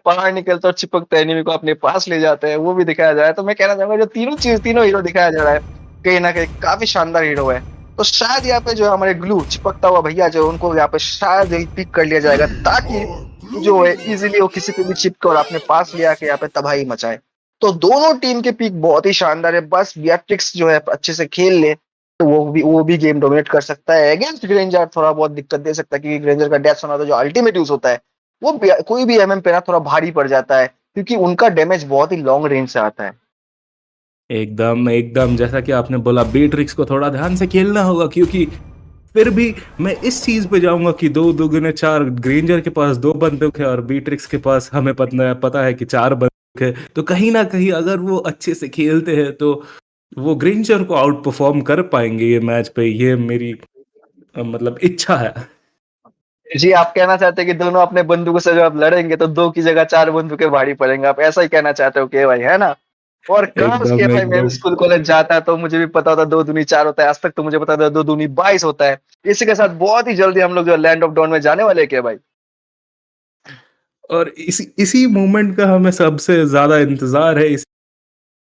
बाहर निकलते और चिपकते हैं, एनिमी को अपने पास ले जाते हैं, वो भी दिखाया जाए। तो मैं कहना चाहूंगा जो तीनों हीरो दिखाया जा रहा है कहीं ना कहीं काफी शानदार हीरो है। तो शायद यहाँ पे जो है हमारे ग्लू चिपकता हुआ भैया जो है उनको यहाँ पे शायद यही पिक कर लिया जाएगा, ताकि जो है इजीली वो किसी पे भी चिपके और अपने पास ले आके यहाँ पे तबाही मचाए। तो दोनों टीम के पिक बहुत ही शानदार है। बस बियाट्रिक्स जो है अच्छे से खेल ले तो वो भी गेम डोमिनेट कर सकता है। अगेंस्ट ग्रेंजर थोड़ा बहुत दिक्कत दे सकता है, क्योंकि ग्रेंजर का डेथ होना तो जो अल्टीमेट यूज होता है वो कोई भी एमएम पे ना थोड़ा भारी पड़ जाता है, क्योंकि उनका डैमेज बहुत ही लॉन्ग रेंज से आता है। एकदम एकदम, जैसा कि आपने बोला बीट्रिक्स को थोड़ा ध्यान से खेलना होगा, क्योंकि फिर भी मैं इस चीज पे जाऊंगा कि दो दुगने चार, ग्रेंजर के पास दो बंदूक है और बीट्रिक्स के पास हमें पता है कि चार बंदूक है। तो कहीं ना कहीं अगर वो अच्छे से खेलते हैं तो वो ग्रेंजर को आउट परफॉर्म कर पाएंगे ये मैच पे, ये मेरी मतलब इच्छा है। जी, आप कहना चाहते हैं कि दोनों अपने बंदूकों से जब आप लड़ेंगे तो दो की जगह चार बंदूकें भारी पड़ेंगे, आप ऐसा ही कहना चाहते हो के भाई, है ना? और काश के एकदम भाई मैं भी एकदम। स्कूल कॉलेज जाता तो मुझे भी पता होता दो दूनी चार होता है। आज तक तो मुझे पता था दो दूनी 22 होता है। इसी के साथ बहुत ही जल्दी हम लोग जो लैंड ऑफ डॉन में जाने वाले हैं के भाई। और इसी इसी मोमेंट का हमें सबसे ज्यादा इंतजार है।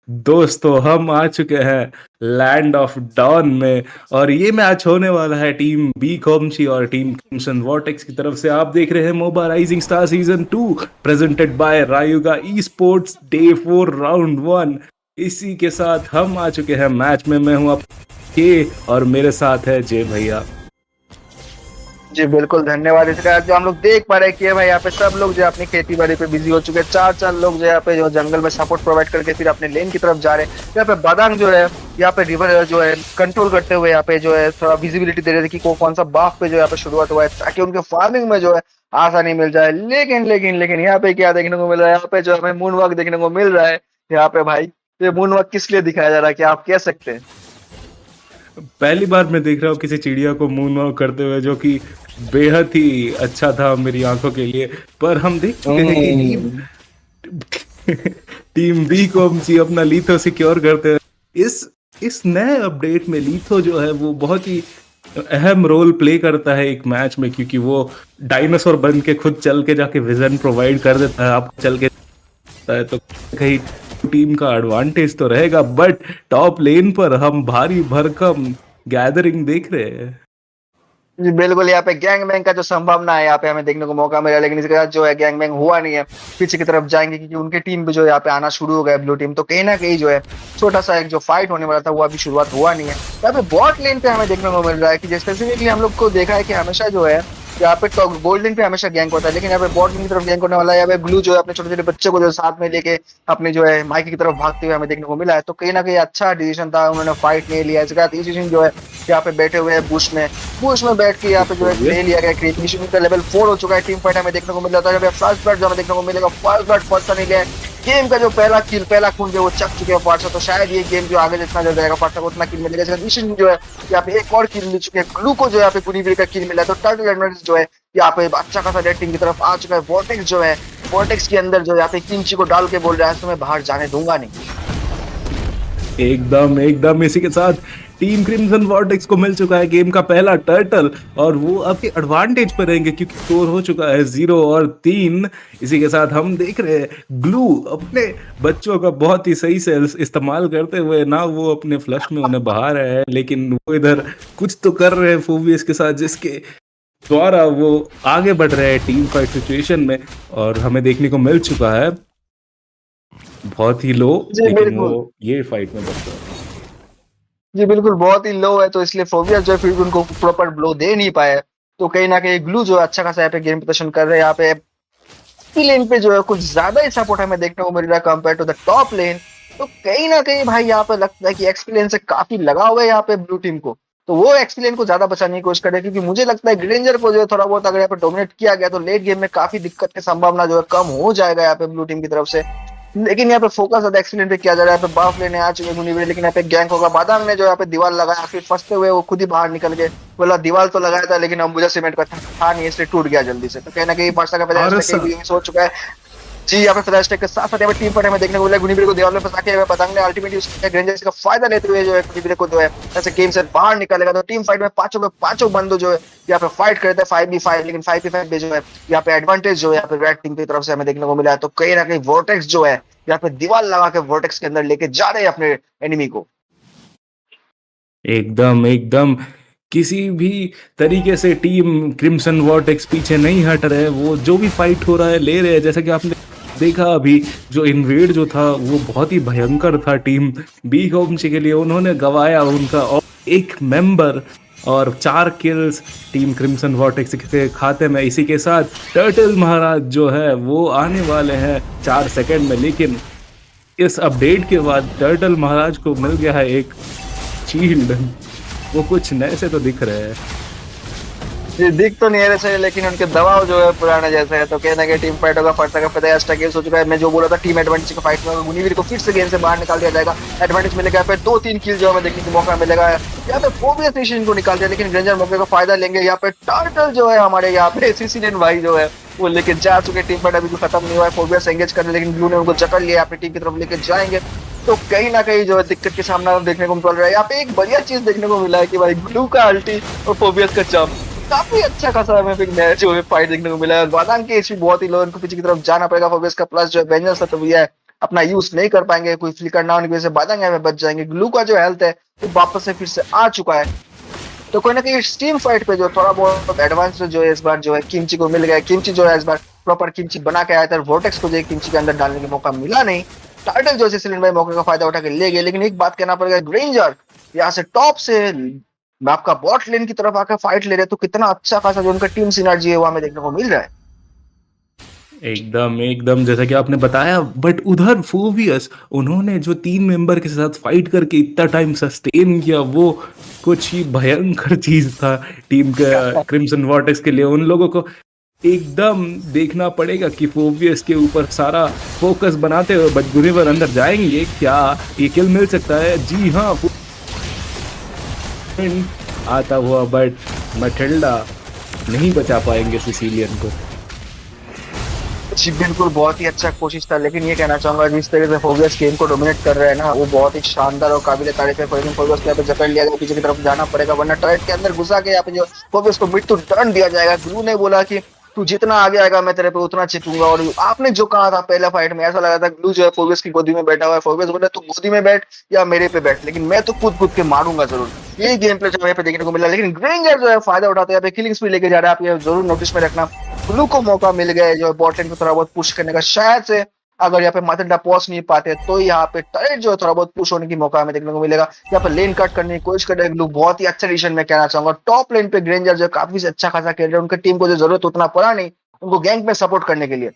दोस्तों हम आ चुके हैं लैंड ऑफ डॉन में, और ये मैच होने वाला है टीम बी कॉमची और टीम क्रिम्सन वॉर्टेक्स की तरफ से। आप देख रहे हैं MOBA rising star season 2 presented by Rayuga esports day 4 round 1। इसी के साथ हम आ चुके हैं मैच में। मैं हूं आप के और मेरे साथ है जय भैया। जी बिल्कुल, धन्यवाद। इसका जो हम लोग देख पा रहे हैं कि भाई यहाँ पे सब लोग जो है अपनी खेती बाड़ी पे बिजी हो चुके हैं। चार चार लोग जो यहाँ पे जो जंगल में सपोर्ट प्रोवाइड करके फिर अपने लेन की तरफ जा रहे हैं। यहाँ पे बादाम जो है यहाँ पे रिवर जो है कंट्रोल करते हुए यहाँ पे जो है थोड़ा विजिबिलिटी दे रहे थे कि कौन सा बाफ पे जो यहाँ पे शुरुआत हुआ है, ताकि उनके फार्मिंग में जो है आसानी मिल जाए। लेकिन लेकिन लेकिन यहाँ पे क्या देखने को मिल रहा है, यहाँ पे जो हमें मून वॉक देखने को मिल रहा है। यहाँ पे भाई ये मून वॉक किस लिए दिखाया जा रहा है, क्या आप कह सकते हैं? पहली बार मैं देख रहा हूँ किसी चिड़िया को मून वॉक करते हुए, जो कि बेहद ही अच्छा था मेरी आंखों के लिए। पर हम देख चुके हैं कि टीम बी को हम जी अपना लीथो सिक्योर करते हैं। इस नए अपडेट में लीथो जो है वो बहुत ही अहम रोल प्ले करता है एक मैच में, क्योंकि वो डायनासोर बन के खुद चल के जाके विजन प्रोवाइड कर देता है, आपको चल के है। तो कहीं टीम का एडवांटेज तो रहेगा, बट टॉप लेन पर हम भारी भरकम गैदरिंग देख रहे हैं। जी बिल्कुल, यहाँ पे गैंग बैंग का जो संभावना है यहाँ पे हमें देखने को मौका मिला, लेकिन इसके साथ जो है गैंग बैंग हुआ नहीं है। पीछे की तरफ जाएंगे क्योंकि उनकी टीम भी जो है यहाँ पे आना शुरू हो गया ब्लू टीम। तो कहीं ना कहीं जो है छोटा सा एक जो फाइट होने वाला था वो अभी शुरुआत हुआ नहीं है। यहाँ पे बॉट लेन पे हमें देखने को मिल रहा है कि जैसे स्पेसिफिकली हम लोग को देखा है कि हमेशा जो है यहाँ पे तो गोल्डन पे हमेशा गैंग होता है, लेकिन यहाँ पे बॉट की तरफ गैंग होने वाला है। यहाँ पे ग्लू जो है अपने छोटे छोटे बच्चे को जो साथ में लेके अपने जो है माइकी की तरफ भागते हुए हमें देखने को मिला है। तो कहीं ना कहीं अच्छा डिसीजन था, उन्होंने फाइट नहीं लिया। इसके बाद डिसीजन जो है यहाँ पे बैठे हुए हैं बुश में बैठ के यहाँ पे जो है ले लिया गया। क्रिएटिविटी का लेवल 4 हो चुका है। टीम फाइट हमें देखने को मिल जाता है। फर्स्ट ब्लड जो हमें देखने को मिलेगा, फर्स्ट ब्लड फर्स्ट नहीं लिया। गेम का जो पहला किल पहला खून जो वो चक चुके हैं पार्सा। तो शायद ये गेम जो आगे जितना जल जाएगा पार्सा को उतना किल मिलेगा। इसका जो है यहाँ पे एक और किल मिल चुके हैं। ग्लू को जो यहाँ पे कुनीवीर का किल मिला है। तो टर्टल एडवांटेज जो है यहाँ पे अच्छा खासा रेड टीम की तरफ आ चुका है। वॉर्टेक्स जो है वॉर्टेक्स के अंदर जो यहाँ पे किंची को डाल के बोल रहा है तो मैं बाहर जाने दूंगा नहीं। एकदम एकदम, इसी के साथ टीम क्रिम्सन वॉर्टेक्स को मिल चुका है गेम का पहला टर्टल, और वो आपके एडवांटेज पर रहेंगे क्योंकि स्कोर हो चुका है 0 और 3। इसी के साथ हम देख रहे हैं ग्लू अपने बच्चों का बहुत ही सही से इस्तेमाल करते हुए, ना वो अपने फ्लश में उन्हें बहा रहे हैं, लेकिन वो इधर कुछ तो कर रहे हैं फोबियस के साथ, जिसके द्वारा वो आगे बढ़ रहे हैं टीम फाइट सिचुएशन में। और हमें देखने को मिल चुका है बहुत ही लो, जी लेकिन वो बिल्कुल। ये फाइट में बच गए। जी बिल्कुल, बहुत ही लो है, तो इसलिए फोबियस जो है फिर भी उनको प्रॉपर ब्लो दे नहीं पाए। तो कहीं ना कहीं ग्लू जो है अच्छा खासा यहाँ पे गेम प्रदर्शन कर रहे हैं। यहाँ पे की लेन पे जो है कुछ ज्यादा ही सपोर्ट हमें देखने को मिल रहा है कंपेयर टू द टॉप लेन। तो कहीं ना कहीं भाई यहाँ पे लगता है कि एक्सपीरियंस से काफी लगा हुआ है यहाँ पे ब्लू टीम को। तो वो एक्सपीरियंस को ज्यादा बचाने की कोशिश करे, क्योंकि मुझे लगता है ग्रेंजर को जो है थोड़ा बहुत अगर यहाँ पे डोमिनेट किया गया तो लेट गेम में काफी दिक्कत की संभावना जो है कम हो जाएगा यहाँ पे ब्लू टीम की तरफ से। लेकिन यहाँ पे फोकस ज्यादा एक्सीलेंट पे किया जा रहा है। यहाँ पे बाफ लेने आ चुके मुनिवर, लेकिन यहाँ पे गैंग होगा बादाम ने जो यहाँ पे दीवार लगाया, फिर फंसते हुए वो खुद ही बाहर निकल गए। बोला दीवार तो लगाया था लेकिन अंबुजा सीमेंट का था नहीं, इसलिए टूट गया जल्दी से। तो कहीं ना कहीं बादशाह का पहले और hashtag भी सोच चुका है। जी यहाँ पे फ्लैश टैग के साथ साथ यहाँ पे टीम फाइट हमें देखने को मिला। गुनिबिर को दीवार में फंसा के पतंग ने अल्टीमेट यूज किया, ग्रेंजर्स का फायदा लेते हुए जो है गुनिबिर को जो है ऐसे गेम से बाहर निकालेगा। तो टीम फाइट में पांचों के पांचों बंदो जो है यहाँ पे फाइट करते हैं 5v5, लेकिन 5v5 पे जो है यहाँ पे एडवांटेज जो है यहाँ पे रेड टीम की तरफ से हमें देखने को मिला है। तो कहीं ना कहीं वोर्टेक्स जो है यहाँ पे दीवार लगा के वोर्टेक्स के अंदर लेके जा रहे हैं अपने एनिमी को। एकदम एकदम किसी भी तरीके से टीम क्रिम्सन वॉर्टेक्स पीछे नहीं हट रहे, वो जो भी फाइट हो रहा है ले रहे हैं। जैसा कि आपने देखा अभी, जो इन्वेड जो था वो बहुत ही भयंकर था टीम बी होम्स के लिए, उन्होंने गवाया उनका और एक मेंबर और 4 किल्स टीम क्रिम्सन वॉर्टेक्स के खाते में। इसी के साथ टर्टल महाराज जो है वो आने वाले हैं 4 सेकंड में, लेकिन इस अपडेट के बाद टर्टल महाराज को मिल गया है एक शील्ड। वो कुछ नए से तो दिख रहे हैं। ये दिख तो नहीं रहे सही, लेकिन उनके दबाव जो है पुराने जैसे है। तो कहीं ना कहीं टीम फाइट होगा, फर्स्ट का पता है सोच रहा है। मैं जो बोला था टीम एडवांटेज का फाइट में गुनिवीर को फिर से गेम से बाहर निकाल दिया जाएगा, एडवांटेज मिलेगा। फिर 2-3 किल जो हमें देखने को मौका मिलेगा। यहाँ पे फोबियस नेशन को निकाल दिया, लेकिन ग्रेंजर मौके का फायदा लेंगे। यहाँ पे टर्टल जो है हमारे यहाँ पे सीसीलियन भाई जो है वो लेके जा चुके। टीम फाइट अभी भी खत्म नहीं हुआ है, फोबियस एंगेज कर रहे, लेकिन ब्लू ने उनको जकड़ लिया, अपनी टीम की तरफ लेके जाएंगे। तो कहीं ना कहीं जो है दिक्कत के सामना देखने को मिल रहा है। यहाँ पे एक बढ़िया चीज देखने को मिला है कि भाई ब्लू का अल्टी और फोबियस का जंप काफी अच्छा खासा हमें फिर मैच जो है फाइट देखने को मिला है। बादाम की एचपी बहुत ही लो, इनको पीछे की तरफ जाना पड़ेगा। फोबियस का प्लस जो है वेंजर्स तो भी है, अपना यूज नहीं कर पाएंगे, कोई फ्लिकर ना होने की वजह से बादाम यहाँ पे बच जाएंगे। ग्लू का जो हेल्थ है वो वापस से फिर से आ चुका है। तो कोई ना कहीं स्टीम फाइट पे जो थोड़ा बहुत एडवांस जो है इस बार जो है किमची को मिल गया। किमची जो है इस बार प्रॉपर किमची बना के आया था, वोर्टेक्स को जो किमची के अंदर डालने का मौका मिला नहीं। टाइटल जो है सिलेंडर भाई मौके का फायदा उठा के ले गए। लेकिन एक बात कहना पड़ेगा, ग्रेंजर यहाँ से टॉप से आपका बॉट लेन की तरफ आकर फाइट ले रहे, तो कितना अच्छा खासा जो उनका टीम सिनर्जी है वो हमें देखने को मिल रहा है। एकदम एकदम जैसा कि आपने बताया, बट उधर फोबियस उन्होंने जो 3 मेंबर के साथ फाइट करके इतना टाइम सस्टेन किया, वो कुछ ही भयंकर चीज था टीम के क्रिम्सन वॉर्टेक्स के लिए। उन लोगों को एकदम देखना पड़ेगा कि फोबियस के ऊपर सारा फोकस बनाते हुए बट गुनिवर अंदर जाएंगे, क्या ये किल मिल सकता है? जी हाँ, आता हुआ, बट मटिल्डा नहीं बचा पाएंगे सिसिलियन को। जी बिल्कुल, बहुत ही अच्छा कोशिश था, लेकिन ये कहना चाहूंगा जिस तरह से फोबियस गेम को डोमिनेट कर रहे हैं ना, वो बहुत ही शानदार और काबिल तारीफ है। लेकिन फोबियस को यहाँ पे जकड़ लिया गया, पीछे की तरफ जाना पड़ेगा, वरना टर्रेट के अंदर घुसा के यहाँ पे जो फोबियस को मृत्यु दंड दिया जाएगा। ग्लू ने बोला कि तू जितना आगे आएगा मैं तेरे पे उतना चिपूंगा, और आपने जो कहा था पहला फाइट में, ऐसा लगा था ग्लू जो है फोबियस की गोदी में बैठा हुआ है। फोबियस बोला तू गोदी में बैठ या मेरे पे बैठ, लेकिन मैं तो कूद कूद के मारूंगा जरूर। ये गेम प्ले जो यहाँ पे देखने को मिला। लेकिन ग्रेंजर जो है फायदा उठाते हैं, किलिंग्स भी लेके जा रहा है। आप ये जरूर नोटिस में रखना, ब्लू को मौका मिल गया है जो बॉट लाइन को थोड़ा बहुत पुश करने का। शायद से अगर यहाँ पे माथिल्डा पहुंच नहीं पाते तो यहाँ पे टर्रेट जो है थोड़ा बहुत पुश होने की मौका हमें देखने को मिलेगा। यहाँ पे लेन कट करने की कोशिश कर रहे हैं ग्लू, बहुत ही अच्छा डिसीजन मैं कहना चाहूंगा। टॉप लेन पे ग्रेंजर जो काफी अच्छा खासा खेल रहे हैं, उनकी टीम को जो जरूरत उतना पड़ा नहीं उनको गैंग में सपोर्ट करने के लिए।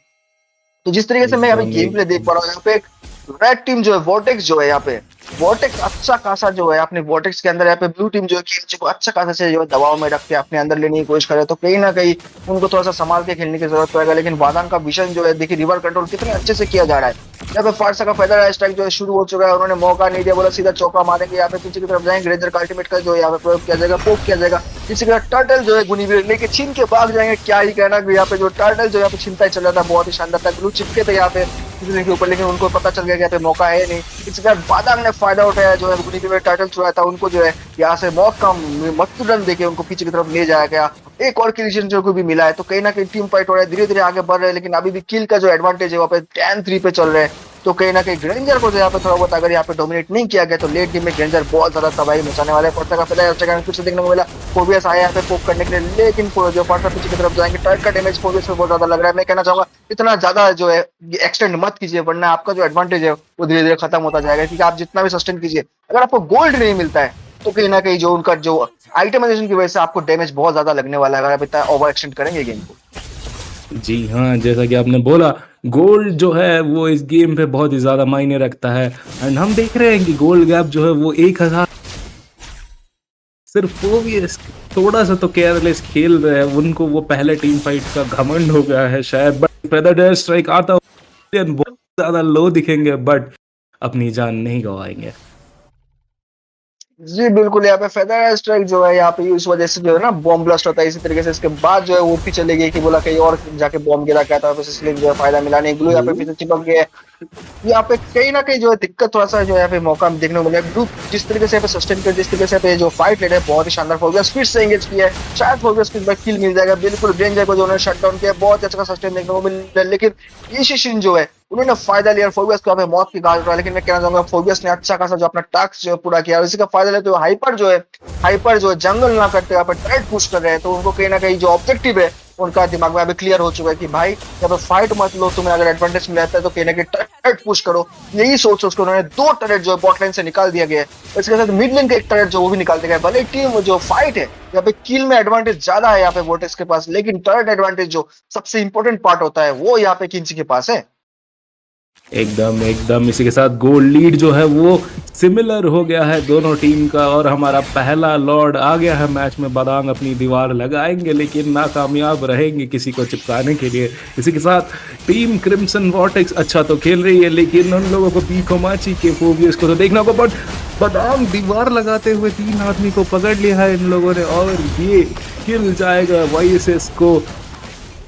तो जिस तरीके से मैं अभी गेम प्ले देख पा रहा हूँ, यहाँ पे एक रेड टीम जो है वोर्टेक्स जो है, यहाँ पे वोर्टेक्स अच्छा खासा जो है अपने वोर्टेक्स के अंदर, यहाँ पे ब्लू टीम जो है किमची को अच्छा खासा से जो है दबाव में रख के अपने अंदर लेने की कोशिश करे। तो कहीं ना कहीं उनको थोड़ा सा संभाल के खेलने की जरूरत पड़ेगा। लेकिन बादाम का विजन जो है देखिए, रिवर कंट्रोल कितने अच्छे से किया जा रहा है। यहाँ पे फारसा का फेदर स्ट्राइक जो है शुरू हो चुका है, उन्होंने मौका नहीं दिया, बोला सीधा चौका मारेंगे। यहाँ पे पीछे की तरफ जाएंगे, ग्रेंजर का अल्टीमेट का जो है यहाँ पे प्रयोग किया जाएगा, पोक किया जाएगा। इसी के टर्टल जो है गुनिवीर लेके छीन के भाग जाएंगे। क्या ही कहना कि यहाँ पे जो टर्टल जो यहाँ पे छिनता ही चल रहा था, बहुत ही शानदार था। ग्लू चिपके थे यहाँ पे के ऊपर, लेकिन उनको पता चल गया कि यहाँ पे मौका है नहीं। इसके बाद बादाम ने फायदा उठाया, जो है गुनिवीर में टर्टल छुड़ाया था, उनको जो है यहाँ से मौका मकतूदन देके उनको पीछे की तरफ ले जाया गया। एक और किल जो को भी मिला है। तो कहीं ना कहीं टीम फाइट हो रहा है, धीरे धीरे आगे बढ़ रहे हैं, लेकिन अभी भी किल का जो एडवांटेज है वहाँ पे 10-3 पे चल रहे हैं। तो कहीं ना कहीं ग्रेंजर को जो यहाँ पे थोड़ा बहुत अगर यहाँ पे डोमिनेट नहीं किया गया तो लेट गेम में ग्रेंजर बहुत ज्यादा तबाही मचाने वाले हैं। फर्सा का फायदा कुछ देखने को मिला, फोबियस आया यहाँ पे पोक करने के लिए, लेकिन जो फर्सा पीछे की तरफ जाएंगे, टर्ट का डैमेज फोबियस पे बहुत ज्यादा लग रहा है। मैं कहना चाहूंगा इतना ज्यादा जो है एक्सटेंड मत कीजिए, वरना आपका जो एडवांटेज है वो धीरे धीरे खत्म होता जाएगा, क्योंकि आप जितना भी सस्टेन कीजिए अगर आपको गोल्ड नहीं मिलता है तो कहीं ना कहीं जो उनका जो आइटमाइजेशन की वजह से आपको डैमेज बहुत ज्यादा लगने वाला है अगर आप इतना ओवर एक्सटेंड करेंगे गेम को। जी हाँ, जैसा कि आपने बोला, गोल्ड जो है वो इस गेम पे बहुत ही ज़्यादा मायने रखता है। एंड हम देख रहे हैं कि गोल्ड गैप जो है वो 1000, सिर्फ वो भी थोड़ा सा तो केयरलेस खेल रहे हैं, उनको वो पहले टीम फाइट का घमंड हो गया है शायद। बट फेदर डेयर स्ट्राइक आता हो बहुत ज़्यादा लो दिखेंगे, बट अपनी जान नहीं गंवाएंगे। जी बिल्कुल, यहाँ पे फेदर स्ट्राइक जो है यहाँ पे इस वजह से जो है ना बॉम्ब ब्लास्ट होता है, इसी तरीके से इसके बाद जो है वो भी चले गई कि बोला कहीं और जाके बॉम्ब गिरा क्या था, इसलिए जो है फायदा मिला नहीं। ग्लू यहाँ पे पीछे चिपक गया है, यहाँ पे कहीं ना कहीं जो है दिक्कत थोड़ा सा जो है यहाँ पे मौका देखने को मिला। ग्रुप जिस तरीके से यहाँ पे सस्टेन कर, जिस तरीके से यहाँ पे जो फाइट ले रहे हैं बहुत ही शानदार, फोर्बियस फिर से एंगेज किया है, शायद फोर्बियस को इस बार किल मिल जाएगा। बिल्कुल ग्रेंजर को जो उन्होंने शट डाउन किया बहुत अच्छा सस्टेन देखने को मिला, लेकिन ईशिशिन जो है उन्होंने फायदा लिया, फोर्बियस को यहाँ पे मौत की घाट उतरा। लेकिन मैं कहना चाहूंगा फोर्बियस ने अच्छा खासा जो अपना टास्क जो है पूरा किया, और इसी का फायदा लेते हुए हाइपर जो है जंगल ना करते यहाँ पे ट्रेड पुश कर रहे हैं, तो उनको कहीं ना कहीं जो ऑब्जेक्टिव है उनका दिमाग में अभी क्लियर हो चुका है कि भाई यहाँ पे फाइट मत लो, तुम्हें अगर एडवांटेज मिला है तो कहीं ना कहीं टर्रेट पुश करो। यही सोच उसको उन्होंने 2 टर्रेट जो है बॉट लाइन से निकाल दिया गया है, इसके साथ मिड लेन का एक टर्रेट जो वो भी निकाल दिया गया। भले टीम जो फाइट है यहाँ पे किल में एडवांटेज ज्यादा है यहाँ पे वोटेक्स के पास, लेकिन टर्रेट एडवांटेज जो सबसे इंपॉर्टेंट पार्ट होता है वो यहाँ पे किंची के पास है। एकदम इसी के साथ गोल्ड लीड जो है वो सिमिलर हो गया है दोनों टीम का, और हमारा पहला लॉर्ड आ गया है मैच में। बादांग अपनी दीवार लगाएंगे लेकिन नाकामयाब रहेंगे किसी को चिपकाने के लिए। इसी के साथ टीम क्रिम्सन वॉर्टेक्स अच्छा तो खेल रही है, लेकिन उन लोगों को पीकोमाची के फोबियस को तो देखना होगा। बट बादांग दीवार लगाते हुए 3 आदमी को पकड़ लिया है इन लोगों ने, और ये किल जाएगा वाईएसएस को,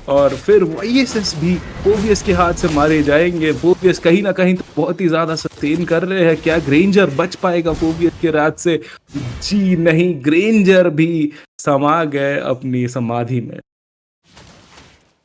और फिर वाईएसएस भी फोबियस के हाथ से मारे जाएंगे। फोबियस कहीं ना कहीं तो बहुत ही ज्यादा सस्टेन कर रहे हैं, क्या ग्रेंजर बच पाएगा फोबियस के रात से? जी नहीं, ग्रेंजर भी समा गए अपनी समाधि में।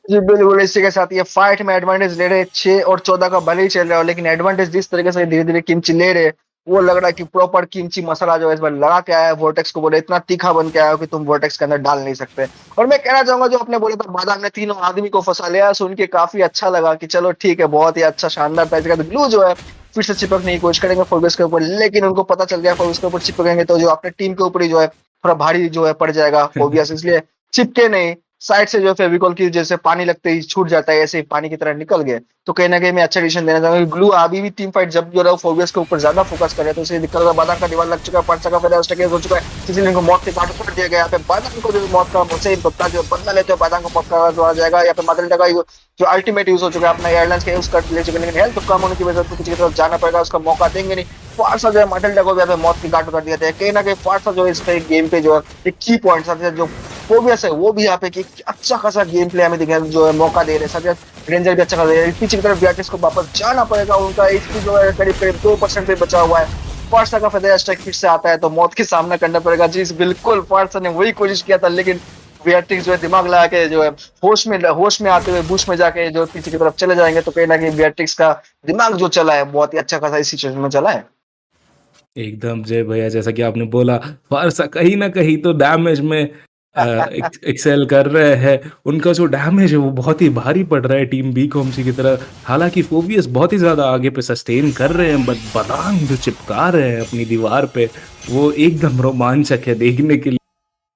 जी बिल्कुल, इसी के साथ ये फाइट में एडवांटेज ले रहे 6 और 14 का भले ही चल रहा हो, लेकिन एडवांटेज जिस तरीके से धीरे धीरे किमची ले रहे वो लग रहा है कि प्रॉपर किमची मसाला जो है इस बार लगा के आया है वोर्टेक्स को, बोले इतना तीखा बन के आया हो कि तुम वोर्टेक्स के अंदर डाल नहीं सकते। और मैं कहना चाहूंगा जो आपने बोला था बादाम ने 3 आदमी को फंसा लिया, सुन के काफी अच्छा लगा कि चलो ठीक है, बहुत ही अच्छा शानदार था। इसके बाद ग्लू जो है फिर से चिपकने की कोशिश करेंगे फोर्बियस के ऊपर, लेकिन उनको पता चल गया फोर्बियस के ऊपर चिपकेंगे तो जो अपने टीम के ऊपर ही जो है थोड़ा भारी जो है पड़ जाएगा फोर्बियस, इसलिए चिपके नहीं, साइड से जो फेविकॉल की जैसे पानी लगते ही छूट जाता है ऐसे ही पानी की तरह निकल गए। तो कहीं ना कहीं मैं अच्छा डिसीजन देना चाहूंगा। ग्लू अभी भी टीम फाइट जब जो है फोर्बियस के ऊपर ज्यादा फोकस करे तो इसे दिक्कत होगा। बादाम का दीवार लग चुका है, 5 का फायदा हो चुका है, किसी ने मौत के घाट उतर दिया गया। यहाँ पे बादाम को जो मौत का मुझसे बदला जो बदला लेते हो बादाम को मौत का जोड़ा जाएगा। यहाँ पे मादल का जो अल्टीमेट यूज हो चुका है अपना एयरलाइंस का यूज कर ले चुके, लेकिन हेल्थ कम होने की वजह से किसी की तरफ जाना पड़ेगा, उसका मौका देंगे नहीं। फारसा जो है माटेल्डा को भी यहाँ पे मौत की घाट उतर दिया था। कहीं ना कहीं फारसा जो है इस गेम पे जो है एक की पॉइंट जो फोबियस है वो भी यहाँ पे अच्छा खासा गेम प्ले हमें दिखा जो है मौका दे रहे हैं। रेंजर भी अच्छा खासा है, पीछे की तरफ बीआरटीएस को वापस जाना पड़ेगा, उनका एचपी जो है करीब करीब 2% पे बचा हुआ है। फारसा का फायदा स्ट्राइक फिर से आता है तो मौत की सामना करना पड़ेगा। जी बिल्कुल, फारसा ने वही कोशिश किया था, लेकिन बीआरटीएस जो है दिमाग लगा के जो है होश में आते हुए बुश में जाके जो पीछे की तरफ चले जाएंगे, तो कहीं ना कहीं बीआरटीएस का दिमाग जो चला है बहुत ही अच्छा खासा इस सिचुएशन में चला है। एकदम जय भैया, जैसा कि आपने बोला, फारसा कहीं ना कहीं तो डैमेज में एक्सेल कर रहे हैं। उनका जो डैमेज है वो बहुत ही भारी पड़ रहा है टीम बी कोमसी की तरह। हालांकि फोबियस बहुत ही ज़्यादा आगे पे सस्टेन कर रहे हैं, बट बादाम जो चिपका रहे हैं अपनी दीवार पे वो एकदम रोमांचक है देखने के लिए।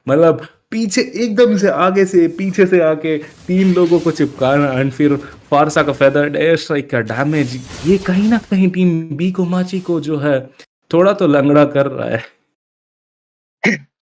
मतलब पीछे एकदम से आगे से पीछे से आके 3 लोगों को चिपकाना, एंड फिर फारसा का फेदर एयर स्ट्राइक का डैमेज, ये कहीं ना कहीं टीम बी कोमाची को जो है थोड़ा तो लंगड़ा कर रहा है।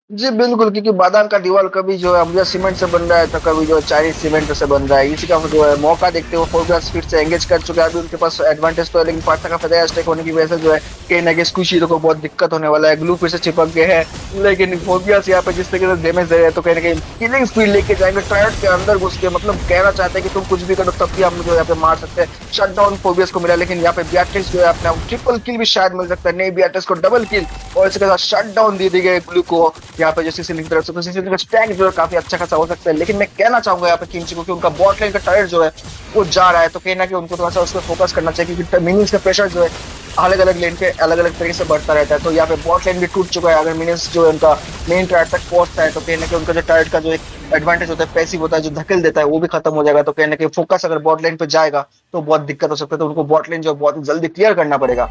जी बिल्कुल, क्योंकि बादाम का दीवार कभी जो है अम्बिया सीमेंट से बन रहा है तो कभी जो चाइनीज सीमेंट से बन रहा है। इसी का जो है मौका देखते हुए फोर्बियस फिर से एंगेज कर चुके हैं। अभी उनके पास एडवांटेज तो है, लेकिन फारसा का फायदा स्ट्राइक होने की वजह से जो है कहीं ना कहीं स्क्विशी को बहुत दिक्कत होने वाला है। ग्लू फिर से चिपक गए हैं, लेकिन फोर्बियस यहाँ पे जिस तरीके से डैमेज दे रहे हैं तो कहीं ना कहीं किलिंग स्पीड लेके जाएंगे ट्रायड के अंदर घुस के, मतलब कहना चाहते हैं कि तुम कुछ भी करो तब भी हम जो यहाँ पे मार सकते हैं। शट डाउन फोर्बियस को मिला, लेकिन यहाँ पे बीआरटीएस जो है अपना ट्रिपल किल भी शायद मिल सकता है, नहीं बीआरटीएस को डबल किल, और इसके साथ शट डाउन दे दी गई ग्लू को। यहाँ पे जो सीसीलिंग की तरफ से, तो सीसीलिंग का स्टैक जो है काफी अच्छा खासा हो सकता है। लेकिन मैं कहना चाहूंगा यहाँ पे किंची को कि उनका बॉट लाइन का टर्रेट जो है वो जा रहा है, तो कहीं ना कहीं उनको थोड़ा सा उस पर फोकस करना चाहिए, क्योंकि मिनियंस का प्रेशर जो है अलग अलग लेन के अलग अलग तरीके से बढ़ता रहता है। तो यहाँ पे बॉट लाइन भी टूट चुका है, अगर मिनियंस जो है उनका मेन टर्रेट तक पहुंचता है तो कहीं ना कहीं उनका जो टर्रेट का जो एक एडवांटेज होता है, पैसिव होता है, जो धकेल देता है, वो भी खत्म हो जाएगा। तो कहीं ना कहीं फोकस अगर बॉट लाइन पे जाएगा तो बहुत दिक्कत हो सकता है, तो उनको बॉट लाइन जो है बहुत जल्दी क्लियर करना पड़ेगा।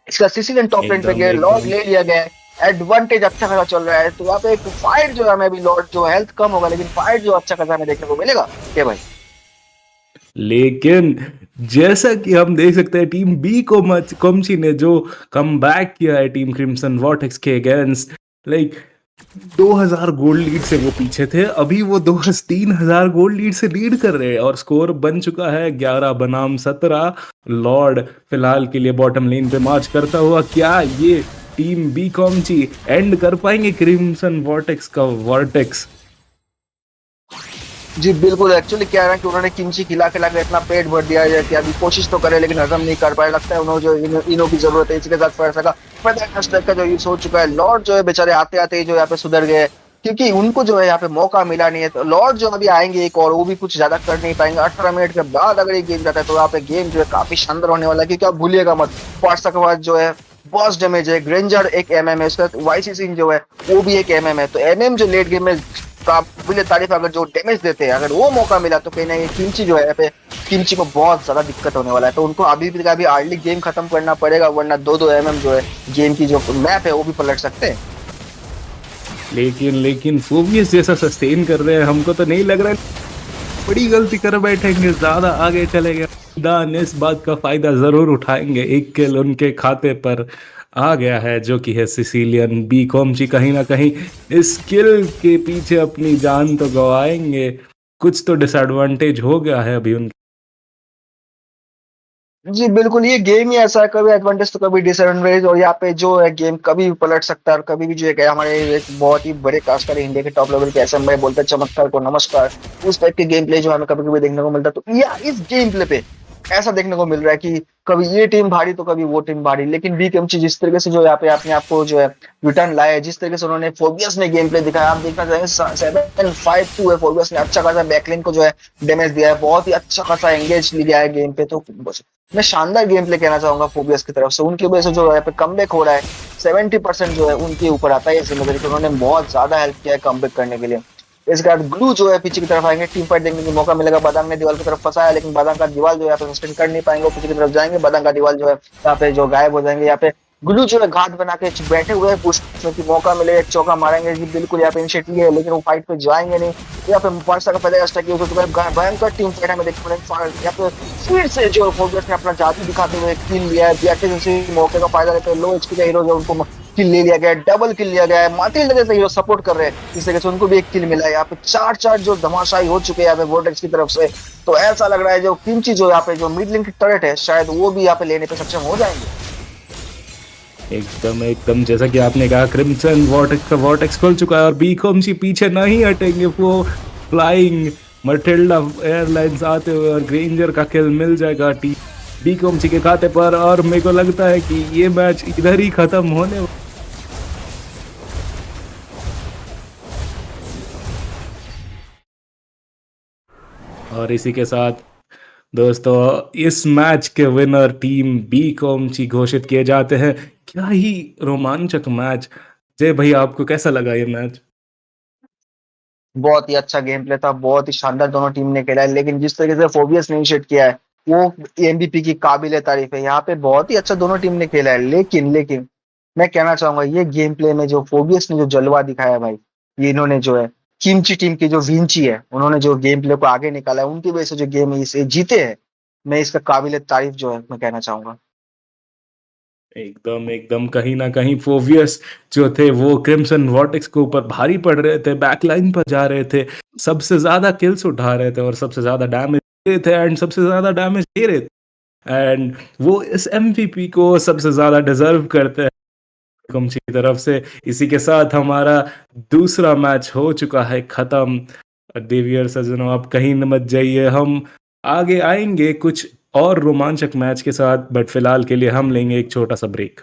इसका सीसीलियन टॉप लाइन पे एकदम गए, लॉर्ड एकदम ले लिया गया है, एडवांटेज अच्छा खासा चल रहा है। तो यहाँ पे एक फाइट जो है हमें अभी, लॉर्ड जो हेल्थ कम होगा लेकिन फाइट जो अच्छा खासा हमें देखने को मिलेगा। क्या भाई? लेकिन जैसा कि हम देख सकते हैं टीम बी को कोमची ने जो कम बैक किया है टीम क्रिम्सन वॉर्टेक्स के अगेंस्ट, लाइक 2000 गोल्ड लीड से वो पीछे थे, अभी वो 3000 गोल्ड लीड से लीड कर रहे हैं और स्कोर बन चुका है 11 बनाम 17। लॉर्ड फिलहाल के लिए बॉटम लेन पे मार्च करता हुआ, क्या ये टीम बी कॉमची एंड कर पाएंगे क्रिम्सन वॉर्टेक्स का वॉर्टेक्स? जी बिल्कुल, एक्चुअली क्या है ना कि उन्होंने किंची खिला खिला के इतना पेट भर दिया है कि अभी कोशिश तो करे लेकिन हजम नहीं कर पाए। लगता है उन्होंने जो इनो की जरूरत है, इसी के साथ पैसा का का जो यूज हो चुका है। लॉर्ड जो है बेचारे आते आते ही जो यहाँ पे सुधर गए, क्योंकि उनको जो है यहाँ पे मौका मिला नहीं है। तो लॉर्ड जो अभी आएंगे एक और, वो भी कुछ ज्यादा कर नहीं पाएंगे। 18 मिनट के बाद अगर ये गेम जाता है तो यहाँ पे गेम जो है काफी शानदार होने वाला है, क्योंकि आप भूलिएगा मत, पार्सा के बाद जो है बॉस डैमेज है, ग्रेंजर एक एमएम है, उसका वाईसी जो है वो भी एक एमएम है। तो एमएम जो लेट गेम में काबिल तारीफ, अगर जो डैमेज देते हैं, अगर वो मौका मिला तो कहीं ना कहीं किंची जो है यहाँ पे, किंची को बहुत ज्यादा दिक्कत होने वाला है। तो उनको अभी भी अभी अर्ली गेम खत्म करना पड़ेगा, वरना 2-2 एमएम जो है गेम की जो मैप है वो भी पलट सकते हैं। लेकिन लेकिन फोबियस जैसा सस्टेन कर रहे हैं, हमको तो नहीं लग रहा है बड़ी गलती कर बैठेंगे, ज्यादा आगे चले गए। दान इस बात का फायदा जरूर उठाएंगे, एक किल उनके खाते पर आ गया है जो कि है सिसिलियन बी कॉमची। कहीं ना कहीं इस किल के पीछे अपनी जान तो गवाएंगे, कुछ तो डिसएडवांटेज हो गया है अभी उनके। जी बिल्कुल, ये गेम ही ऐसा है, कभी एडवांटेज तो कभी डिसएडवांटेज, और यहाँ पे जो है गेम कभी भी पलट सकता है। और कभी भी जो है हमारे एक बहुत ही बड़े कास्टर इंडिया के टॉप लेवल के एसएम भाई बोलते हैं चमत्कार को नमस्कार, उस टाइप के गेम प्ले जो हमें कभी कभी देखने को मिलता है। तो या इस गेम प्ले पे ऐसा देखने को मिल रहा है कि कभी ये टीम भारी तो कभी वो टीम भारी, लेकिन बी केमची जिस तरीके से जो यहाँ पे अपने आप को जो है रिटर्न लाया है, जिस तरीके से उन्होंने फोबियस ने गेम प्ले दिखाया, आप देखना चाहेंगे 7-5-2 है, फोबियस ने अच्छा खासा बैकलाइन को जो है डैमेज दिया है, बहुत ही अच्छा खासा एंगेज लिया है गेम पे। तो मैं शानदार गेम प्ले कहना चाहूंगा फोबियस की तरफ से, उनकी वजह से जो यहाँ पे कमबैक हो रहा है 70% जो है उनके ऊपर आता है। जिम्मेदारी उन्होंने बहुत ज्यादा हेल्प किया है कमबैक करने के लिए। इसके बाद ग्लू जो है पीछे की तरफ आएंगे, टीम फाइट देखने का मौका मिलेगा। बादाम ने दीवार की तरफ फंसाया, लेकिन बादाम का दीवार जो है यहाँ पे सस्टेन कर नहीं पाएंगे, वो पीछे की तरफ जाएंगे, बादाम का दीवार जो है यहाँ पे जो गायब हो जाएंगे। यहाँ पे ग्लू जो है घाट बना के बैठे हुए हैं, पूछने की मौका मिलेगा, एक चौका मारेंगे जी बिल्कुल, यहाँ पे इनिशिएटिव है लेकिन वो फाइट पे जाएंगे नहीं। यहाँ पे पार्सा का पहले अटैक किया, भयंकर टीम फाइट हमें देखने को मिलेगा। यहाँ पे फिर से जो फोकस ने अपना जादू दिखाते हुए किल लिया है, मौके का फायदा लेते हैं। लो एचपी का हीरो जो उनको किल ले लिया गया है, डबल किल लिया गया है, मातिल जैसे हीरो सपोर्ट कर रहे हैं, इस तरीके से उनको भी एक किल मिला है। यहाँ पे 4-4 जो धमाशाई हो चुके हैं यहाँ पे वोटेक्स की तरफ से। तो ऐसा लग रहा है जो किंची जो यहाँ पे जो मिड लिंक की टर्रेट है, शायद वो भी यहाँ पे लेने पे सक्षम हो जाएंगे। एकदम एकदम जैसा कि आपने कहा, क्रिम्सन वॉर्टेक्स का वॉर्टेक्स खुल चुका है और बी कॉमची पीछे नहीं हटेंगे। वो फ्लाइंग मटिल्डा एयरलाइंस आते हुए और ग्रेंजर का किल मिल जाएगा टी बी कॉमची के खाते पर, और मेरे को लगता है कि ये मैच इधर ही खत्म होने। और इसी के साथ दोस्तों इस मैच के विनर टीम बी कॉमची घोषित किए जाते हैं। क्या ही रोमांचक मैच। जय भाई, आपको कैसा लगा ये मैच? बहुत ही अच्छा गेम प्ले था, बहुत ही शानदार दोनों टीम ने खेला है, लेकिन जिस तरीके से फोबियस ने इनिशिएट किया है वो एमबीपी की काबिल तारीफ है। यहाँ पे बहुत ही अच्छा दोनों टीम ने खेला है, लेकिन लेकिन मैं कहना चाहूंगा ये गेम प्ले में जो फोबियस ने जो जलवा दिखाया भाई, ये इन्होंने जो है किमची टीम की जो विंची है, उन्होंने जो गेम प्ले को आगे निकाला है, उनकी वजह से जो गेम इसे जीते हैं। मैं इसका काबिल तारीफ जो है मैं कहना चाहूंगा। एकदम एकदम कहीं ना कहीं फोवियस जो थे वो क्रिम्सन वॉर्टेक्स के ऊपर भारी पड़ रहे थे, बैकलाइन पर जा रहे थे, सबसे ज्यादा किल्स उठा रहे थे और सबसे ज्यादा डैमेज दे रहे थे एंड सबसे ज्यादा डैमेज दे रहे थे। एंड वो इस एमवीपी को सबसे ज्यादा डिजर्व करते हैं कमची की तरफ से। इसी के साथ हमारा दूसरा मैच हो चुका है खत्म। देवियर सज्जनों, आप कहीं न मत जाइए, हम आगे आएंगे कुछ और रोमांचक मैच के साथ, बट फिलहाल के लिए हम लेंगे एक छोटा सा break.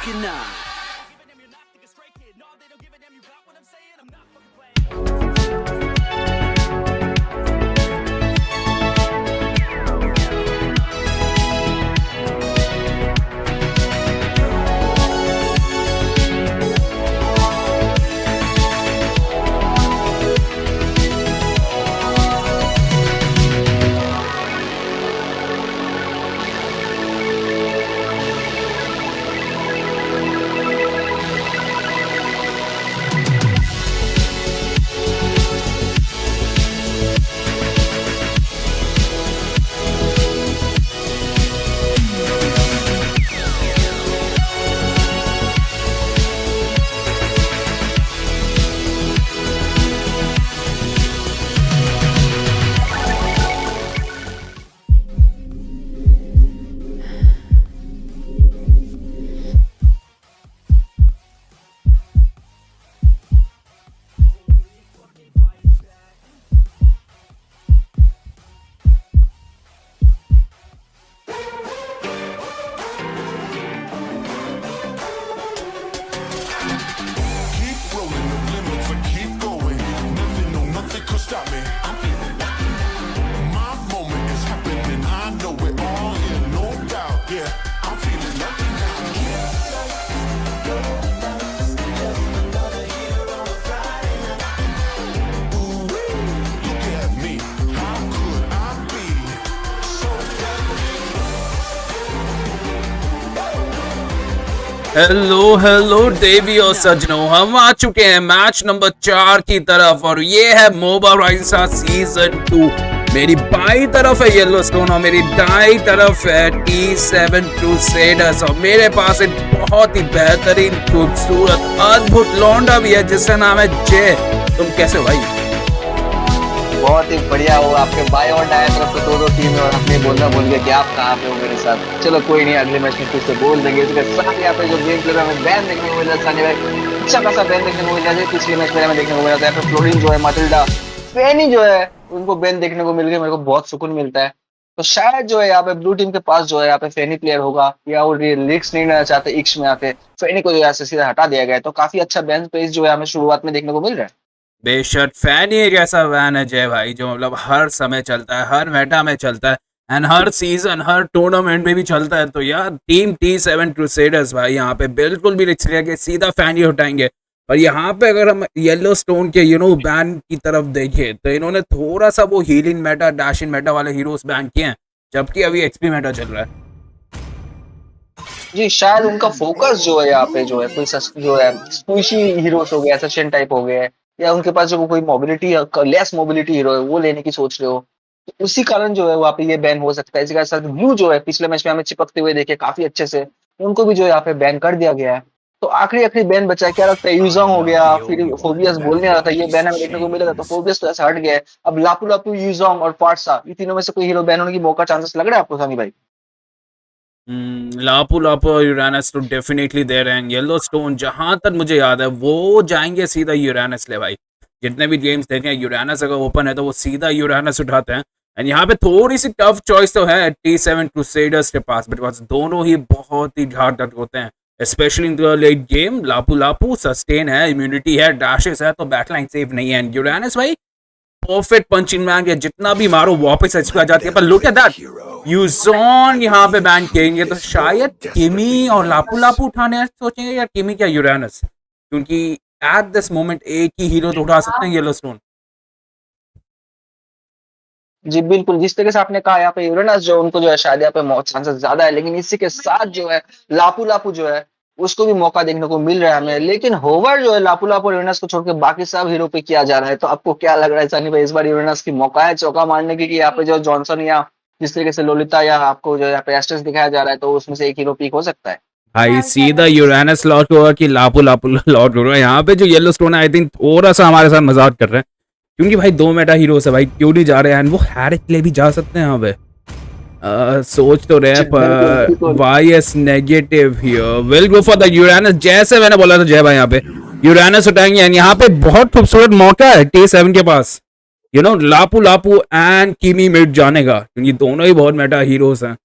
can I? Keep rolling the limits and keep going. Nothing, no, nothing could stop me. My moment is happening. I know it all in no doubt. Yeah, I'm feeling lucky now. Ooh, look at me. How could I be so hello देवी और सजनों, हम आ चुके हैं match number 4 की तरफ और ये है मोबा राइजिंग सीजन 2। मेरी बाई तरफ है येलोस्टोन और मेरी दाई तरफ है T7 क्रूसेडर्स और मेरे पास एक बहुत ही बेहतरीन खूबसूरत अद्भुत लौंडा भी है जिसका नाम है जय। तुम कैसे हो भाई? बहुत ही बढ़िया हो। आपके बाएं और दाएं तरफ तो दो टीम है और अपने बोलना भूल गए कि आप कहाँ पे हो मेरे साथ। चलो कोई नहीं, अगले मैच में फिर से बोल देंगे। इसके साथ यहाँ पे जो गेम प्ले हमें बैन देखने को मिल रहा है, सानी भाई अच्छा खासा बैन देखने को मिल रहा है। पिछले मैच में हमें देखने को मिला था फ्लोरिन जो है, माटिल्डा, फेनी जो है, उनको बैन देखने को मिल गया। मेरे को बहुत सुकून मिलता है। तो शायद जो है यहाँ पे ब्लू टीम के पास जो है यहाँ पे फेनी प्लेयर होगा या वो लीक्स नहीं लेना चाहते इक्स में आके फेनी को जो यहाँ से सीधा हटा दिया गया है। तो काफी अच्छा बैन पेस जो है हमें शुरुआत में देखने को मिल रहा है। बेशक फैनी एक ऐसा वैन है जय भाई जो मतलब हर समय चलता है, हर मेटा में चलता है and her season her tournament में भी चलता है। तो यार टीम T7 क्रूसेडर्स भाई यहाँ पे बिल्कुल भी रिस्क लेके सीधा फैनी हटाएंगे। और यहाँ पे अगर हम येलो स्टोन के बैन की तरफ देखें तो इन्होंने थोड़ा सा वो हीलिंग मेटा डैशिंग मेटा वाले हीरोज बैन किए हैं, जबकि अभी एक्सपी मेटा चल रहा है। जी शायद उनका फोकस जो है यहाँ पे जो है कोई जो है स्क्विशी हीरोज हो गया, एसेशन टाइप हो गया, या उनके पास जो कोई मोबिलिटी लेस मोबिलिटी हीरो है वो लेने की सोच रहे हो, तो उसी कारण जो है वहाँ पे ये बैन हो सकता है। इसी के साथ ब्लू जो है पिछले मैच में हमें चिपकते हुए देखे काफी अच्छे से, उनको भी जो है यहाँ पे बैन कर दिया गया है। तो आखिरी बैन बचा है, क्या लगता है? यूजोंग हो गया, फिर फोबियस बोलने आ रहा था ये बैन हमें देखने को मिलेगा, तो फोबियस तो ऐसा हट गया है। अब लापू लापू, यूजोंग और पार्सा, ये तीनों में से कोई हीरो बैन होने की मौका चांसेस लग रहा है आपको सानी भाई? लापू लापू और यूरेनस तो डेफिनेटली दे रहे हैं। येलो स्टोन जहां तक मुझे याद है वो जाएंगे सीधा यूरेनस ले भाई। जितने भी गेम्स देखे यूरेनस अगर ओपन है तो वो सीधा यूरेनस उठाते हैं। एंड यहाँ पे थोड़ी सी टफ चॉइस तो है T7 क्रूसेडर्स के पास, बिकॉज दोनों ही बहुत ही घातक होते हैं, specially in the late game. Lapu Lapu sustain है, इम्यूनिटी है, डैशेस है, तो बैकलाइन सेफ नहीं है। यूरेनस भाई परफेक्ट पंचिंग बैग है, जितना भी मारो वापस एचपी आ जाती है। पर लुक एट दैट, यूजोन यहाँ पे बैन करेंगे तो शायद किमी और लापू लापू उठाने सोचेंगे, यार किमी क्या यूरेनस, क्योंकि एट दिस मोमेंट एक ही हीरो तो उठा सकते हैं येलो स्टोन। जी बिल्कुल, जिस तरीके से आपने कहा यहाँ पे यूरेनस जो उनको जो है शायद यहाँ पे चांसेस ज्यादा है, लेकिन इसी के साथ जो है लापू लापू जो है उसको भी मौका देखने को मिल रहा है हमें। लेकिन होवर जो है लापू लापू और यूरेनस को छोड़ के बाकी सब हीरो पे किया जा रहा है। तो आपको क्या लग रहा है सनी भाई, इस बार यूरेनस की मौका है चौका मारने की, कि यहाँ पे जो जॉनसन या जिस तरीके से लोलिता या आपको जो यहाँ पे एस्टेस दिखाया जा रहा है तो उसमें से एक हीरो पीक हो सकता है? भाई सीधा यूरेनस लॉट होगा कि लापू लापू लॉट होगा। यहाँ पे जो येलो स्टोन है आई थिंक थोड़ा सा हमारे साथ मजाक कर रहे हैं, क्योंकि भाई दो मेटा हीरोज है भाई, क्यों नहीं जा रहे हैं? वो हैरिक ले भी जा सकते हैं यहाँ पे। सोच तो रहे पर YS negative here will go for the Uranus. जैसे मैंने बोला था जय भाई यहाँ पे यूरेनस उठाएंगे। यहाँ पे बहुत खूबसूरत मौका है T7 के पास, लापू लापू एंड किमी मिड जाने का, क्योंकि दोनों ही बहुत मेटा हीरोज हैं।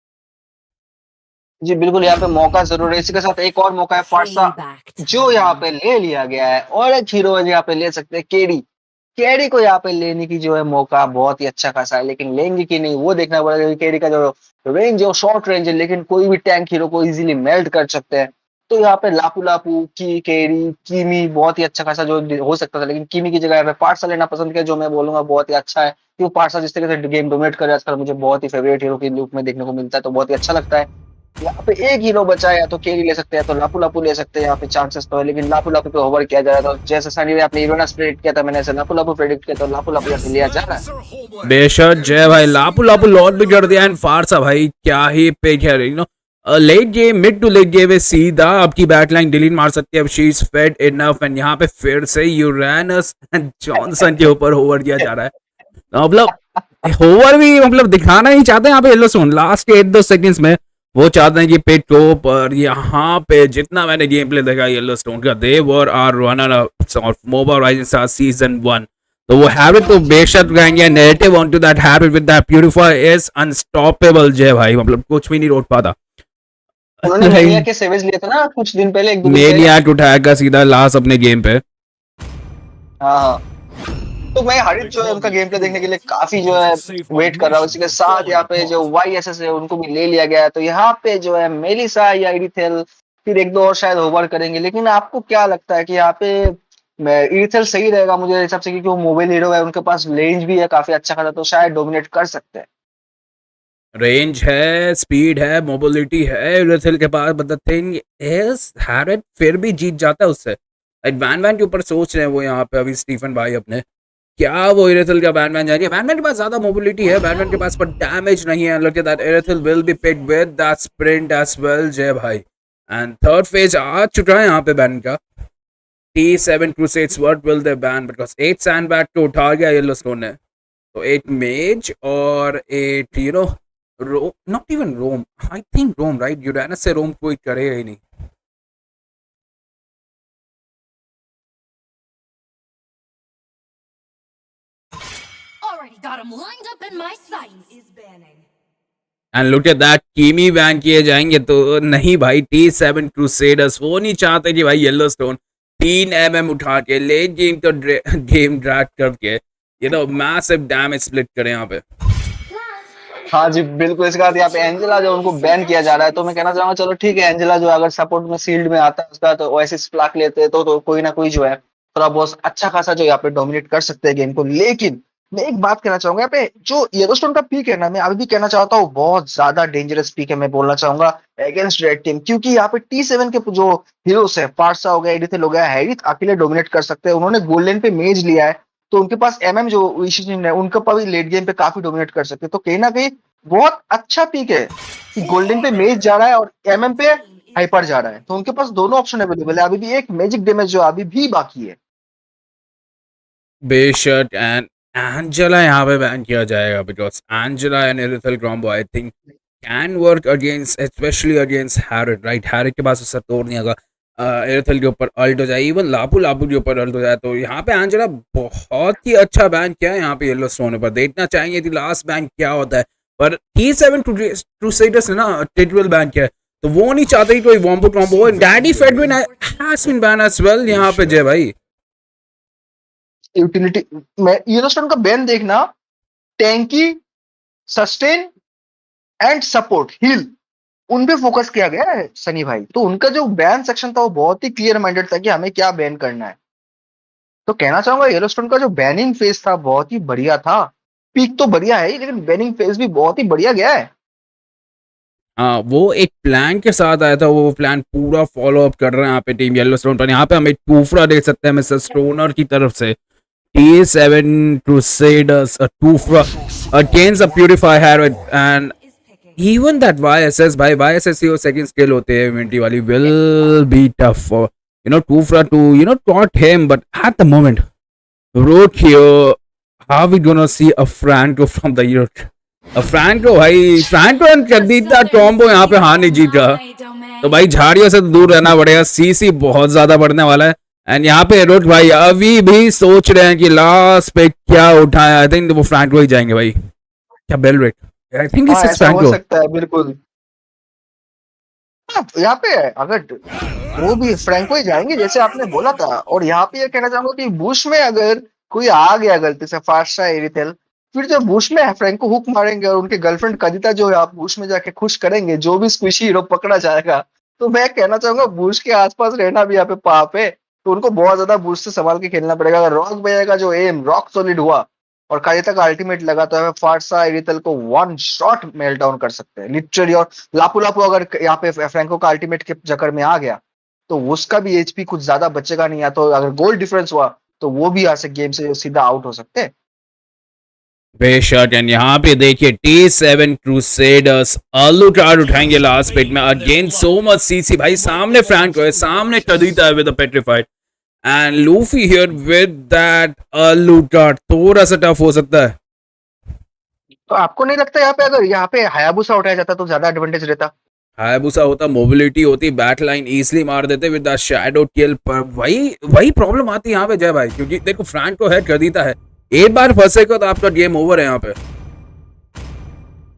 जी बिल्कुल, यहाँ पे मौका जरूर है। इसी के साथ एक और मौका है फारसा, जो यहाँ पे ले लिया गया है, और एक हीरो यहाँ पे ले सकते हैं केडी। केडी को यहाँ पे लेने की जो है मौका बहुत ही अच्छा खासा है, लेकिन लेंगे कि नहीं वो देखना पड़ेगा, क्योंकि केडी का जो रेंज है वो शॉर्ट रेंज है, लेकिन कोई भी टैंक हीरो को इजीली मेल्ट कर सकते हैं। तो यहाँ पे लापू लापू की केडी कीमी बहुत ही अच्छा खासा जो हो सकता था, लेकिन कीमी की जगह यहाँ पे पार्सा लेना पसंद किया, जो मैं बोलूंगा बहुत ही अच्छा है, क्योंकि पार्सा जिस तरीके से गेम डोमिनेट कर रहा है आजकल, मुझे बहुत ही फेवरेट हीरो के रूप में देखने को मिलता है, तो बहुत ही अच्छा लगता है। यहाँ पे एक हीरो बचा है, या तो केरी ले सकते हैं, तो लापू लापू ले सकते हैं, यहाँ पे चांसेस तो है, लेकिन लापू लापू पे ओवर किया जा रहा था, जैसे सनी ने अपने हीरोनस प्रेडिक्ट किया था, मैंने ऐसे लापू लापू प्रेडिक्ट किया, तो लापू लापू यहाँ पे लिया जा रहा है। बेशक जय भाई, लापू लापू लॉट भी कर दिया एंड फारसा भाई क्या ही पिक है, late game, mid to late game में सीधा आपकी बैकलाइन डिलीट मार सकती है, अब she is fed enough, and यहाँ पे फिर से यूरेनस एंड जॉनसन के ऊपर ओवर किया जा रहा है। मतलब होवर भी मतलब दिखाना ही चाहते हैं यहाँ पे येलो स्टोन, लास्ट के 8-10 सेकंड्स में वो चाहते हैं कि पिक को, पर यहाँ पे जितना मैंने गेम प्ले देखा येलो स्टोन का, they were are runner of MOBA rising star season 1, तो वो हैबिट तो बेशक रहेंगे, negative on to that habit with that purify is unstoppable Jay भाई, मतलब कुछ भी नहीं रोक पाता। उन्होंने मेनिया के सेवेज लिए थे ना कुछ दिन पहले, एक दो दिन पहले। मेनियाक उठाएगा सीधा लास्ट अपने गेम पे। हाँ हाँ, तो मैं हरित जो है उनका गेम प्ले देखने के लिए काफी जो है वेट कर रहा हूँ। इसी के साथ यहाँ पे जो YSS है उनको भी ले लिया गया है, तो यहाँ पे जो है मेलिसा या इरिथेल, फिर एक दो और शायद ओवर करेंगे, लेकिन आपको क्या लगता है कि यहाँ पे इरिथेल सही रहेगा मुझे हिसाब से, क्योंकि वो मोबाइल हीरो है, उनके पास रेंज भी है काफी अच्छा खासा, तो शायद डोमिनेट कर सकते हैं। रेंज है, स्पीड है, मोबिलिटी है इरेथिल के पास, but the thing is Harrett फिर भी जीत जाता है उससे। वैन वैन के ऊपर सोच रहे हैं वो यहाँ पे अभी स्टीफन भाई अपने, क्या वो इरेथिल का वैन वैन जाएगी, वैन वैन के पास ज्यादा मोबिलिटी है, वैन वैन के पास पर डैमेज नहीं है, look at that Irithel will be picked with that sprint as well Jay भाई, एंड थर्ड फेज आ चुका है यहाँ पे बैन का। T7 Crusades, what will they ban? Because 8 sandbag को उठा गया येलो स्टोन ने, तो 8 mage और 8 roam, not even roam, I think roam right, Uranus से रोम कोई करेगा ही नहीं। Already got him lined up in my sights. And look at that, कीमी बैन किए जाएंगे तो नहीं भाई, T7 क्रूसेडर्स वो नहीं चाहते कि भाई येलो स्टोन 3 mm उठा के लेट गेम का गेम ड्रैग करके मैसिव डैमेज स्प्लिट करें यहाँ पे। हाँ जी बिल्कुल, इसके बाद यहाँ पे एंजेला जो उनको बैन किया जा रहा है, तो मैं कहना चाहूंगा चलो ठीक है, एंजेला जो अगर सपोर्ट में सील्ड में आता है उसका, तो ओएसिस प्लाक लेते हैं, तो कोई ना कोई जो है थोड़ा बहुत अच्छा खासा जो यहाँ पे डोमिनेट कर सकते हैं गेम को। लेकिन मैं एक बात कहना चाहूंगा, यहाँ पे जो येलोस्टोन का पीक है ना, मैं अभी भी कहना चाहता हूँ बहुत ज्यादा डेंजरस पीक है, मैं बोलना चाहूंगा अगेंस्ट रेड टीम, क्योंकि यहाँ पे T7 के जो हीरोस है, पार्सा हो गया, एडिथल हो गया, हैरिथ अकेले डोमिनेट कर सकते हैं। उन्होंने गोल्डन पे मेज लिया है, तो उनके पास जो इशिन है उनका भी लेट गेम पे काफी डोमिनेट कर सकते हैं, तो कहीं ना कहीं बहुत अच्छा पीक है कि गोल्डन पे मेज जा रहा है और पे हाइपर जा रहा है, तो उनके पास दोनों ऑप्शन अवेलेबल है। अभी भी एक मैजिक डैमेज जो अभी भी बाकी है। बेशक एंड एंजेला यहाँ पे बैन किया जाएगा, because Angela and Irithel combo I think can work against, specially against Harith, right. Harith के पास उससे तोड़ नहीं होगा, इरेथिल के ऊपर अल्ट हो जाए, इवन लापू लापू के ऊपर अल्ट हो जाए, तो यहाँ पे एंजेला बहुत ही अच्छा बैन किया है यहाँ पे येलो स्टोन पर। देखना चाहेंगे कि लास्ट बैन क्या होता है, पर T7 क्रूसेडर्स ने ना टिटवेल बैन किया है, तो वो नहीं चाहते कि कोई wombo combo. Daddy Fredrinn has been ban as well यहाँ पे जय भाई। यूटिलिटी में येलोस्टोन का बैन देखना, टैंकी, सस्टेन एंड सपोर्ट, हील, उन पे फोकस किया गया है सनी भाई, तो उनका जो बैन सेक्शन था वो बहुत ही क्लियर माइंडेड था कि हमें क्या बैन करना है। तो कहना चाहूंगा येलोस्टोन का जो बैनिंग फेज था बहुत ही बढ़िया था, पीक तो बढ़िया है लेकिन बैनिंग फेज भी बहुत ही बढ़िया गया है। हाँ, वो एक प्लान के साथ आया था, वो प्लान पूरा फॉलो अप कर रहे हैं यहाँ पे टीम येलो स्टोन पर। यहाँ पे हम एक टूफरा देख सकते हैं मिस्टर स्टोनर की तरफ से, T7 Crusaders, a Tufra against a Purify Herod, and even that YSS, by YSS your second skill होते हैं इवेंटी वाली, will be tough for Tufra to taunt him, but at the moment Road here, how we gonna see a Franco from the Europe? A Franco भाई, Franco and Kadita combo यहाँ पे हार नहीं जीता, तो भाई झाड़ियों से दूर रहना पड़ेगा, CC बहुत ज्यादा बढ़ने वाला है। एंड यहाँ पे रोट भाई अभी भी सोच रहे हैं कि लास्ट पे क्या उठाया, आई थिंक वो फ्रैंको ही जाएंगे भाई, क्या बेल रेट, आई थिंक इट्स ऐसा हो फ्रैंको। सकता है बिल्कुल। हाँ, यहाँ पे अगर वो भी फ्रैंको ही जाएंगे जैसे आपने बोला था। और यहाँ पे ये कहना चाहूंगा कि बुश में अगर कोई आ गया गलती से फार्शा एरिथेल, फिर जो बुश में फ्रैंको हुक मारेंगे और उनके गर्लफ्रेंड कदिता जो है आप बुश में जाके खुश करेंगे, जो भी स्क्विशी हीरो पकड़ा जाएगा, तो मैं कहना चाहूंगा बुश के आसपास रहना भी यहाँ पे पाप है। तो उनको बहुत ज्यादा बुश से संभाल के खेलना पड़ेगा। अगर रॉक भैया का जो एम रॉक सॉलिड हुआ और कालिता का अल्टीमेट लगा तो हमें फारसा एरिथल को वन शॉट मेल डाउन कर सकते हैं लिटरली। और लापू लापू अगर यहाँ पे फ्रैंको का अल्टीमेट के चक्कर में आ गया तो उसका भी एचपी कुछ ज्यादा बचेगा नहीं, या तो अगर गोल डिफरेंस हुआ तो वो भी यहाँ से गेम से सीधा आउट हो सकते हैं। बेशक। एंड यहाँ पे देखिए T7 क्रूसेडर्स आलू कार्ड उठाएंगे लास्ट पिट में अगेन सो मच सीसी भाई, सामने फ्रैंको है, सामने कदीता है with a petrified and Luffy here with that आलू कार्ड, थोड़ा सा टफ हो सकता है। तो आपको नहीं लगता यहाँ पे अगर यहाँ पे हायाबुसा उठाया जाता तो ज्यादा एडवांटेज रहता? हायाबुसा होता, मोबिलिटी होती, बैक लाइन इजीली मार देते विद द शैडो किल, पर वही प्रॉब्लम आती है यहाँ पे जय भाई, क्योंकि देखो फ्रैंको है, कदीता है, एक बार फंसेगा तो आपका गेम ओवर है यहाँ पे।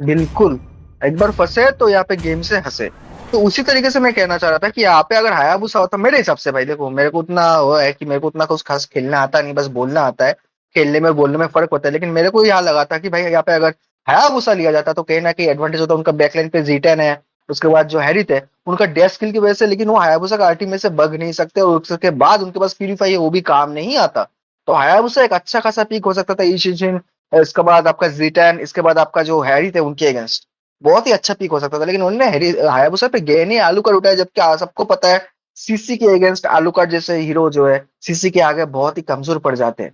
बिल्कुल, एक बार फंसे तो यहाँ पे गेम से हंसे। तो उसी तरीके से मैं कहना चाह रहा था कि यहाँ पे अगर हायाबुसा होता, मेरे हिसाब से भाई देखो मेरे को उतना वो है कि मेरे को उतना कुछ खास खेलना आता नहीं, बस बोलना आता है। खेलने में बोलने में फर्क होता है, लेकिन मेरे को यहाँ लगा था कि भाई यहाँ पे अगर हायाबुसा लिया जाता तो कहीं ना कहीं एडवांटेज होता। उनका बैकलाइन पे जीटेन है, उसके बाद जो हैरिथ है उनका डैश स्किल की वजह से, लेकिन वो हायाबुसा का अल्टीमेट से बग नहीं सकते, और उसके बाद उनके पास प्यूरीफाई है वो भी काम नहीं आता। तो हायाबुसा एक अच्छा खासा पीक हो सकता था ईशिन, इसके बाद आपका जीटेन, इसके बाद आपका जो हैरिथ है उनके अगेंस्ट बहुत ही अच्छा पीक हो सकता था। लेकिन उन्होंने हायाबुसा पे गए नहीं, आलूकार्ड उठाया, जबकि सबको पता है सीसी के अगेंस्ट आलूकार्ड जैसे हीरो जो है सीसी के आगे बहुत ही कमजोर पड़ जाते हैं।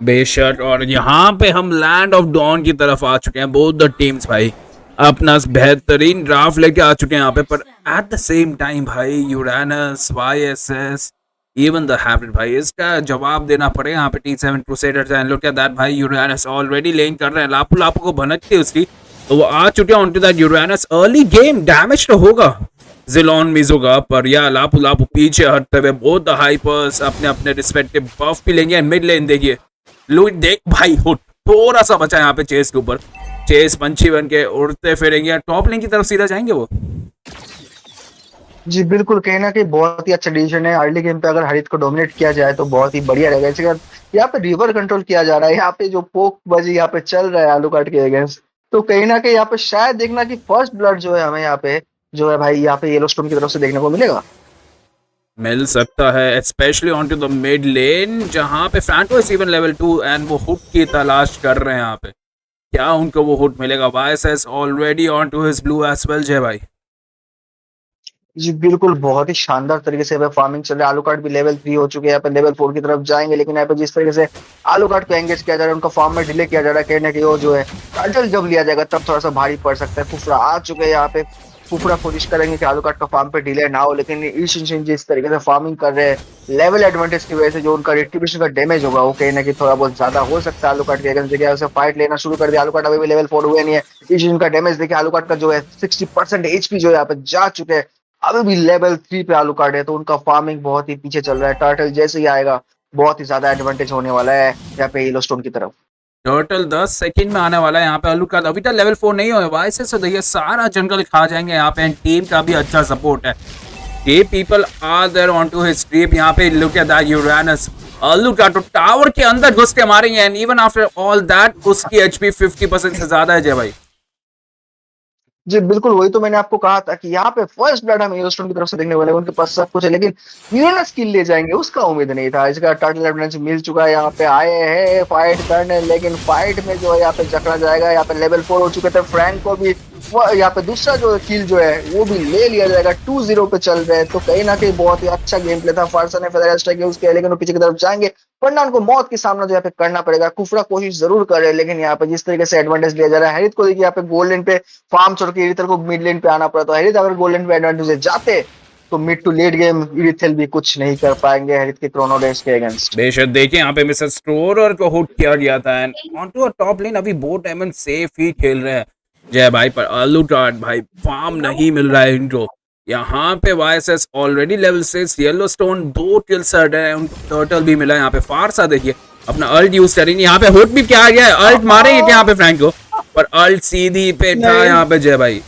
बेशक। और यहाँ पे हम लैंड ऑफ डॉन की तरफ आ चुके हैं, बोथ द टीम्स भाई अपना बेहतरीन ड्राफ्ट लेके आ चुके हैं यहाँ पे, पर एट द सेम टाइम भाई Uranus, YSS, even the habit भाई, इसका जवाब देना पड़ेगा यहाँ पे T7 crusaders and look at that भाई, यूरेनस ऑलरेडी लेन कर रहे हैं, लापू लापू को भनकते उसकी, तो वो आ चुके हैं on to that Uranus. Early game damage तो होगा जिलोन मिजो का, पर या लापू लापू पीछे हटते हुए बहुत द हाइपर्स अपने अपने रिस्पेक्टिव बफ भी लेंगे। मिड लेन देखिए लुक देख भाई, हुट थोड़ा सा बचा यहाँ पे चेस के ऊपर, चेस पंछी बन के उड़ते फिरेंगे, टॉप लेन की तरफ सीधा जाएंगे वो। जी बिल्कुल, कहीं ना कहीं बहुत ही अच्छा डिसीजन है। अर्ली गेम पे अगर हरित को डोमिनेट किया जाए तो बहुत ही बढ़िया रहेगा। इसके बाद यहाँ पे रिवर कंट्रोल किया जा रहा है, यहाँ पे जो पोक बाजी यहाँ पे चल रहा है आलूकार्ड के अगेंस्ट, तो कहीं ना कहीं यहाँ पे शायद देखना कि फर्स्ट ब्लड जो है हमें यहाँ पे जो है भाई यहाँ पे येलोस्टोन की तरफ से देखने को मिलेगा, मिल सकता है, specially on to the mid lane जहां पे Franco is even level 2 and वो हुड की तलाश कर रहे हैं यहाँ पे, क्या उनको वो हुड मिलेगा? YSS already on to his blue as well Jay भाई। जी बिल्कुल, बहुत ही शानदार तरीके से फार्मिंग चल रहा है। आलूकार्ड भी लेवल 3 हो चुके हैं, यहाँ पे लेवल 4 की तरफ जाएंगे, लेकिन यहाँ पे जिस तरीके से आलूकार्ड को एंगेज किया जा रहा है, उनका फार्म में डिले किया जा रहा है, कहने की वो जो है टाइटल जब लिया जाएगा तब थोड़ा सा भारी पड़ सकता है। फुफड़ा आ चुके हैं यहाँ पे, फुफड़ा कोशिश करेंगे कि आलूकार्ड का फार्म पे डिले ना हो, लेकिन ईशिन जिस तरीके से फार्मिंग कर रहे हैं लेवल एडवांटेज की वजह से जो उनका रिट्रीब्यूशन का डैमेज होगा वो कहीं ना कहीं थोड़ा बहुत ज्यादा हो सकता है। आलूकार्ड के अगेंस्ट फाइट लेना शुरू कर दिया, आलूकार्ड अभी भी लेवल 4 हुए नहीं है। ईशिन का डैमेज देखिए, आलूकार्ड का जो है 60% एचपी जो है यहाँ पे जा चुके हैं, अभी भी लेवल 3 पे आलूकार्ड है, तो उनका फार्मिंग बहुत ही पीछे चल रहा है। टर्टल जैसे ही आएगा बहुत ही ज्यादा एडवांटेज होने वाला है यहाँ पे येलोस्टोन की तरफ। टर्टल 10 सेकंड में आने वाला है यहाँ पे, आलूकार्ड अभी तक लेवल 4 नहीं हुआ है, वाईएसएस तो ये सारा जंगल खा जाएंगे यहाँ पे, टीम का भी अच्छा सपोर्ट है, ये people are there on to his trip. यहाँ पे look at that Uranus, Alucard तो टावर के अंदर घुस के मारेंगे and even after all that उसकी एचपी 50% से ज्यादा है जय भाई। जी बिल्कुल, वही तो मैंने आपको कहा था कि यहाँ पे फर्स्ट ब्लड हम येलोस्टोन की तरफ से देखने वाले हैं। उनके पास सब कुछ है, लेकिन यूरेनस स्किल ले जाएंगे उसका उम्मीद नहीं था। इसका टर्टल एडवांटेज मिल चुका है, यहाँ पे आए हैं फाइट करने, लेकिन फाइट में जो है यहाँ पे जकड़ा जाएगा। यहाँ पे लेवल 4 हो चुके थे, फ्रैंक को भी यहाँ पे दूसरा जो किल जो है वो भी ले लिया जाएगा। 2-0 पे चल रहे हैं, तो कहीं ना कहीं बहुत ही अच्छा गेम प्ले था। फारसा ने फेदर स्ट्राइक यूज किया, लेकिन वो पीछे की तरफ जाएंगे, वरना उनको मौत की सामना जो यहाँ पे करना पड़ेगा। कुफरा कोशिश जरूर कर रहे हैं, लेकिन यहाँ पे जिस तरीके से एडवांटेज लिया जा रहा है, हैरिथ को देखिए यहाँ पे गोल्ड लेन पे फार्म छोड़ के इरिथल को मिड लेन पे आना पड़ा। तो हैरिथ अगर गोल्ड लेन पे एडवांटेज जाते तो मिड टू लेट गेम इरिथल भी कुछ नहीं कर पाएंगे हैरिथ के क्रोनो डैश के अगेंस्ट। बेशक देखिए यहाँ पे मिस्टर स्टोरर को हुड किया गया था एंड ऑन टू टॉप लेन अभी बोथ डायमंड सेफ ही खेल रहे हैं जय भाई, पर आलूकार्ड भाई फार्म नहीं मिल रहा है इनको। यहाँ पे YSS already level 6, Yellowstone 2 kills है, उनको टर्टल भी मिला है। यहाँ पे फारसा देखिए अपना अल्ट यूज करेंगे, यहाँ पे हुड भी क्या गया है, अल्ट मारेंगे क्या यहाँ पे फ्रैंक को, पर अल्ट सीधी पे था यहाँ पे जय भाई।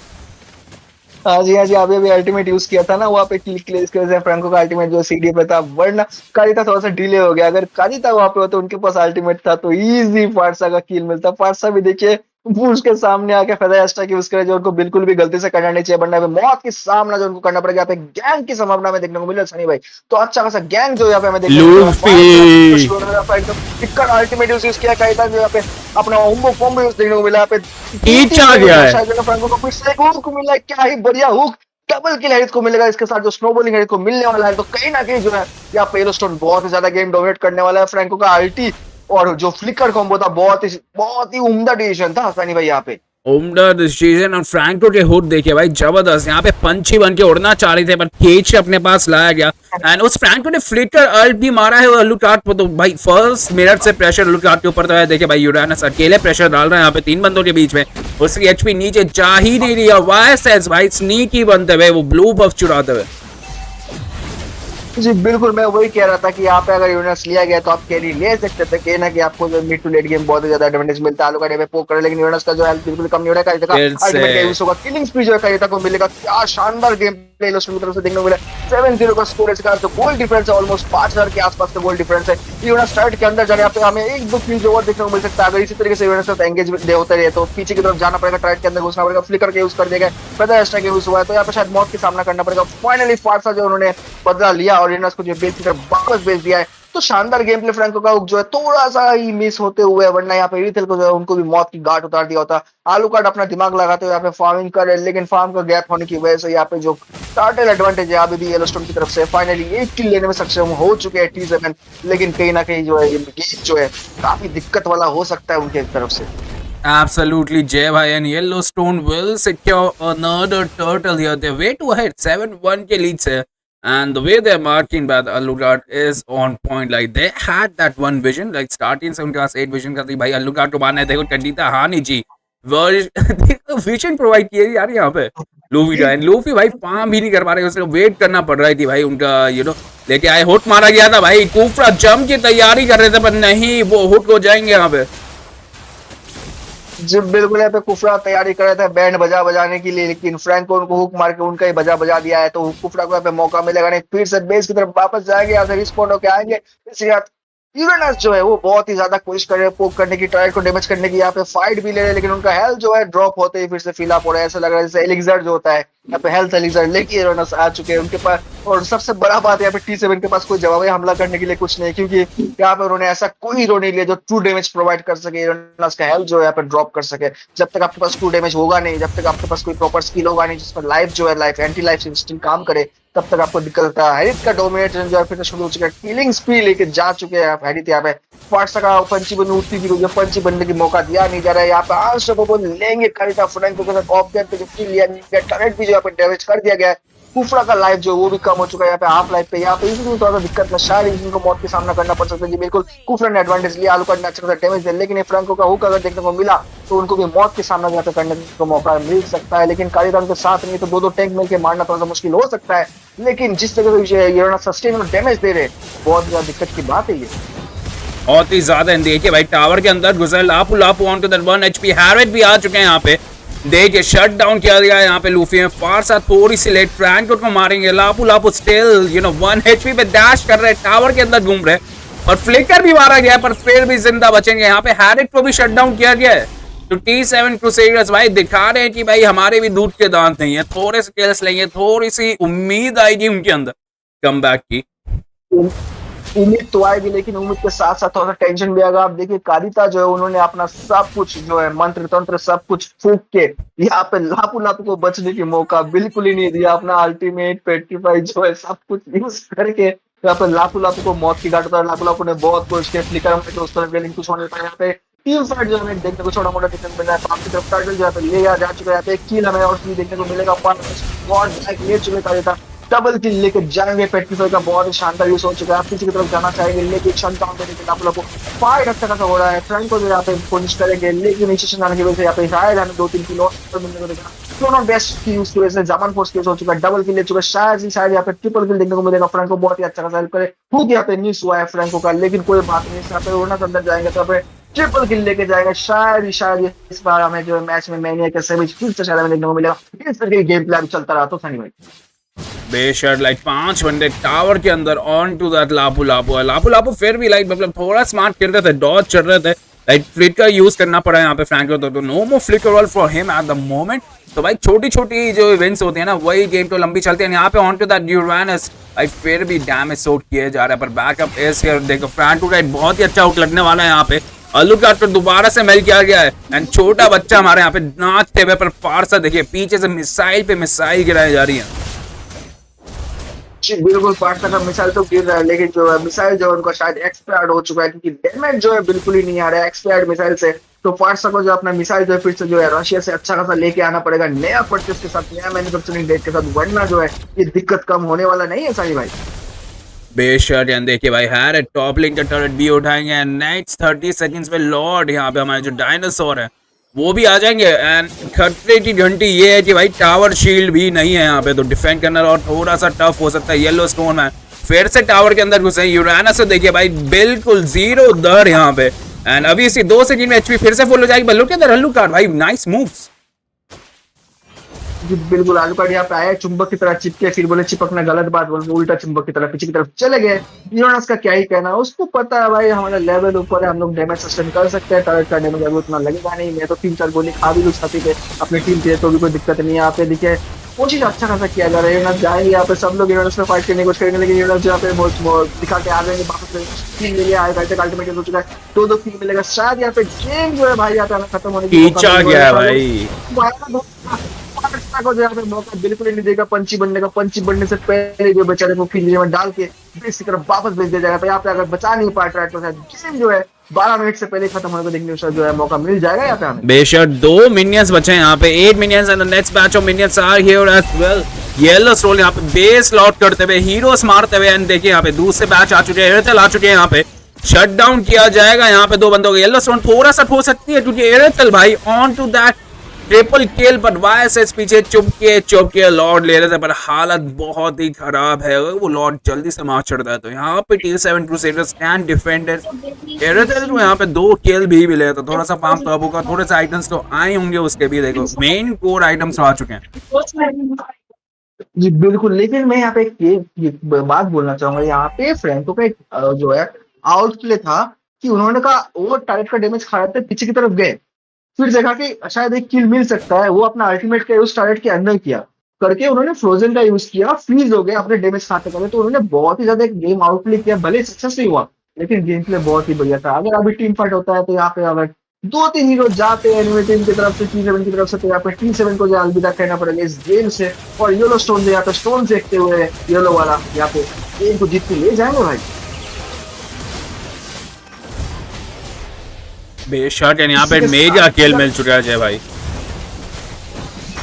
हाँ जी अभी अभी अल्टीमेट यूज किया था ना वहाँ पे किल के लिए, इसकी वजह से फ्रैंको का अल्टीमेट जो सीडी पे था, वरना कारिता थोड़ा सा डिले हो गया। अगर कारिता वहाँ पे होता, उनके पास अल्टीमेट था, तो इजी फारसा का किल मिलता। फारसा भी देखिए बुश के सामने आके फेदर एस्टा की यूज करे, जो उनको बिल्कुल भी गलती से करना नहीं चाहिए, वरना मौत के सामना जो उनको करना पड़ेगा। यहाँ पे गैंग की संभावना में देखने को मिल रहा है सनी भाई, तो अच्छा खासा गैंग जो यहाँ पे हमें देखने को मिल रहा है। लूफी अल्टीमेट यूज किया कारिता जो यहाँ पे अपना उम्बो कॉम्बो यूज देखने को मिला। यहाँ पे ईच आ गया है। शायद फ्रैंको को फिर से एक हुक मिला है, क्या ही बढ़िया हुक, डबल किल हेरिस को मिलेगा। इसके साथ जो स्नोबॉलिंग हेरिस को मिलने वाला है, तो कहीं ना कहीं जो है यहाँ पे येलोस्टोन बहुत ही ज्यादा गेम डोमिनेट करने वाला है। फ्रैंको का अल्टी और जो फ्लिकर कॉम्बो था, बहुत ही उम्दा डिसीजन था सनी भाई यहाँ पे। उम्दा डिसीजन। और फ्रैंको के हुड देखिए भाई जबरदस्त, यहाँ पे पंछी बन के उड़ना चाह रहे थे पर केज अपने पास लाया गया। एंड उस फ्रैंको ने फ्लिकर अल्ट भी मारा है अल्लूकार्ट पर, तो भाई फर्स्ट मिनट से प्रेशर अल्लूकार्ट के ऊपर तो है। देखिए भाई यूरानस अकेले प्रेशर डाल रहा है यहाँ पे 3 बंदों के बीच में, उसकी एचपी नीचे जा ही नहीं रही है। वाई सेज भाई स्नीकी बनते हुए वो ब्लू बफ चुराते हुए। जी बिल्कुल, मैं वही कह रहा था कि यहाँ पे अगर यूनिट्स लिया गया तो आप कैरी ले सकते थे, कहना कि आपको जो मिड टू लेट गेम बहुत ज्यादा एडवांटेज मिलता है। आलू का पोक करे, लेकिन यूनिट्स का जो हेल्थ बिल्कुल कम नहीं हो रहा है। अल्टीमेट यूज होगा, किलिंग स्पीड जो है कारिता को मिलेगा। क्या शानदार गेम प्ले इलोस्ट्रेशन की तरफ से देखने को मिला। 7-0 का स्कोर है, इसका जो गोल डिफरेंस है ऑलमोस्ट 5000 के आसपास का गोल डिफरेंस है। यूनिट्स स्टार्ट के अंदर जाने पे हमें 1-2 किल और देखने को मिल सकता है। अगर इसी तरीके से यूनिट्स एंगेज होते रहे तो पीछे की तरफ जाना पड़ेगा, ट्राइट के अंदर घुसना पड़ेगा। फ्लिकर के यूज कर देगा, फेदर एस्टा के यूज हुआ है, तो यहाँ पे शायद मौत का सामना करना पड़ेगा। फाइनली फारसा जो उन्होंने बदला लिया और यूनिट्स को जो बेस की तरफ वापस भेज दिया है। तो शानदार गेम प्ले फ्रैंको का जो है थोड़ा सा ही मिस होते हुए, वरना यहाँ पे रीथेल को जो है उनको भी मौत की घाट उतार दिया होता। आलू कार्ड अपना दिमाग लगाते हुए यहाँ पे फार्मिंग करे, लेकिन फार्म का गैप होने की वजह से यहाँ पे जो टार्टल एडवांटेज है अभी भी येलोस्टोन की तरफ से फाइनली 1 किल लेने में सक्षम हो चुके हैं T7, लेकिन कहीं ना कहीं जो है गेम जो है काफी दिक्कत वाला हो सकता है उनके तरफ से। Absolutely, Jay bhai, and Yellowstone will secure another turtle here. They're way too ahead, 7-1 के lead से, and the way they're marking by the Alucard is on point. Like they had that one vision, like starting से उनके पास 8 vision का थी भाई Alucard को मारना है। देखो कंडीता हानि जी विजन प्रोवाइड किए यार यहाँ पे लूफी का। लूफी भाई पाम भी नहीं कर पा रहे, उसको वेट करना पड़ रही थी भाई उनका, लेके आए हुट मारा गया था भाई। कुफरा जम की तैयारी कर रहे थे पर नहीं, वो हुट हो जाएंगे यहाँ पे। जी बिल्कुल, यहाँ पे कुफरा तैयारी कर रहे थे बैंड बजाने के लिए, लेकिन फ्रैंक को उनको हुक मार के उनका ही बजा दिया है। तो कुफरा को यहाँ पे मौका मिलेगा नहीं, फिर से बेस की तरफ वापस जाएंगे, यहाँ से रिस्पॉन्ड होके आएंगे। इसके साथ यूरेनस जो है वो बहुत ही ज्यादा कोशिश कर रहे हैं पोक करने की, टायर को डैमेज करने की, यहाँ पे फाइट भी ले रहे हैं, लेकिन उनका हेल्थ जो है ड्रॉप होते ही फिर से फिल अप हो रहा है। ऐसा लग रहा है जैसे एलिक्सर जो होता है, यहाँ पे हेल्थ एलिक्सर लेके यूरेनस आ चुके हैं उनके पास। और सबसे बड़ा बात यहाँ पे T7 के पास कोई जवाब हमला करने के लिए कुछ नहीं, क्योंकि यहाँ पे उन्होंने ऐसा कोई हीरो नहीं लिया जो ट्रू डैमेज प्रोवाइड कर सके, यूरेनस का हेल्थ जो है यहाँ पे ड्रॉप कर सके। जब तक आपके पास ट्रू डैमेज होगा नहीं, जब तक आपके पास कोई प्रॉपर स्किल होगा नहीं जिसमें लाइफ जो है लाइफ एंटी लाइफ सिस्टम काम करे, तब तक आपको दिक्कत होता है। हैरिस का डोमिनेशन जो है फिर से शुरू हो चुका है, किलिंग स्पीड लेके जा चुके हैं हैरिस। यहाँ पे फारसा का पंची बन उठती थी, पंची बनने की मौका दिया नहीं जा रहा है। यहाँ पे आंसर को लेंगे खरीदा फ्रैंको के साथ ऑफ गेम पे जो किल लिया गया, टर्रेट भी जो यहाँ पे डैमेज कर दिया गया है। कुफरा का लाइफ जो वो भी कम हो चुका है यहाँ पे हाफ लाइफ पे। यहाँ पे इसमें थोड़ा सा दिक्कत है, शायद इनको मौत का सामना करना पड़ सकता है। जी बिल्कुल, कुफरा ने एडवांटेज लिया, आलू ने अच्छा खासा डैमेज दिया, लेकिन फ्रैंको का हुक अगर देखने को मिला तो उनको भी मौत के सामना यहाँ पे करने को मौका मिल सकता है। लेकिन कारीदार के साथ नहीं तो 2-2 टैंक मिलकर मारना थोड़ा सा मुश्किल हो सकता है। लेकिन जिस तरह से यूरेनस सस्टेन और डैमेज दे रहे, बहुत ज्यादा दिक्कत की बात है ये, बहुत ही ज्यादा। देखिए भाई टावर के अंदर घुसे लापू लापू on to that 1 HP Harrett भी आ चुके हैं यहाँ पे। देखिए शट डाउन किया गया है यहाँ पे लूफी में। फारसा थोड़ी सी लेट, फ्रैंको को मारेंगे। लापू लापू स्टिल 1 HP पे डैश कर रहे हैं, टावर के अंदर घूम रहे हैं और फ्लिकर भी मारा गया पर फिर भी जिंदा बचेंगे। यहाँ पे हैरेट को भी शट डाउन किया गया है। तो T7 क्रूसेडर्स भाई दिखा रहे हैं कि भाई हमारे भी दूध के दांत नहीं है, थोड़े से किल्स लेंगे, थोड़ी सी उम्मीद आएगी उनके अंदर कम बैक की। उम्मीद तो आएगी, लेकिन उम्मीद के साथ साथ थोड़ा टेंशन भी आएगा। आप देखिए कारिता जो है उन्होंने अपना सब कुछ जो है मंत्र तंत्र सब कुछ फूक के यहाँ पे लापू लापू को बचने की मौका बिल्कुल ही नहीं दिया। अपना अल्टीमेट पेट्रीफाई जो है सब कुछ यूज करके यहाँ पे लापू लापू को मौत की घाट उतारा। लापू लापू ने बहुत कोशिश किया, फ्लिकर में तो उस तरह गेलिंग कुछ होने पाया। यहाँ पे टीम फाइट जो हमें देखने को छोटा मोटा देखने को मिल रहा है। आपकी तरफ टाइटल जो है ले जा चुका है, यहाँ पे एक किल हमें और देखने को मिलेगा। ले चुके कारिता, डबल किल लेके जाएंगे। पेट्रीफाई का बहुत ही शानदार यूज हो चुका है। आप पीछे की तरफ जाना चाहेंगे, लेकिन शट डाउन देने के लापू लापू फाइट अच्छा खासा हो रहा है। फ्रैंको जो यहाँ पे कोशिश करेंगे, लेकिन नीचे आने की वजह से यहाँ पे शायद हमें 2-3 किल और मिलने को देखा। दोनों बेस्ट की यूज की वजह से जामान फोर्स केस हो चुका है, डबल किल ले चुका है। शायद यहाँ पे ट्रिपल किल देखने को मिलेगा। फ्रैंको बहुत ही अच्छा खासा हेल्प करे, खुद यहाँ पे मिस हुआ है फ्रैंको का, लेकिन कोई बात नहीं। यहाँ पे रोना के अंदर जाएंगे तो यहाँ पे ट्रिपल किल लेके जाएगा। शायद इस बार हमें जो मैच में मैनिया के सेविज फिर से शायद हमें देखने को मिलेगा। इस तरह की गेम प्ले चलता रहा तो सनी भाई। बेशक लाइक 5 बंदे टावर के अंदर ऑन टू दैट लापू लापू लापू लापू फिर भी लाइक मतलब थोड़ा स्मार्ट खेल रहे थे, डॉज चल रहे थे, लाइक फ्लिक का यूज करना पड़ा यहाँ पे फ्रैंक को, तो no more flicker roll for him at the moment. तो भाई छोटी छोटी जो इवेंट्स होती है ना वही गेम तो लंबी चलती है। यहाँ पे ऑन टू दैट यूरानस भाई फिर भी डैमेज सोट किए जा रहा है, पर बैकअप एस हियर। देखो फ्रैंक को बहुत ही अच्छा आउट लगने वाला है यहाँ पे। अलूकार्ड को दोबारा से मेल किया गया है एंड छोटा बच्चा हमारे यहाँ पे नाचते हुए, पर फारसा देखिए पीछे से मिसाइल पे मिसाइल गिराई जा रही है। बिल्कुल पार्टनर का मिसाइल तो गिर रहा है, लेकिन जो है मिसाइल जो है उनका शायद एक्सपायर्ड हो चुका है, क्योंकि डैमेज जो है बिल्कुल ही नहीं आ रहा है एक्सपायर्ड मिसाइल से। तो फारसा को जो अपना मिसाइल जो है फिर से जो है रशिया से अच्छा खासा लेके आना पड़ेगा, नया परचेस के साथ, नया मैन्युफैक्चरिंग डेट के साथ, वरना जो है ये दिक्कत कम होने वाला नहीं है सानी भाई। बेशक एंड देखिए भाई हैर टॉप लिंक का टर्रेट भी उठाएंगे एंड नेक्स्ट 30 सेकंड्स में लॉर्ड यहाँ पे हमारे जो डायनासोर है वो भी आ जाएंगे। एंड खतरे की घंटी ये है कि भाई टावर शील्ड भी नहीं है यहाँ पे, तो डिफेंड करना और थोड़ा सा टफ हो सकता है। येलो स्टोन में फिर से टावर के अंदर घुसे यूरानस से देखिए भाई बिल्कुल जीरो दर यहाँ पे। एंड अभी इसी 2 सेकंड में एचपी फिर से फुल हो जाएगी बल्लू के अंदर। अलूकार्ड भाई नाइस मूव्स। जी बिल्कुल अलूकार्ड यहाँ पे आया चुंबक की तरह चिपके, फिर बोले चिपकना गलत बात, बोले उल्टा चुंबक की तरह पीछे की तरफ चले गए। यूरानस का क्या ही कहना, उसको पता है भाई हमारा लेवल ऊपर है, हम लोग डैमेज सस्टेन कर सकते हैं, टर्रेट का डैमेज अभी उतना लगेगा नहीं। मैं तो 3-4 गोली खा भी लूँ छाती पे अपनी टीम के, तो भी कोई दिक्कत नहीं है। यहाँ पे देखिए कोशिश अच्छा खासा किया जा रहा है। यूनास जाएंगे यहाँ पे, सब लोग यूनास में फाइट करने की कोशिश करेंगे, लेकिन यूनास यहाँ पे बहुत दिखा के आ जाएंगे वापस। किल मिले आएगा अल्टीमेट हो चुका है, 2-2 किल मिलेगा शायद। यहाँ पे गेम जो है भाई यहाँ पे खत्म होने की गया है भाई। को जो यहाँ पे मौका बिल्कुल नहीं देगा पंची बनने का। पंची बनने से पहले जो बेचारे को फील्ड में डाल के बेस की तरफ वापस भेज दिया जाएगा। तो यहाँ पे अगर बचा नहीं पाया ट्रैक तो शायद गेम जो है 12 मिनट से पहले खत्म होने को देखने को जो है मौका मिल जाएगा यहाँ पे हमें। बेशक 2 मिनियंस बचे हैं यहाँ पे, 8 minions and the next batch of minions are here as well. Yellow stone यहाँ पे बेस लॉट करते हुए, हीरोस मारते हुए, एंड देखिए यहाँ पे दूसरे बैच आ चुके हैं, एयरटेल आ चुके हैं। यहाँ पे शट डाउन किया जाएगा यहाँ पे 2 बंदों को। येलो स्टोन थोड़ा सा हो सकती है क्योंकि एयरटेल भाई on to that triple kill, but YSS पीछे चुप के लॉर्ड ले रहे थे, पर हालत बहुत ही खराब है। वो लॉर्ड जल्दी से मार चढ़ता है, तो यहाँ पे T7 crusaders can defend it. Airtel को यहाँ पे 2 किल भी मिले, तो थोड़ा सा फार्म तो होगा, थोड़े से आइटम्स तो आए होंगे उसके भी। देखो मेन कोर आइटम्स आ चुके हैं। जी बिल्कुल, लेकिन मैं यहाँ पे एक बात बोलना चाहूंगा। यहाँ पे फ्रैंको का एक जो है आउट प्ले था कि उन्होंने कहा वो टारगेट का डैमेज खा रहे थे, पीछे की तरफ गए, फिर देखा कि शायद एक किल मिल सकता है, वो अपना अल्टीमेट का यूज टारगेट के अंदर किया, करके उन्होंने फ्रोजन का यूज किया, फ्रीज हो गए अपने डैमेज खाते करते। तो उन्होंने बहुत ही ज्यादा एक गेम आउट प्ले किया, भले सक्सेस नहीं हुआ लेकिन गेम प्ले बहुत ही बढ़िया था। अगर अभी टीम फाइट होता है तो यहाँ पे अगर 2-3 हीरो जाते हैं एनिमे टीम की तरफ से, T7 की तरफ से, तो यहाँ पे T7 को जो अलविदा कहना पड़ेगा इस गेम से। और येलो स्टोन जो यहाँ पे स्टोन देखते हुए येलो वाला यहाँ पे गेम को जीत के ले जाएंगे भाई। बेशक यहाँ पे मेगा किल मिल चुका है जय भाई।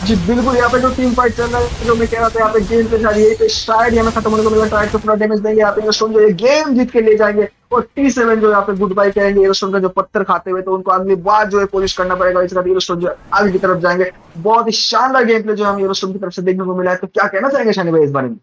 जी बिल्कुल, यहाँ पे जो टीम फाइट चल रहा है, जो मैं कह रहा था यहाँ पे गेम के साथ यही पे शायद यहाँ खत्म होने को मिलेगा। टाइट को पूरा डैमेज देंगे यहाँ पे एरोस्टोन जो ये गेम जीत के ले जाएंगे, और T7 जो यहाँ पे गुड बाय करेंगे एरोस्टोन का जो पत्थर खाते हुए, तो उनको अगली बार जो है पॉलिश करना पड़ेगा। इसके बाद एरोस्टोन जो आगे की तरफ जाएंगे। बहुत ही शानदार गेम प्ले जो हमें एरोस्टोन की तरफ से देखने को मिला है। तो क्या कहना चाहेंगे शानी भाई इस बारे में?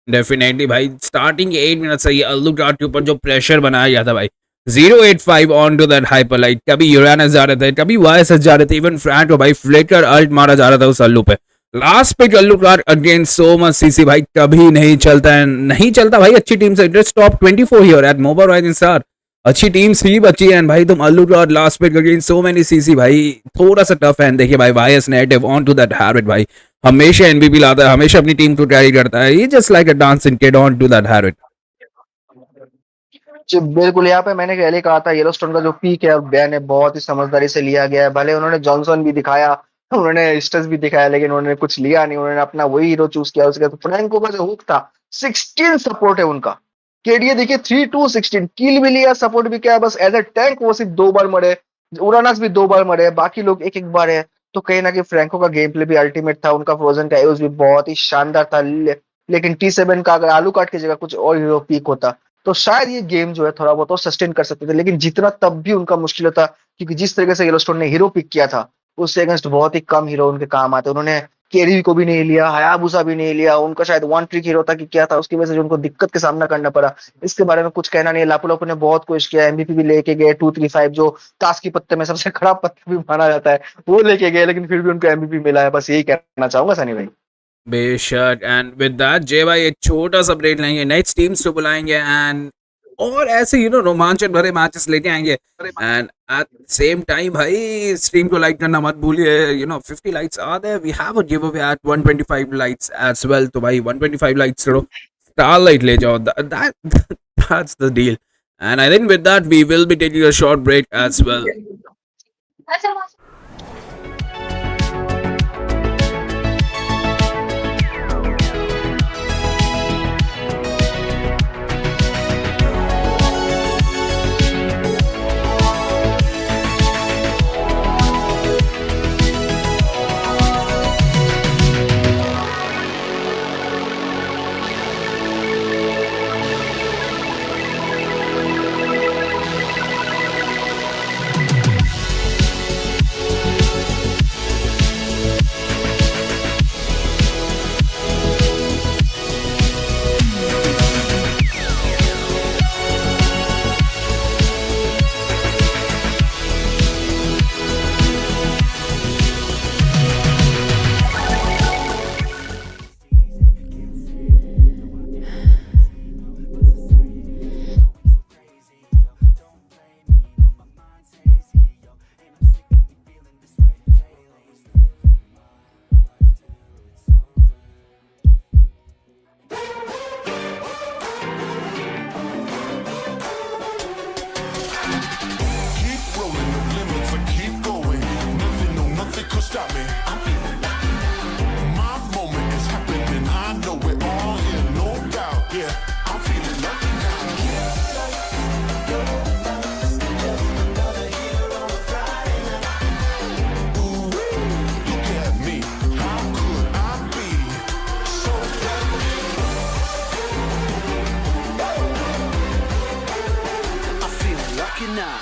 डेफिनेटली भाई स्टार्टिंग 8 मिनट से ये अलूकार्ड के ऊपर जो प्रेशर बनाया गया था भाई, 085 ऑन टू दैट हाइपरलाइट, कभी यूरानस जा रहे थे, कभी वाईएसएस जा रहे थे, इवन फ्रैंक को भाई फ्लिकर अल्ट मारा जा रहा था उस अल्लू पे। Last pick Alucard against so much CC भाई कभी नहीं चलता है, नहीं चलता भाई अच्छी टीम से। It's top 24 here at MOBA rising Star, अच्छी टीम्स ही बची है भाई। तुम Alucard last pick against so many CC भाई, थोड़ा सा टफ है। देखिए भाई YS native on to that habit भाई, हमेशा एनबीपी लाता है, हमेशा अपनी टीम को कैरी करता है। ये just like a dancing kid on to that habit. जी बिल्कुल, यहाँ पे मैंने पहले कहा था येलोस्टोन का जो पीक है बैन है बहुत ही समझदारी से लिया गया है। भले उन्होंने जॉनसन भी दिखाया, उन्होंने स्टस भी दिखाया, लेकिन उन्होंने कुछ लिया नहीं, उन्होंने अपना वही हीरो चूज किया। उसके बाद फ्रैंको का जो हुक था 16 सपोर्ट है उनका। केडीए देखिए 3-2-16 किल भी लिया, सपोर्ट भी किया, बस एज ए टैंक वो सिर्फ 2 बार मरे, उरानस भी 2 बार मरे, बाकी लोग एक बार है। तो कहीं ना कहीं फ्रैंको का गेम प्ले भी अल्टीमेट था, उनका फ्रोजन का यूज भी बहुत ही शानदार था। लेकिन T7 का अगर आलूकार्ड की जगह कुछ और हीरो पीक होता तो शायद ये गेम जो है थोड़ा बहुत और सस्टेन कर सकते थे, लेकिन जितना तब भी उनका मुश्किल होता, क्योंकि जिस तरीके से येलोस्टोन ने हीरो पिक किया था उससे अगेंस्ट बहुत ही कम हीरो उनके काम आते। उन्होंने केरी को भी नहीं लिया, हायाबुसा भी नहीं लिया, उनका शायद वन ट्रिक हीरो था कि क्या था, उसकी वजह से जो उनको दिक्कत का सामना करना पड़ा, इसके बारे में कुछ कहना नहीं है। लापू लापू ने बहुत कोशिश किया, एमवीपी भी लेके गए 235 जो ताश की पत्ते में सबसे खराब पत्ते भी माना जाता है, वो लेके गए, लेकिन फिर भी उनको एमवीपी मिला है। बस यही कहना चाहूंगा सनी भाई। बेशक। एंड विद दैट जय भाई एक छोटा सा ब्रेक लेंगे, नेक्स्ट टीम्स को बुलाएंगे एंड और ऐसे रोमांचक भरे मैचेस लेके आएंगे। एंड एट सेम टाइम भाई स्ट्रीम को लाइक करना मत भूलिए। 50 likes are there, we have a giveaway at 125 likes as well. तो भाई 125 लाइक्स करो, स्टारलाइट ले जाओ, that's the deal. And I think with that we will be taking a short break as well. Keep rolling the limits and keep going. Nothing, no, nothing could stop me. My moment is happening. I know it all in no doubt. Yeah, I'm feeling lucky now. Ooh, look at me. How could I be so I feel lucky now.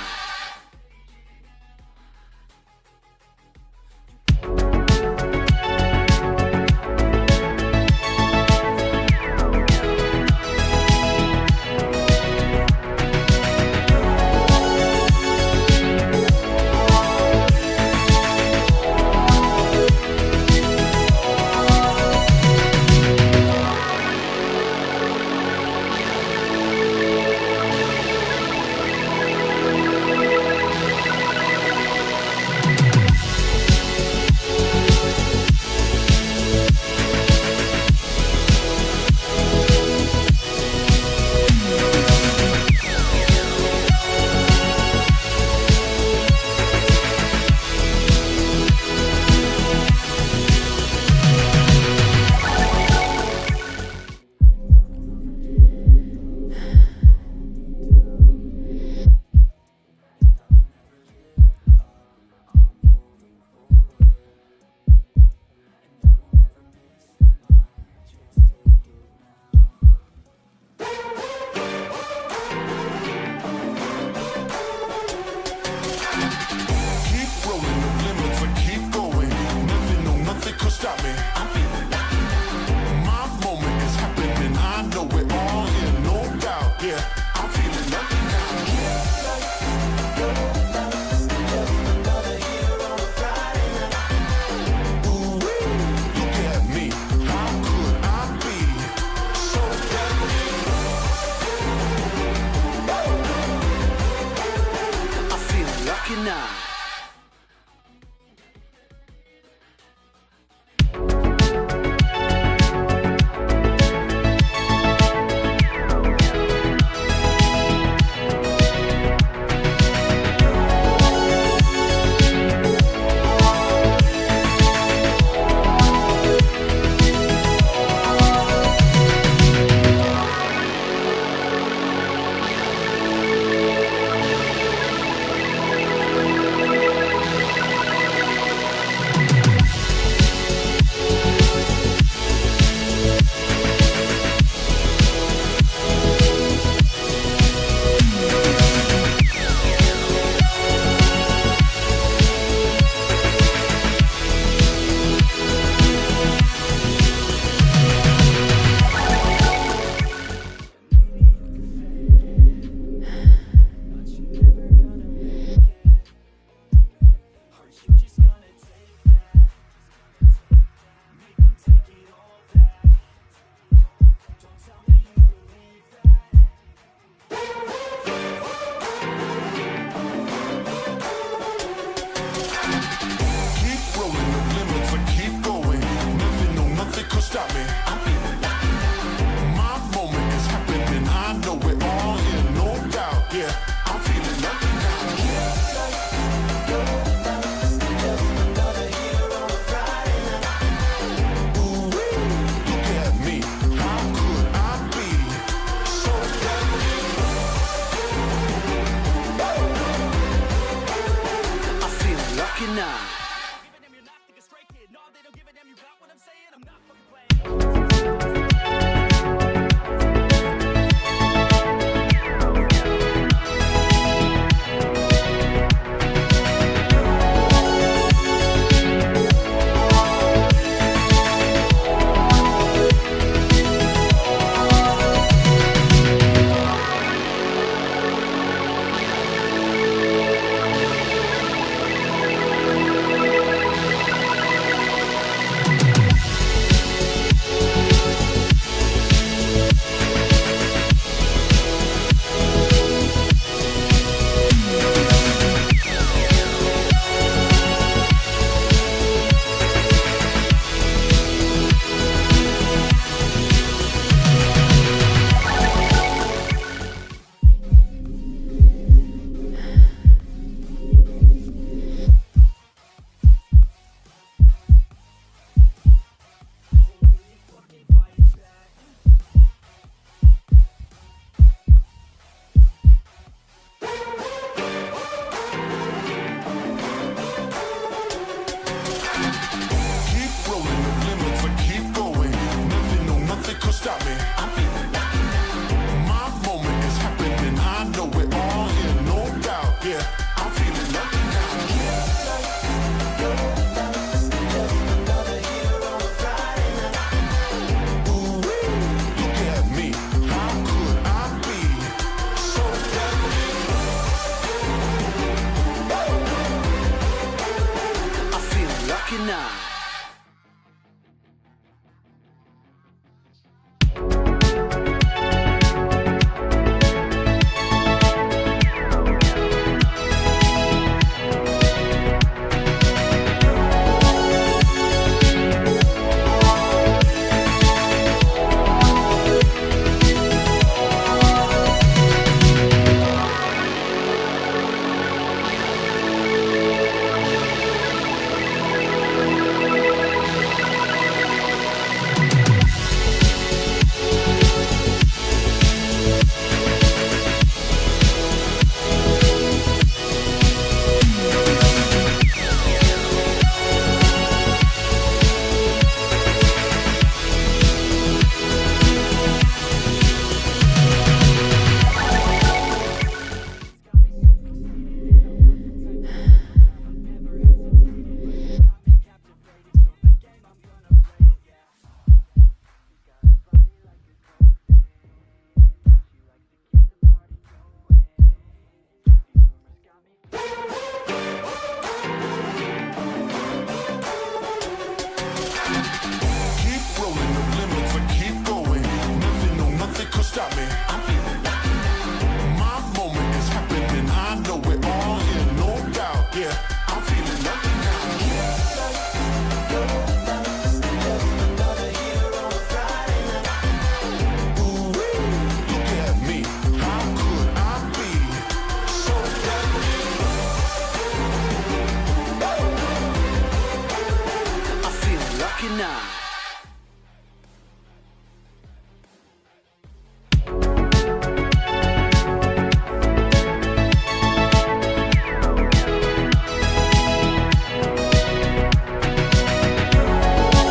Keep rolling the limits and keep going. Nothing, no, nothing could stop me. My moment is happening. I know it all in no doubt. Yeah, I'm feeling lucky now. Ooh, look at me. How could I be so I feel lucky now.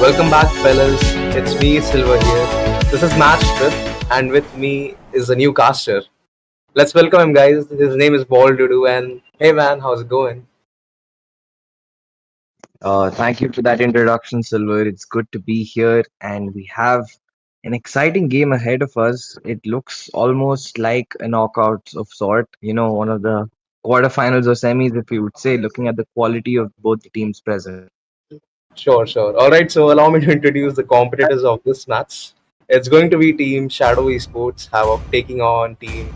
Welcome back, fellas. It's me, Silver here. This is Match Trip, and with me is a new caster. Let's welcome him, guys. His name is Ball Dudu, and hey, man, how's it going? Thank you for that introduction, Silver. It's good to be here, and we have an exciting game ahead of us. It looks almost like a knockout of sort, one of the quarterfinals or semis, if you would say, looking at the quality of both the teams present. Sure, sure. All right, so allow me to introduce the competitors of this match. It's going to be Team Shadow Esports have taking on Team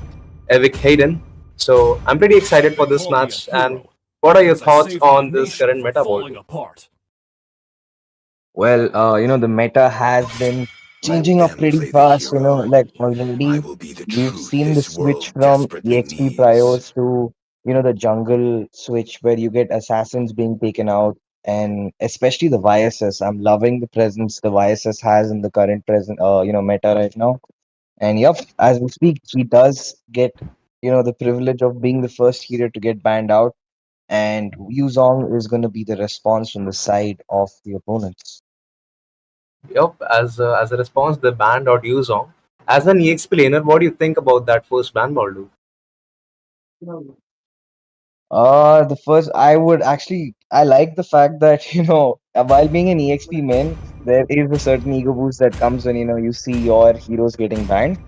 Evic Hayden. So I'm pretty excited for this match. And what are your thoughts on this current meta, Ball? Well, the meta has been changing up pretty fast. Like already we've seen the switch from EXP priors to, the jungle switch where you get assassins being taken out, and especially the YSS. I'm loving the presence the YSS has in the current present, meta right now. And yep, as we speak, he does get, the privilege of being the first hero to get banned out, and Yuzong is going to be the response from the side of the opponents. Yup, as a response, the banned out Yuzong. As an EXP laner, what do you think about that first ban, Baldu? The first, I would actually, I like the fact that, while being an EXP main, there is a certain ego boost that comes when, you see your heroes getting banned.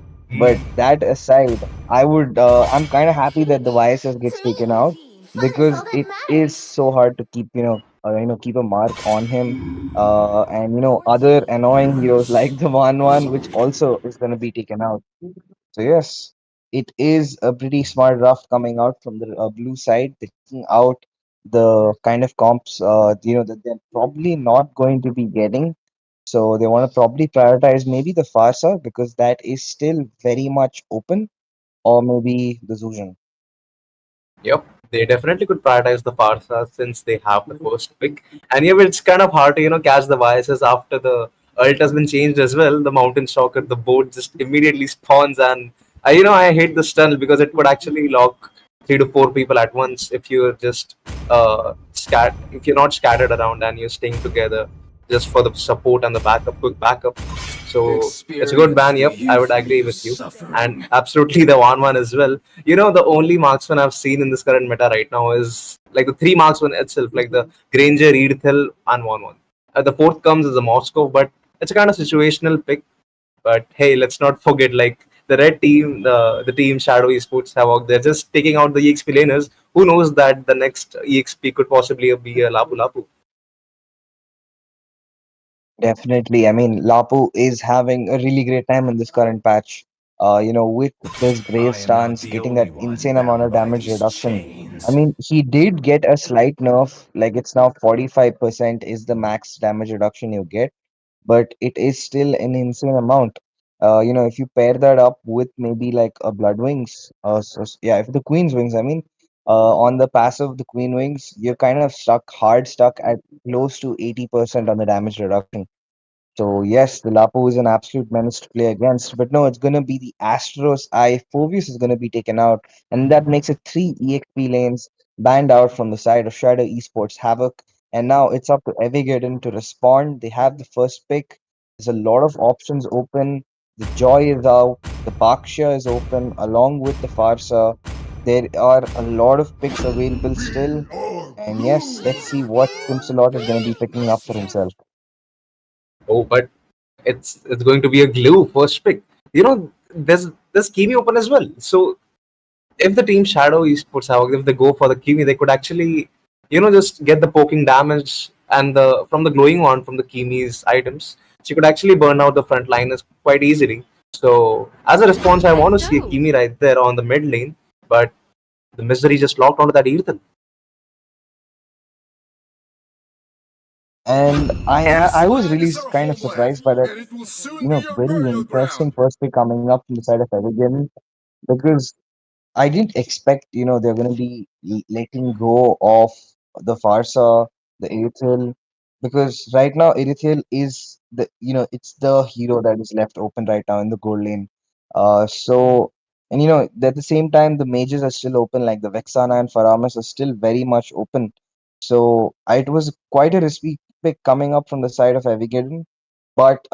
But that aside, I'm kind of happy that the YSS gets taken out because it is so hard to keep, keep a mark on him. And, other annoying heroes like the 1-1, which also is going to be taken out. So yes, it is a pretty smart draft coming out from the blue side, taking out the kind of comps that they're probably not going to be getting. So they want to probably prioritize maybe the Farsa because that is still very much open, or maybe the Zuzhan. Yep, they definitely could prioritize the Farsa since they have the first pick. And yeah, it's kind of hard to catch the biases after the ult has been changed as well. The Mountain Stalker, the boat just immediately spawns, and I hate the stun because it could actually lock 3 to 4 people at once if you're just if you're not scattered around and you're staying together just for the support and the quick backup. So it's a good ban. Yep, I would agree with you, and absolutely the one as well. The only marksman I've seen in this current meta right now is like the three marksman itself, like the Granger, Edithil, and 1-1. The fourth comes as a Moscow, but it's a kind of situational pick. But hey, let's not forget like the red team, the team Shadow Esports have out there just taking out the EXP laners. Who knows that the next EXP could possibly be a Lapu Lapu? Definitely. I mean, Lapu is having a really great time in this current patch. With this brave stance, getting that insane amount of damage reduction. I mean, he did get a slight nerf, like it's now 45% is the max damage reduction you get, but it is still an insane amount. If you pair that up with maybe like a Blood Wings, yeah, if the Queen's Wings, I mean, on the passive, the Queen Wings, you're kind of hard stuck at close to 80% on the damage reduction. So yes, the Lapo is an absolute menace to play against. But no, it's gonna be the Astros I Phobius is gonna be taken out, and that makes it three EXP lanes banned out from the side of Shadow Esports Havoc. And now it's up to Evigaden to respond. They have the first pick. There's a lot of options open. The Joy is out. The Baksha is open, along with the Farsa. There are a lot of picks available still. And yes, let's see what Simsalot is going to be picking up for himself. Oh, but it's going to be a glue first pick. There's Kimi open as well. So if the team Shadow Esports have, if they go for the Kimi, they could actually, just get the poking damage and the from the glowing one from the Kimi's items. So you could actually burn out the front liners quite easily. So as a response, I want to Let's see a go. Kimi right there on the mid lane, but the misery just locked onto that Ethan. And I was really kind of surprised by that, very interesting first pick coming up from the side of Evergreen because I didn't expect, they're going to be letting go of the Farsa, the Aethel, because right now Aethel is it's the hero that is left open right now in the gold lane. And at the same time, the mages are still open, like the Vexana and Faramis are still very much open. So it was quite a risky pick coming up from the side of Avigadon. But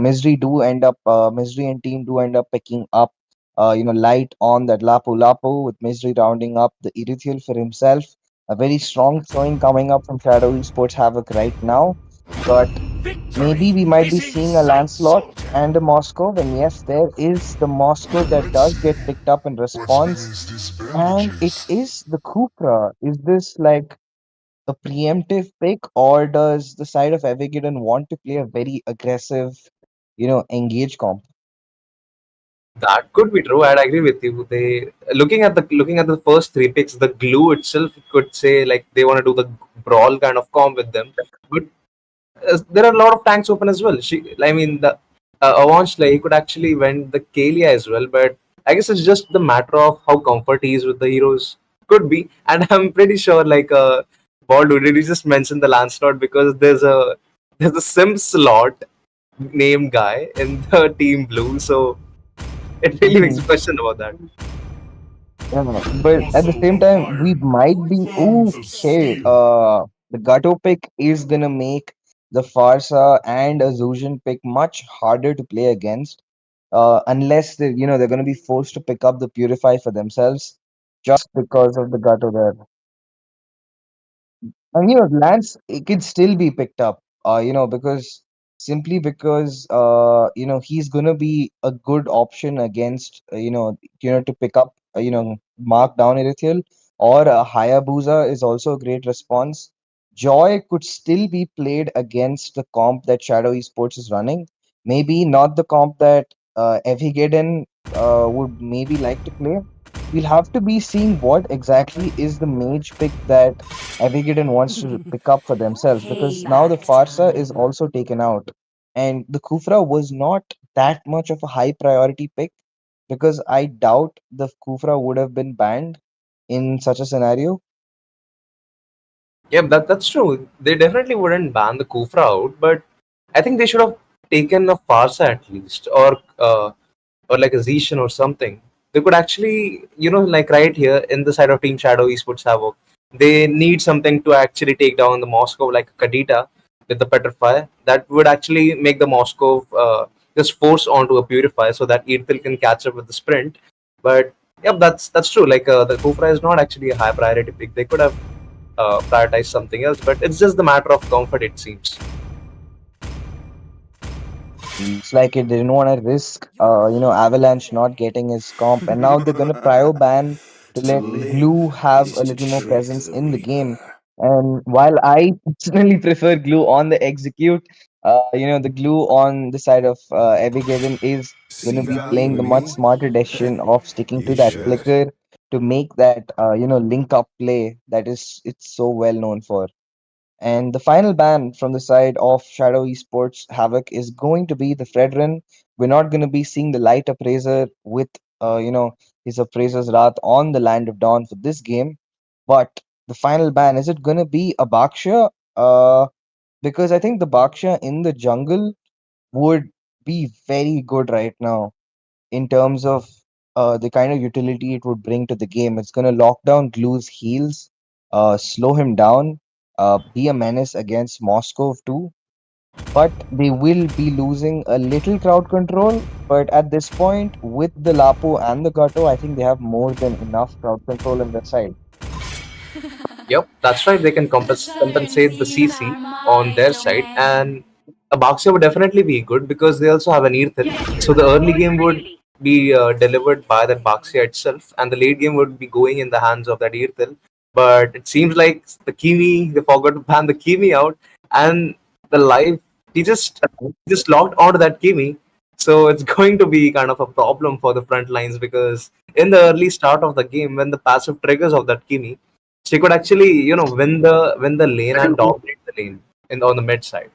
Misery and team do end up picking up light on that Lapu Lapu, with Misery rounding up the Irithiel for himself. A very strong showing coming up from Shadow Esports Havoc right now. But maybe we might be seeing a Lancelot and a Moscow. And yes, there is the Moscow that does get picked up in What's response. next is And it bandages. is the Kufra. Is this like a preemptive pick, or does the side of Avigadon want to play a very aggressive, engage comp? That could be true. I'd agree with you. They looking at the first three picks, the glue itself could say like they want to do the brawl kind of comp with them. But there are a lot of tanks open as well. I mean, the Avanch he could actually win the Kalia as well. But I guess it's just the matter of how comfort he is with the heroes. Could be, and I'm pretty sure Bald did you just mention the Lancelot because there's a Sim slot named guy in the team blue, so it really makes Mhm. a question about that. Yeah, but at the same time, we might be okay. The Gato pick is gonna make the Farsa and a Zuzhan pick much harder to play against, unless they're gonna be forced to pick up the Purify for themselves just because of the Gato there. And Lance, it could still be picked up. Because simply because he's gonna be a good option against to pick up mark down Erithiel, or Hayabusa is also a great response. Joy could still be played against the comp that Shadow Esports is running. Maybe not the comp that Evigaden would maybe like to play. We'll have to be seeing what exactly is the mage pick that Avigadon wants to pick up for themselves, because now the Farsa is also taken out. And the Kufra was not that much of a high priority pick, because I doubt the Kufra would have been banned in such a scenario. Yeah, that's true. They definitely wouldn't ban the Kufra out, but I think they should have taken a Farsa at least, or like a Zishan or something. They could actually, like right here in the side of Team Shadow Esports Havoc, they need something to actually take down the Moscow like Kadita with the Petrify. That would actually make the Moscow just force onto a Purify so that Irtil can catch up with the sprint. But yeah, that's true. The Kufra is not actually a high priority pick. They could have prioritized something else, but it's just the matter of comfort, it seems. Looks like it didn't want to risk, Avalanche not getting his comp, and now they're gonna prio ban to let Glue have a little more presence in the game. And while I personally prefer Glue on the execute, the Glue on the side of Evigadon is gonna be playing the much smarter decision of sticking to that flicker to make that link up play that is it's so well known for. And the final ban from the side of Shadow Esports Havoc is going to be the Fredrin. We're not going to be seeing the Light Appraiser with, his Appraiser's Wrath on the Land of Dawn for this game. But the final ban, is it going to be a Baksha? Because I think the Baksha in the jungle would be very good right now in terms of the kind of utility it would bring to the game. It's going to lock down Glue's heals, slow him down, be a menace against Moscow too. But they will be losing a little crowd control. But at this point, with the Lapo and the Gato, I think they have more than enough crowd control on their side. Yep, that's right. They can compensate the CC on their side, and a Baxia would definitely be good because they also have an Earthel. So the early game would be delivered by that Baxia itself, and the late game would be going in the hands of that Earthel. But it seems like the Kimi, they forgot to ban the Kimi out, and the live he just locked onto that Kimi. So it's going to be kind of a problem for the front lines because in the early start of the game, when the passive triggers of that Kimi, she could actually, win the lane and dominate the lane on the mid side.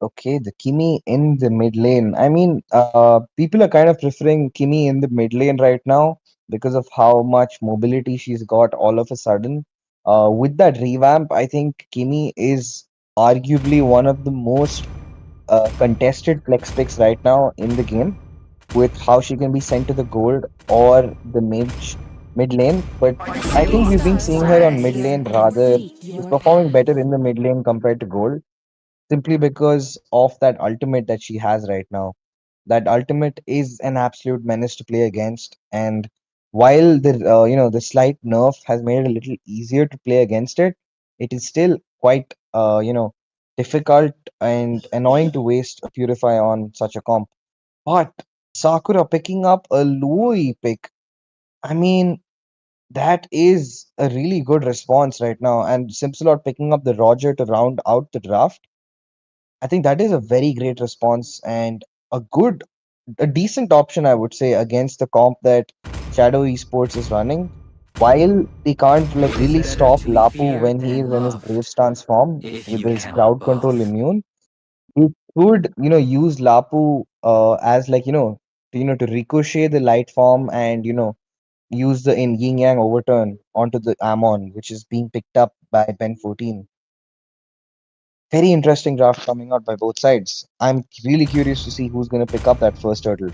Okay, the Kimi in the mid lane. I mean, people are kind of preferring Kimi in the mid lane right now because of how much mobility she's got all of a sudden. With that revamp, I think Kimi is arguably one of the most contested flex picks right now in the game, with how she can be sent to the gold or the mage. mid lane, but I think we've been seeing her on mid lane rather. She's performing better in the mid lane compared to gold, simply because of that ultimate that she has right now. That ultimate is an absolute menace to play against, and while the slight nerf has made it a little easier to play against it, it is still quite difficult and annoying to waste a purify on such a comp. But Sakura picking up a Louis pick, I mean, that is a really good response right now. And Simpsolot picking up the Roger to round out the draft, I think that is a very great response and a good, a decent option, I would say, against the comp that Shadow Esports is running. While they can't like really stop Lapu when he is in his Brave Stance form with his crowd control immune, you could, use Lapu as like, to ricochet the light form and, use the in yin yang overturn onto the Amon, which is being picked up by Ben 14. Very interesting draft coming out by both sides. I'm really curious to see who's going to pick up that first turtle.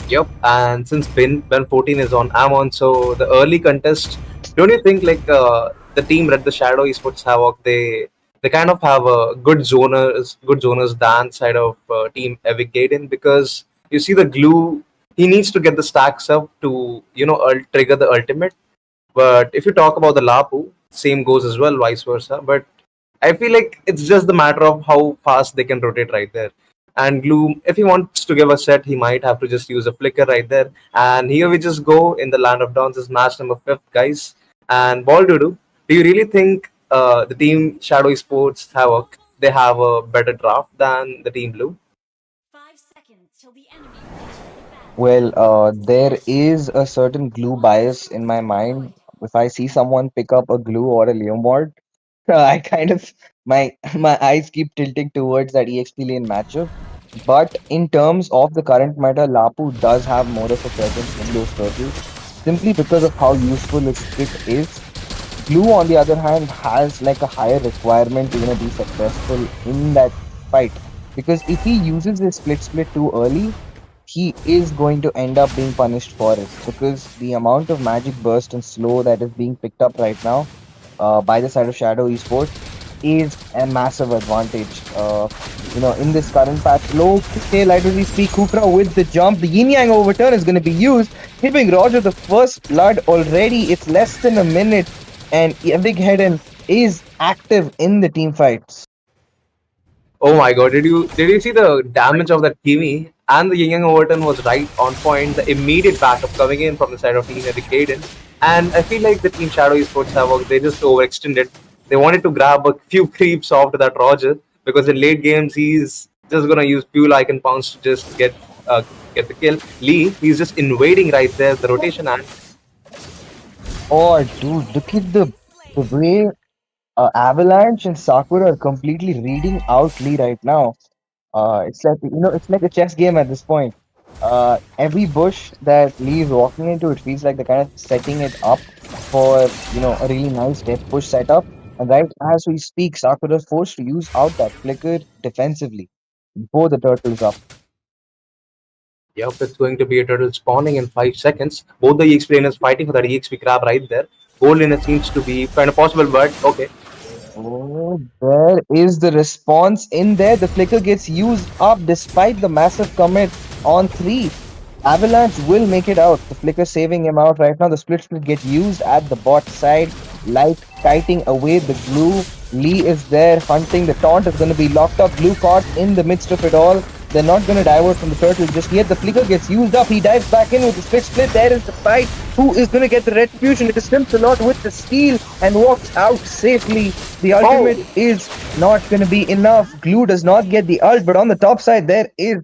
Yep, and since Ben 14 is on Amon, so the early contest, don't you think like the team Red the Shadow Esports Havoc, they kind of have a good zoners than side of team Evic Gaiden, because you see the glue, he needs to get the stacks up to trigger the ultimate. But if you talk about the Lapu, same goes as well, vice versa. But I feel like it's just the matter of how fast they can rotate right there. And Gloom, if he wants to give a set, he might have to just use a flicker right there. And here we just go in the Land of Dawns is match number 5, guys. And Baldudu, do you really think the team Shadow Sports they have a better draft than the team Blue? 5 seconds till the enemy reaches the Well, battlefield. there is a certain glue bias in my mind. If I see someone pick up a glue or a Leomord, I kind of my eyes keep tilting towards that EXP lane matchup. But in terms of the current meta, Lapu does have more of a presence in those turtles, simply because of how useful his kit is. Glue, on the other hand, has like a higher requirement to be successful in that fight. Because if he uses his split too early, he is going to end up being punished for it. Because the amount of magic burst and slow that is being picked up right now by the side of Shadow Esports is a massive advantage. In this current patch, low tail, as we speak, Kukra with the jump, the yin yang overturn is going to be used, giving Roger the first blood already. It's less than a minute, and Big Hedden is active in the team fights. Oh my god, did you see the damage of that Kimi? And the Yin Yang Overton was right on point. The immediate backup coming in from the side of Team Epic Gaiden. And I feel like the Team Shadow Esports Havoc, they just overextended. They wanted to grab a few creeps off to that Roger, because in late games he's just gonna use fuel icon pounds to just get the kill. Lee, he's just invading right there, the rotation, and Oh, dude, look at the way Avalanche and Sakura are completely reading out Lee right now. It's like a chess game at this point. Every bush that Lee is walking into, it feels like they're kind of setting it up for a really nice death push setup. And right as we speak, Sakura is forced to use out that flicker defensively. Both the turtles up. yep, it's going to be a turtle spawning in 5 seconds. Both the EXP laners fighting for that EXP grab right there. Gold laner seems to be kind of possible, but okay. Oh, there is the response in there. The flicker gets used up despite the massive commit on 3. Avalanche will make it out. The flicker saving him out right now. The split gets used at the bot side. Light kiting away the glue. Lee is there hunting. The taunt is going to be locked up. Blue caught in the midst of it all. They're not going to divert from the turtle just yet. The flicker gets used up. He dives back in with the split. There is the fight. Who is going to get the retribution? It is Simpsolot with the steal and walks out safely. The ultimate is not going to be enough. Glue does not get the ult, but on the top side, there is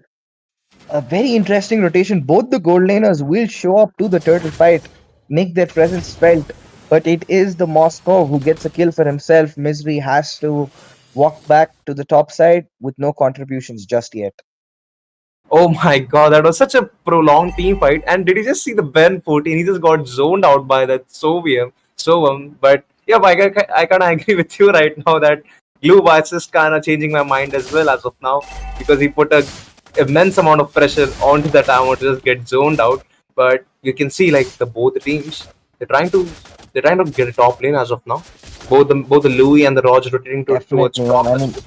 a very interesting rotation. Both the gold laners will show up to the turtle fight, make their presence felt, but it is the Moscow who gets a kill for himself. Misery has to walk back to the top side with no contributions just yet. Oh my god, that was such a prolonged team fight. And did you just see the Ben 14? He just got zoned out by that Sovium. But yeah, I kind of agree with you right now that Glue Bites is kind of changing my mind as well as of now, because he put a immense amount of pressure onto that ammo to just get zoned out. But you can see like the both teams they're trying to get a top lane as of now. Both the Louis and the Roger rotating towards Definitely, man. top I as mean, well.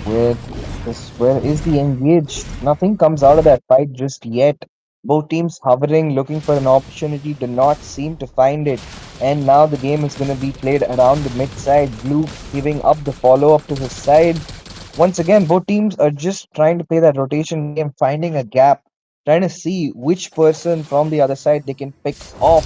okay, with this, where is the engage? Nothing comes out of that fight just yet. Both teams hovering, looking for an opportunity, do not seem to find it. And now the game is going to be played around the mid side. Blue giving up the follow up to his side. Once again, both teams are just trying to play that rotation game, finding a gap, trying to see which person from the other side they can pick off.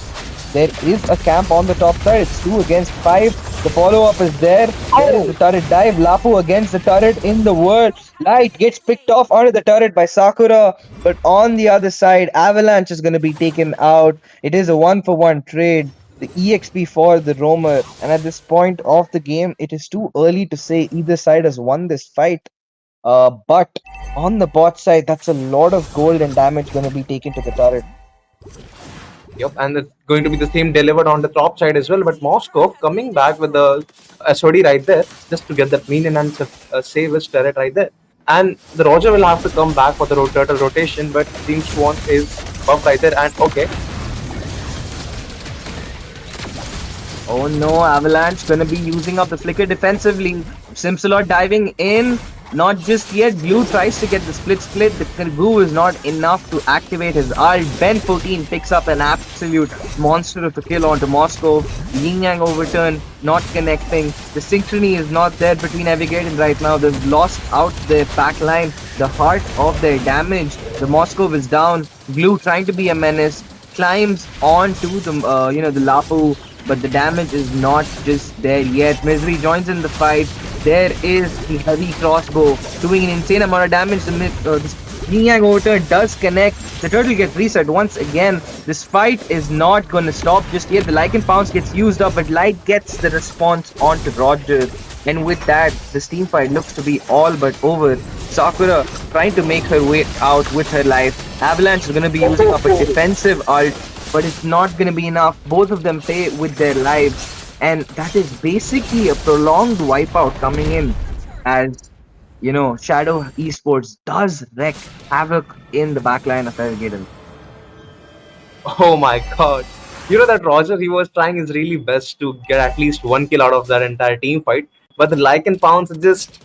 There is a camp on the top side. It's 2 against 5. The follow up is there. There is the turret dive. Lapu against the turret in the world. Light gets picked off onto the turret by Sakura. But on the other side, Avalanche is going to be taken out. It is a 1-for-1 trade. The EXP for the roamer. And at this point of the game, it is too early to say either side has won this fight. But on the bot side, that's a lot of gold and damage going to be taken to the turret. Yep, and it's going to be the same delivered on the top side as well. But Moscow coming back with the SOD right there just to get that minion and save his turret right there. And the Roger will have to come back for the turtle rotation, but Team Swan is buff right there. And okay, Oh no, Avalanche gonna be using up the flicker defensively. Simsalot diving in. Not just yet. Blue tries to get the split. The goo is not enough to activate his ult. Ben 14 picks up an absolute monster of a kill onto Moscow. Yin Yang overturn, not connecting. The synchrony is not there between Navigate and right now. They've lost out their back line, the heart of their damage. The Moscow is down. Blue trying to be a menace. Climbs onto the the Lapu, but the damage is not just there yet. Misery joins in the fight. There is the heavy crossbow doing an insane amount of damage. The Yin Yang overturn does connect. The turtle gets reset once again. This fight is not going to stop just yet. The Lycan Pounce gets used up, but Light gets the response onto Roger. And with that, this team fight looks to be all but over. Sakura trying to make her way out with her life. Avalanche is going to be using up a defensive ult, but it's not going to be enough. Both of them play with their lives. And that is basically a prolonged wipeout coming in as, Shadow Esports does wreak havoc in the backline of Navigator. oh my god. You know that Roger, he was trying his really best to get at least one kill out of that entire team fight. But the Lycan Pounce just,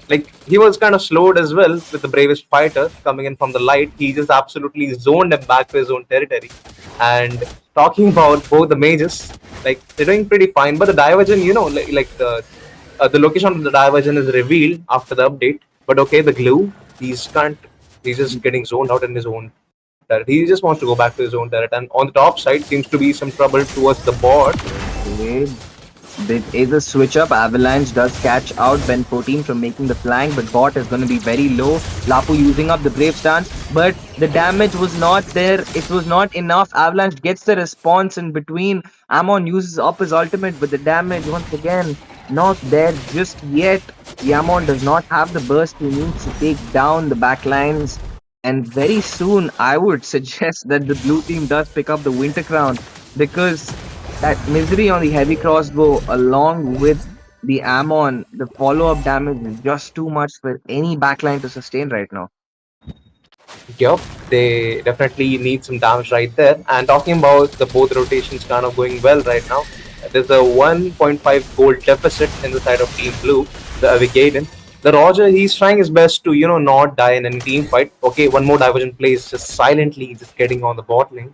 like, he was kind of slowed as well with the bravest fighter coming in from the light. He just absolutely zoned him back to his own territory. And talking about both the mages, like, they're doing pretty fine. But the diversion, the location of the diversion is revealed after the update. But okay, the glue, he's just getting zoned out in his own turret. He just wants to go back to his own turret. And on the top side seems to be some trouble towards the bot. Okay. There is a switch up. Avalanche does catch out Ben 14 from making the flank, but bot is going to be very low. Lapu using up the brave stance, but the damage was not there. It was not enough. Avalanche gets the response in between. Amon uses up his ultimate, but the damage once again not there just yet. Amon does not have the burst he needs to take down the backlines. And very soon, I would suggest that the blue team does pick up the Winter Crown, because that Misery on the heavy crossbow along with the Ammon, the follow-up damage is just too much for any backline to sustain right now. Yup, they definitely need some damage right there. And talking about the both rotations kind of going well right now, there's a 1.5 gold deficit in the side of Team Blue, the Avigaden. The Roger, he's trying his best to, not die in any team fight. Okay, one more diversion plays just silently, just getting on the bot lane.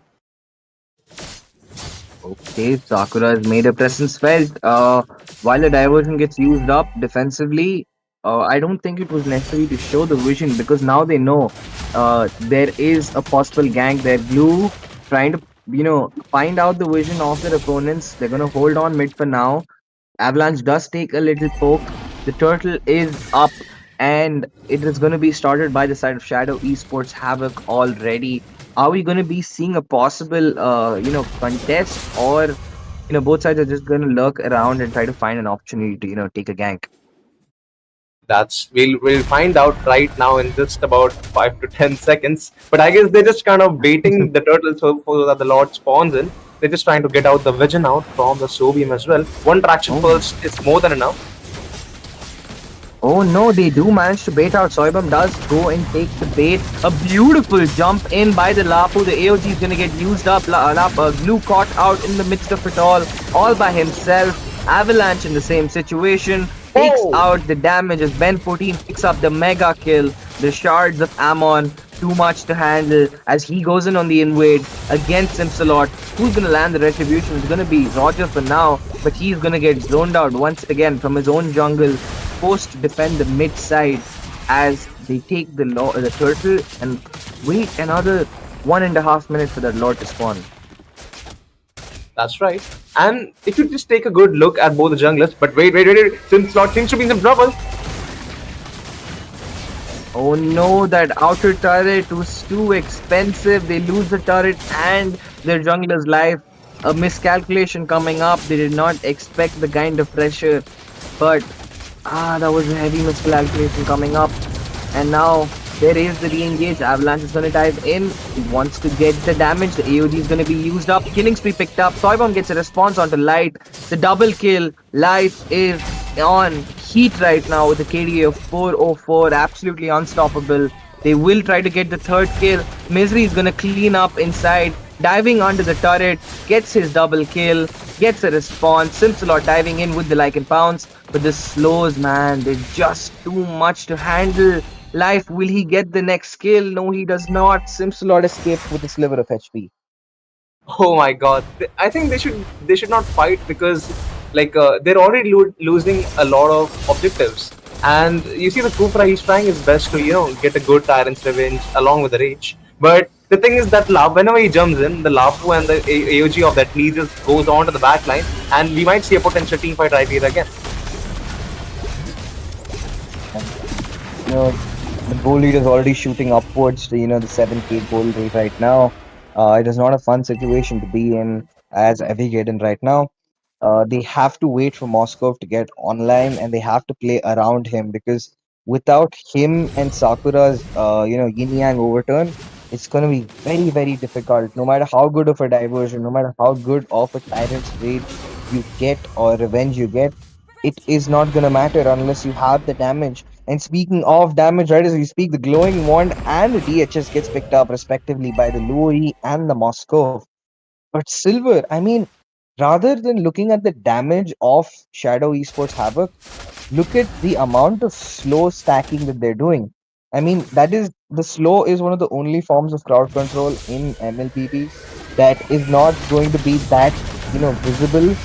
Okay, Sakura has made a presence felt. While the diversion gets used up defensively, I don't think it was necessary to show the vision, because now they know there is a possible gank there. Blue trying to, find out the vision of their opponents. They're going to hold on mid for now. Avalanche does take a little poke. The turtle is up, and it is going to be started by the side of Shadow Esports Havoc already. Are we going to be seeing a possible, contest, or, both sides are just going to lurk around and try to find an opportunity to, take a gank? We'll find out right now in just about 5 to 10 seconds. But I guess they're just kind of baiting the turtle so that the Lord spawns in. They're just trying to get out the vision out from the Sobium as well. One traction pulse is more than enough. Oh no, they do manage to bait out. Soibam does go and take the bait. A beautiful jump in by the Lapu. The AOG is gonna get used up. Glue caught out in the midst of it all by himself. Avalanche in the same situation. Takes Oh, out the damage as Ben 14 picks up the mega kill. The shards of Ammon, too much to handle as he goes in on the invade against Simsalot. Who's gonna land the retribution? It's gonna be Roger for now, but he's gonna get zoned out once again from his own jungle, forced to defend the mid side as they take the turtle and wait another 1.5 minutes for that lord to spawn. that's right. And if you just take a good look at both the junglers, but wait. Since Slot seems to be in some trouble. Oh no, that outer turret was too expensive. They lose the turret and their jungler's life. A miscalculation coming up. They did not expect the kind of pressure, but that was a heavy miscalculation coming up. And now there is the re-engage. Avalanche is going to dive in. He wants to get the damage. The AOD is going to be used up. Killing spree picked up. Soybomb gets a response onto Light. The double kill. Life is on heat right now with a KDA of 404. Absolutely unstoppable. They will try to get the third kill. Misery is going to clean up inside. Diving under the turret. Gets his double kill. Gets a response. Simsalot diving in with the Lycan Pounce. But the slows, man. They're just too much to handle. Life, will he get the next kill? No, he does not. Simsalot escapes with a sliver of HP. Oh my god! I think they should not fight because they're already losing a lot of objectives. And you see the Kufra, he's trying his best to get a good Tyrant's Revenge along with the Rage. But the thing is that whenever he jumps in, the Lapu and the AOG of that Lee just goes on to the back line, and we might see a potential team fight right here again. You know, the goal lead is already shooting upwards to, the 7K goal rate right now. It is not a fun situation to be in as Evigaden right now. They have to wait for Moscow to get online and they have to play around him because without him and Sakura's, yin yang overturn, it's going to be very, very difficult. No matter how good of a diversion, no matter how good of a tyrant's rage you get or revenge you get, it is not going to matter unless you have the damage. And speaking of damage, right as we speak, the glowing wand and the DHS gets picked up respectively by the Luri and the Moscow. But Silver, I mean, rather than looking at the damage of Shadow Esports Havoc, look at the amount of slow stacking that they're doing. I mean, that is the slow is one of the only forms of crowd control in MLPP that is not going to be that visible.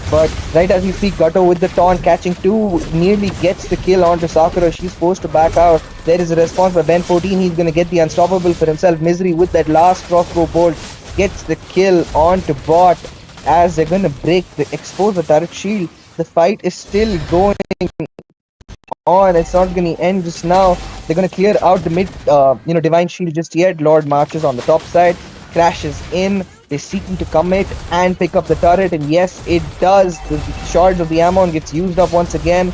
But right as you see, Gato with the taunt catching two nearly gets the kill onto Sakura. She's forced to back out. There is a response by Ben 14. He's gonna get the unstoppable for himself. Misery with that last crossbow bolt gets the kill onto bot as they're gonna expose the turret shield. The fight is still going on. It's not gonna end just now. They're gonna clear out the mid divine shield just yet. Lord marches on the top side, crashes in. They're seeking to commit and pick up the turret, and yes, it does. The shards of the Ammon gets used up once again.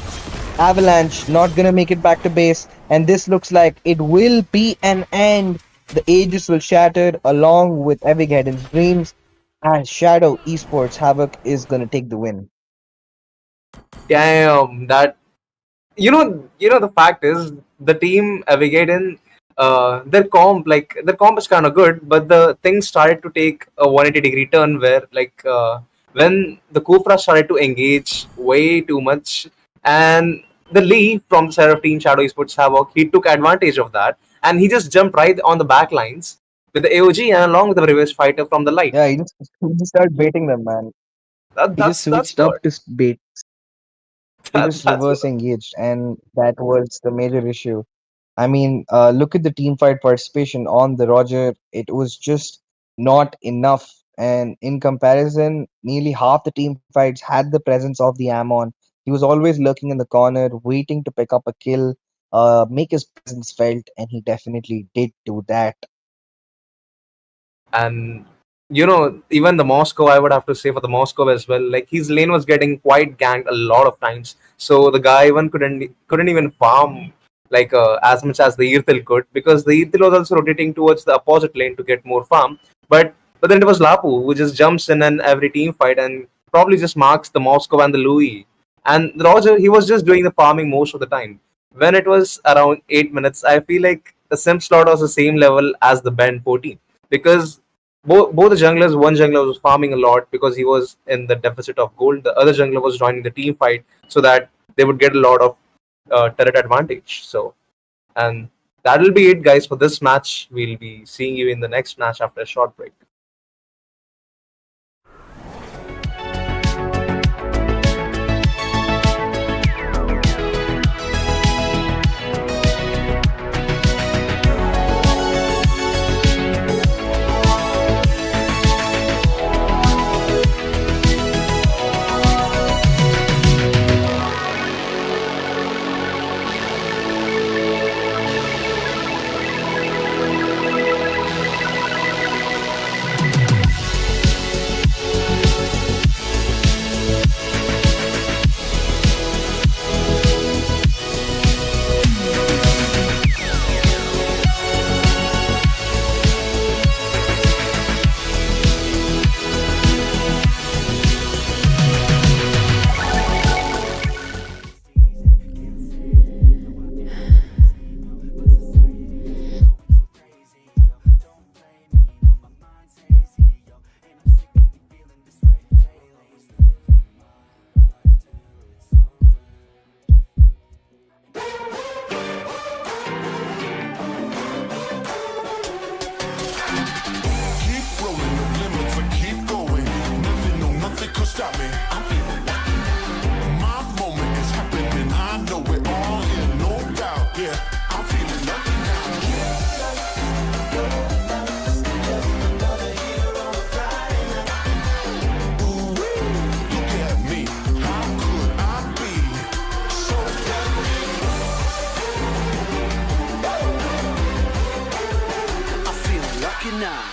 Avalanche not gonna make it back to base, and this looks like it will be an end. The ages will shatter along with Evigaden's dreams, and Shadow Esports Havoc is gonna take the win. Damn, that the fact is the team Avigaden, their comp is kind of good, but the things started to take a 180-degree turn where when the Kufra started to engage way too much, and the Lee from the side of Team Shadow Esports Havoc, he took advantage of that and he just jumped right on the back lines with the AOG and along with the reverse fighter from the light. Yeah, he just started baiting them, man. That, He just that's that's switched up what to bait. He just that's reverse what. engaged, and that was the major issue. I mean, look at the team fight participation on the Roger. It was just not enough. And in comparison, nearly half the team fights had the presence of the Ammon. He was always lurking in the corner, waiting to pick up a kill, make his presence felt, and he definitely did do that. And even the Moscow, I would have to say for the Moscow as well, like his lane was getting quite ganked a lot of times, so the guy even couldn't even farm as much as the Irtil could, because the Irtil was also rotating towards the opposite lane to get more farm. But then it was Lapu who just jumps in every team fight and probably just marks the Moscow and the Louis. And Roger, he was just doing the farming most of the time. when it was around 8 minutes, I feel like the sim slot was the same level as the Ben 14 because both the junglers, one jungler was farming a lot because he was in the deficit of gold. The other jungler was joining the team fight so that they would get a lot of turret advantage. So, and that will be it, guys, for this match. We'll be seeing you in the next match after a short break. Keep rolling the limits and keep going. Nothing, no, nothing could stop me. I'm feeling lucky now. My moment is happening. I know it all in no doubt. Yeah, I'm feeling lucky now. Ooh-wee, look at me. How could I be so happy? I'm feeling lucky now.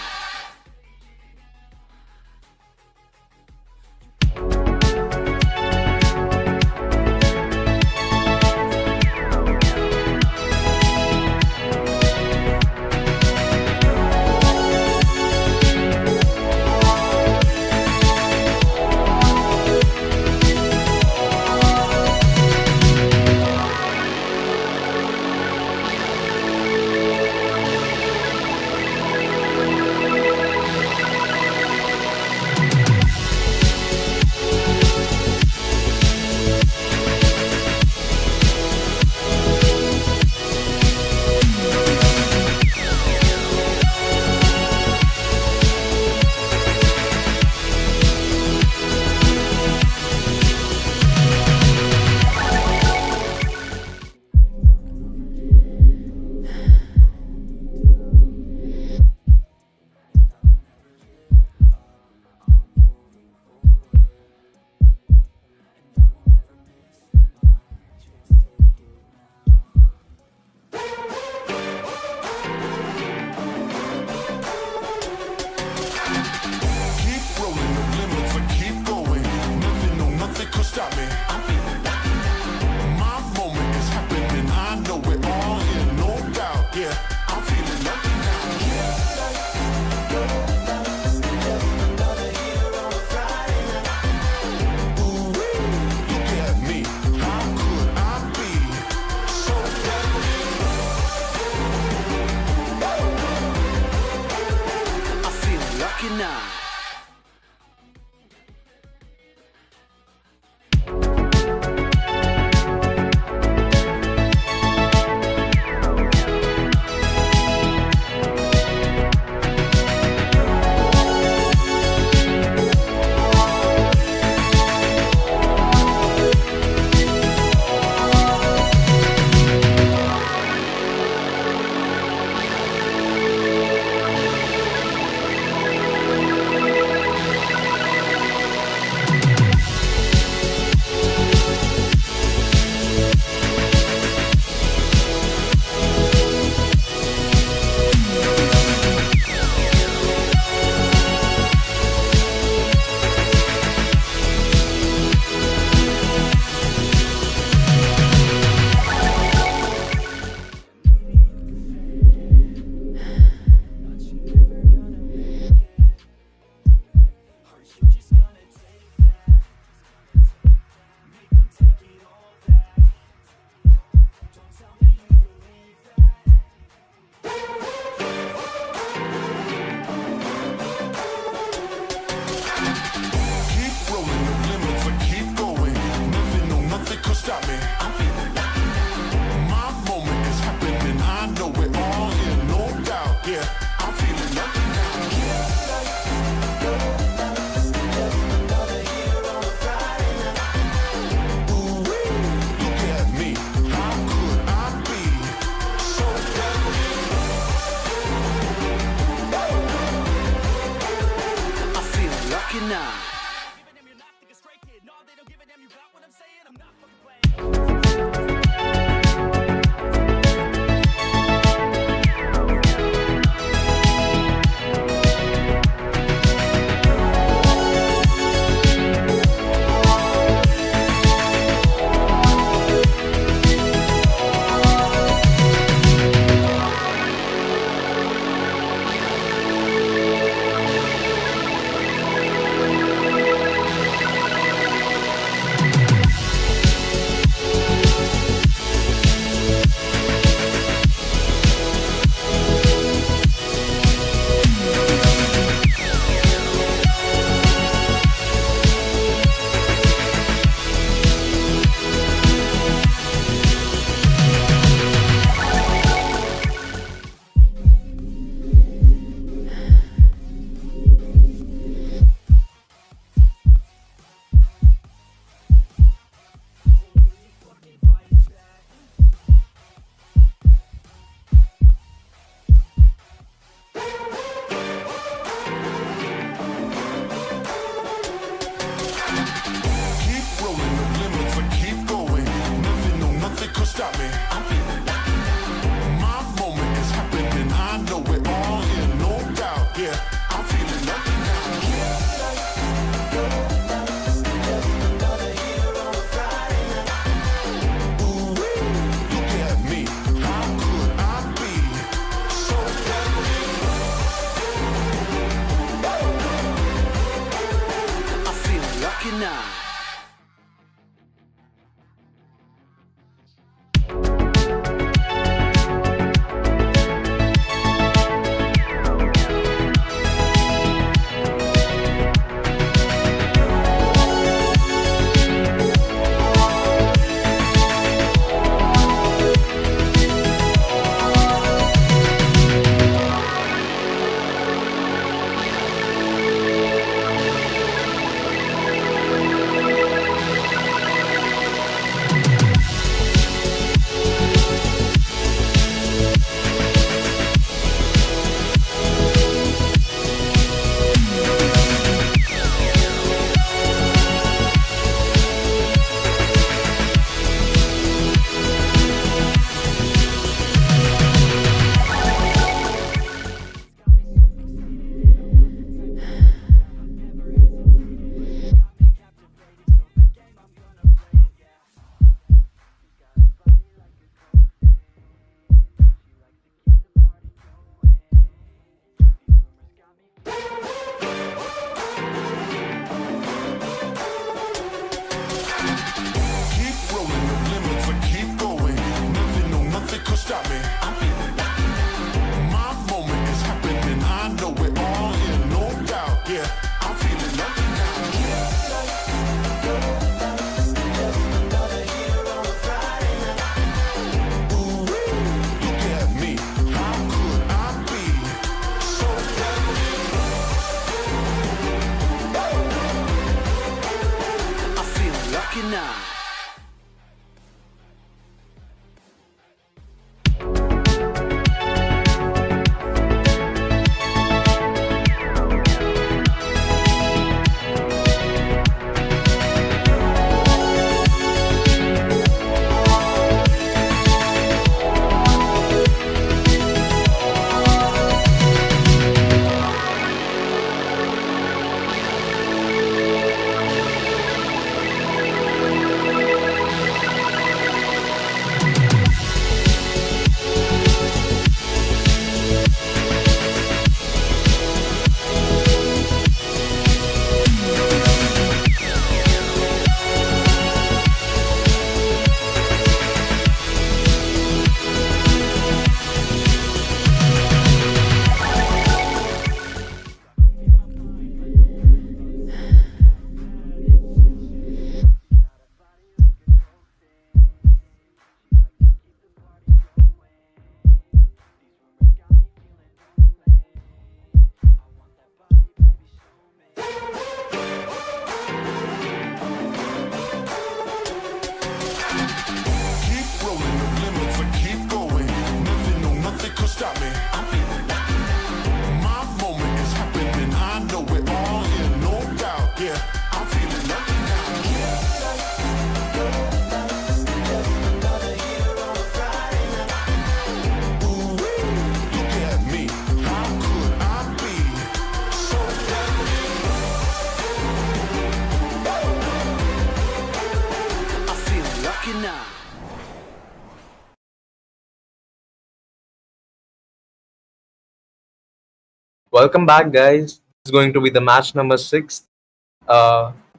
Welcome back, guys. It's going to be the match number 6.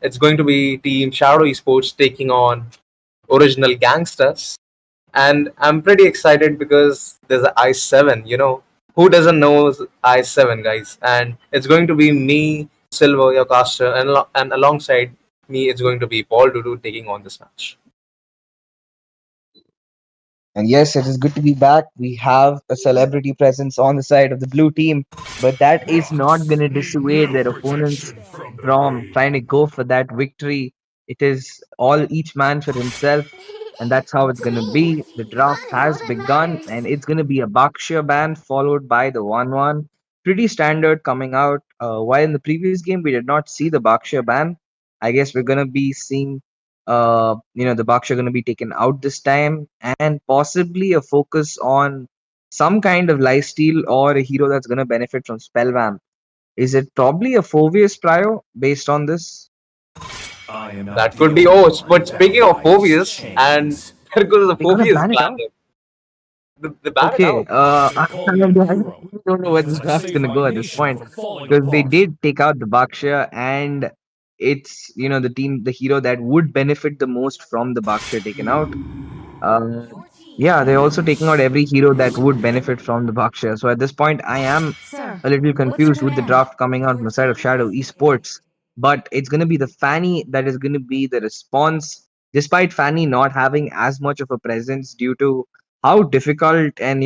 It's going to be Team Shadow Esports taking on Original Gangsters. And I'm pretty excited because there's an I7, Who doesn't know I7, guys? And it's going to be me, Silver, your caster, and alongside me, it's going to be Paul Dudu taking on this match. And yes, it is good to be back. We have a celebrity presence on the side of the blue team, but that is not going to dissuade their opponents from trying to go for that victory. It is all each man for himself, and that's how it's going to be. The draft has begun, and it's going to be a Bakshia ban followed by the 1-1. Pretty standard coming out. While in the previous game, we did not see the Bakshia ban. I guess we're going to be seeing the Bucks are going to be taken out this time, and possibly a focus on some kind of lifesteal or a hero that's going to benefit from Spellvamp. Is it probably a Fovius Prio based on this? That could be. Oh, but speaking of phobias, and there goes the They're going to phobias ban it out. banner. They ban it Okay, out. I don't know where this draft's going to go at this point because they did take out the Bakshia, and it's the team, the hero that would benefit the most from the Bakshia taken out. Uh, yeah, they're also taking out every hero that would benefit from the Bhaksha. So at this point, I am Sir, a little what's your confused with the command? draft coming out from the side of Shadow Esports. But it's going to be the Fanny that is going to be the response, despite Fanny not having as much of a presence due to how difficult and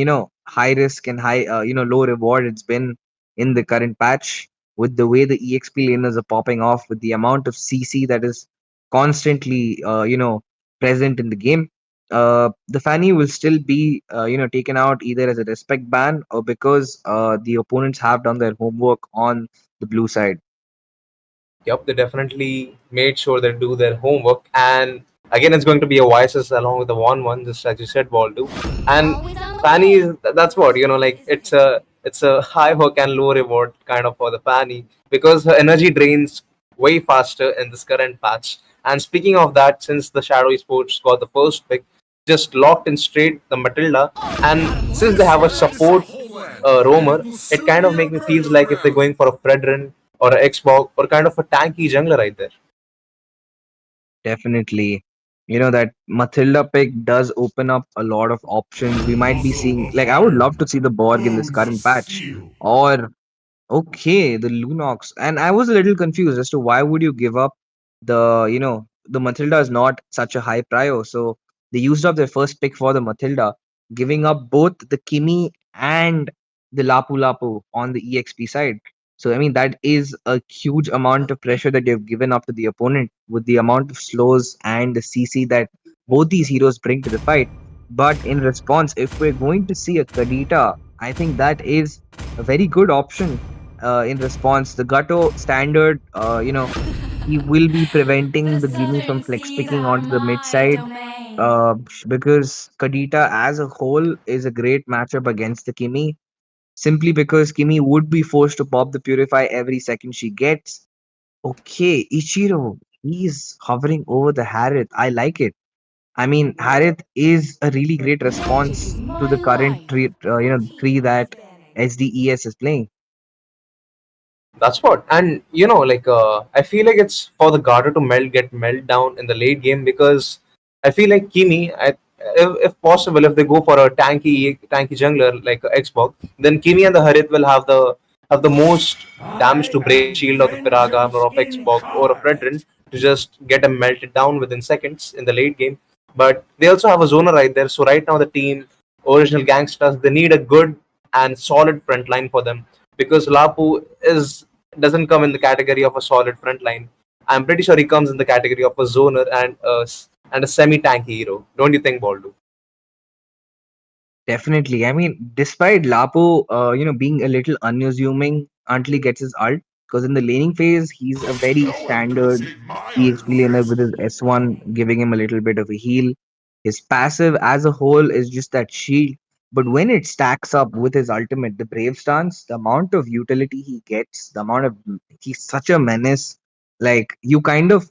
high risk and high low reward it's been in the current patch. With the way the EXP laners are popping off, with the amount of CC that is constantly present in the game, the Fanny will still be taken out either as a respect ban or because the opponents have done their homework on the blue side. Yep, they definitely made sure they do their homework. And again, it's going to be a Vices along with the 1-1, just as you said, Baldu. And Always on the Fanny, way. that's what, like it's a high hook and low reward kind of for the Fanny because her energy drains way faster in this current patch. And speaking of that, since the Shadow Esports got the first pick, just locked in straight the Matilda, and since they have a support roamer, it kind of make me feels like if they're going for a Fredrin or a Xbox or kind of a tanky jungler right there. Definitely. That Matilda pick does open up a lot of options. We might be seeing, like, I would love to see the Borg in this current patch, or okay, the Lunox. And I was a little confused as to why would you give up the Matilda is not such a high prio. So they used up their first pick for the Matilda, giving up both the Kimi and the Lapu Lapu on the EXP side. So I mean that is a huge amount of pressure that they've given up to the opponent with the amount of slows and the CC that both these heroes bring to the fight. But in response, if we're going to see a Kadita, I think that is a very good option in response. The Gato standard, he will be preventing The the Gimme from southern flex seas picking are onto the mid my side domain. because Kadita as a whole is a great matchup against the Kimi, simply because Kimi would be forced to pop the Purify every second she gets. Okay, Ichiro, he's hovering over the Harith. I like it. I mean, Harith is a really great Magic response is to my the current life. tree that SDES is playing. That's what, and I feel like it's for the Garter to get melt down in the late game because I feel like Kimi, if possible, if they go for a tanky jungler like a Xbox, then Kimi and the Harith will have the most damage to break the shield of the Piraga or of Xbox or a Fredrin to just get them melted down within seconds in the late game. But they also have a zoner right there, so right now the team original gangsters they need a good and solid front line for them because Lapu is doesn't come in the category of a solid front line. I'm pretty sure he comes in the category of a zoner and a semi tanky hero. Don't you think, Baldu? Definitely. I mean, despite Lapo, being a little unassuming until he gets his ult, because in the laning phase, he's a very standard EXP laner with his S1 giving him a little bit of a heal. His passive as a whole is just that shield. But when it stacks up with his ultimate, the Brave Stance, the amount of utility he gets, the amount of he's such a menace. Like you kind of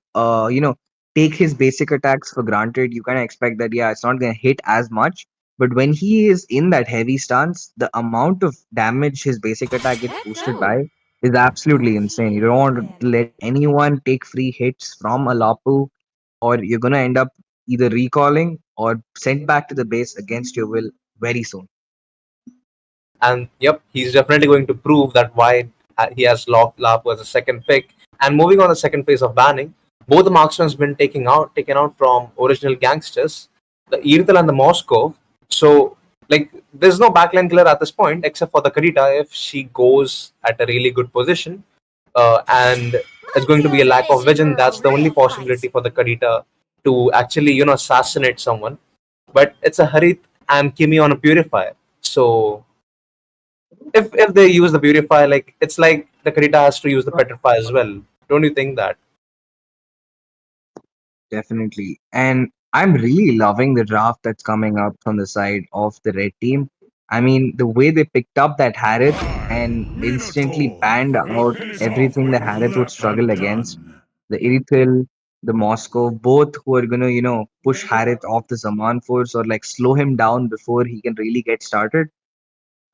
take his basic attacks for granted. You kind of expect that yeah, it's not gonna hit as much, But when he is in that heavy stance, the amount of damage his basic attack gets Let's boosted go. by is absolutely insane. You don't want to let anyone take free hits from a Lapu, or you're going to end up either recalling or sent back to the base against your will very soon. And yep, he's definitely going to prove that why he has locked Lapu as a second pick. And moving on the second phase of banning, both the marksmen has been taken out from original gangsters, the Irtal and the Moscow. So like there's no backline killer at this point except for the Kadita if she goes at a really good position. And it's going to be a lack of vision. That's the only possibility for the Kadita to actually, assassinate someone. But it's a Harit and Kimi on a purifier. So if they use the purify, like it's like the Karita has to use the petrify as well. Don't you think that? Definitely. And I'm really loving the draft that's coming up from the side of the red team. I mean, the way they picked up that Harith and instantly banned out everything the Harith would struggle against. The Irithil, the Moscow, both who are gonna, push Harith off the Zaman force or like slow him down before he can really get started.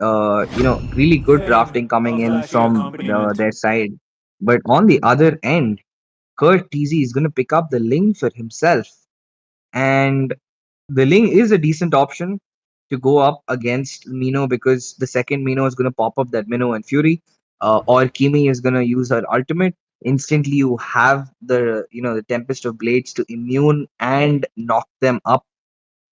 Really good drafting coming in from their side. But on the other end, Kurt TZ is going to pick up the Ling for himself. And the Ling is a decent option to go up against Mino because the second Mino is going to pop up that Mino and Fury, or Kimi is going to use her ultimate. Instantly, you have the Tempest of Blades to immune and knock them up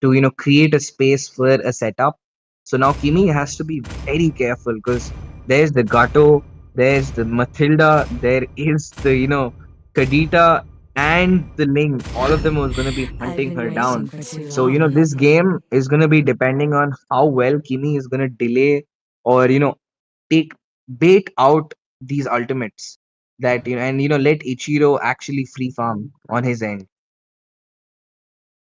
to create a space for a setup. So now Kimi has to be very careful because there's the Gato, there's the Matilda, there is the Kadita and the Ling. All of them was going to be I've hunting been her waiting down. for too So long. this game is going to be depending on how well Kimi is going to delay or take bait out these ultimates that and let Ichiro actually free farm on his end.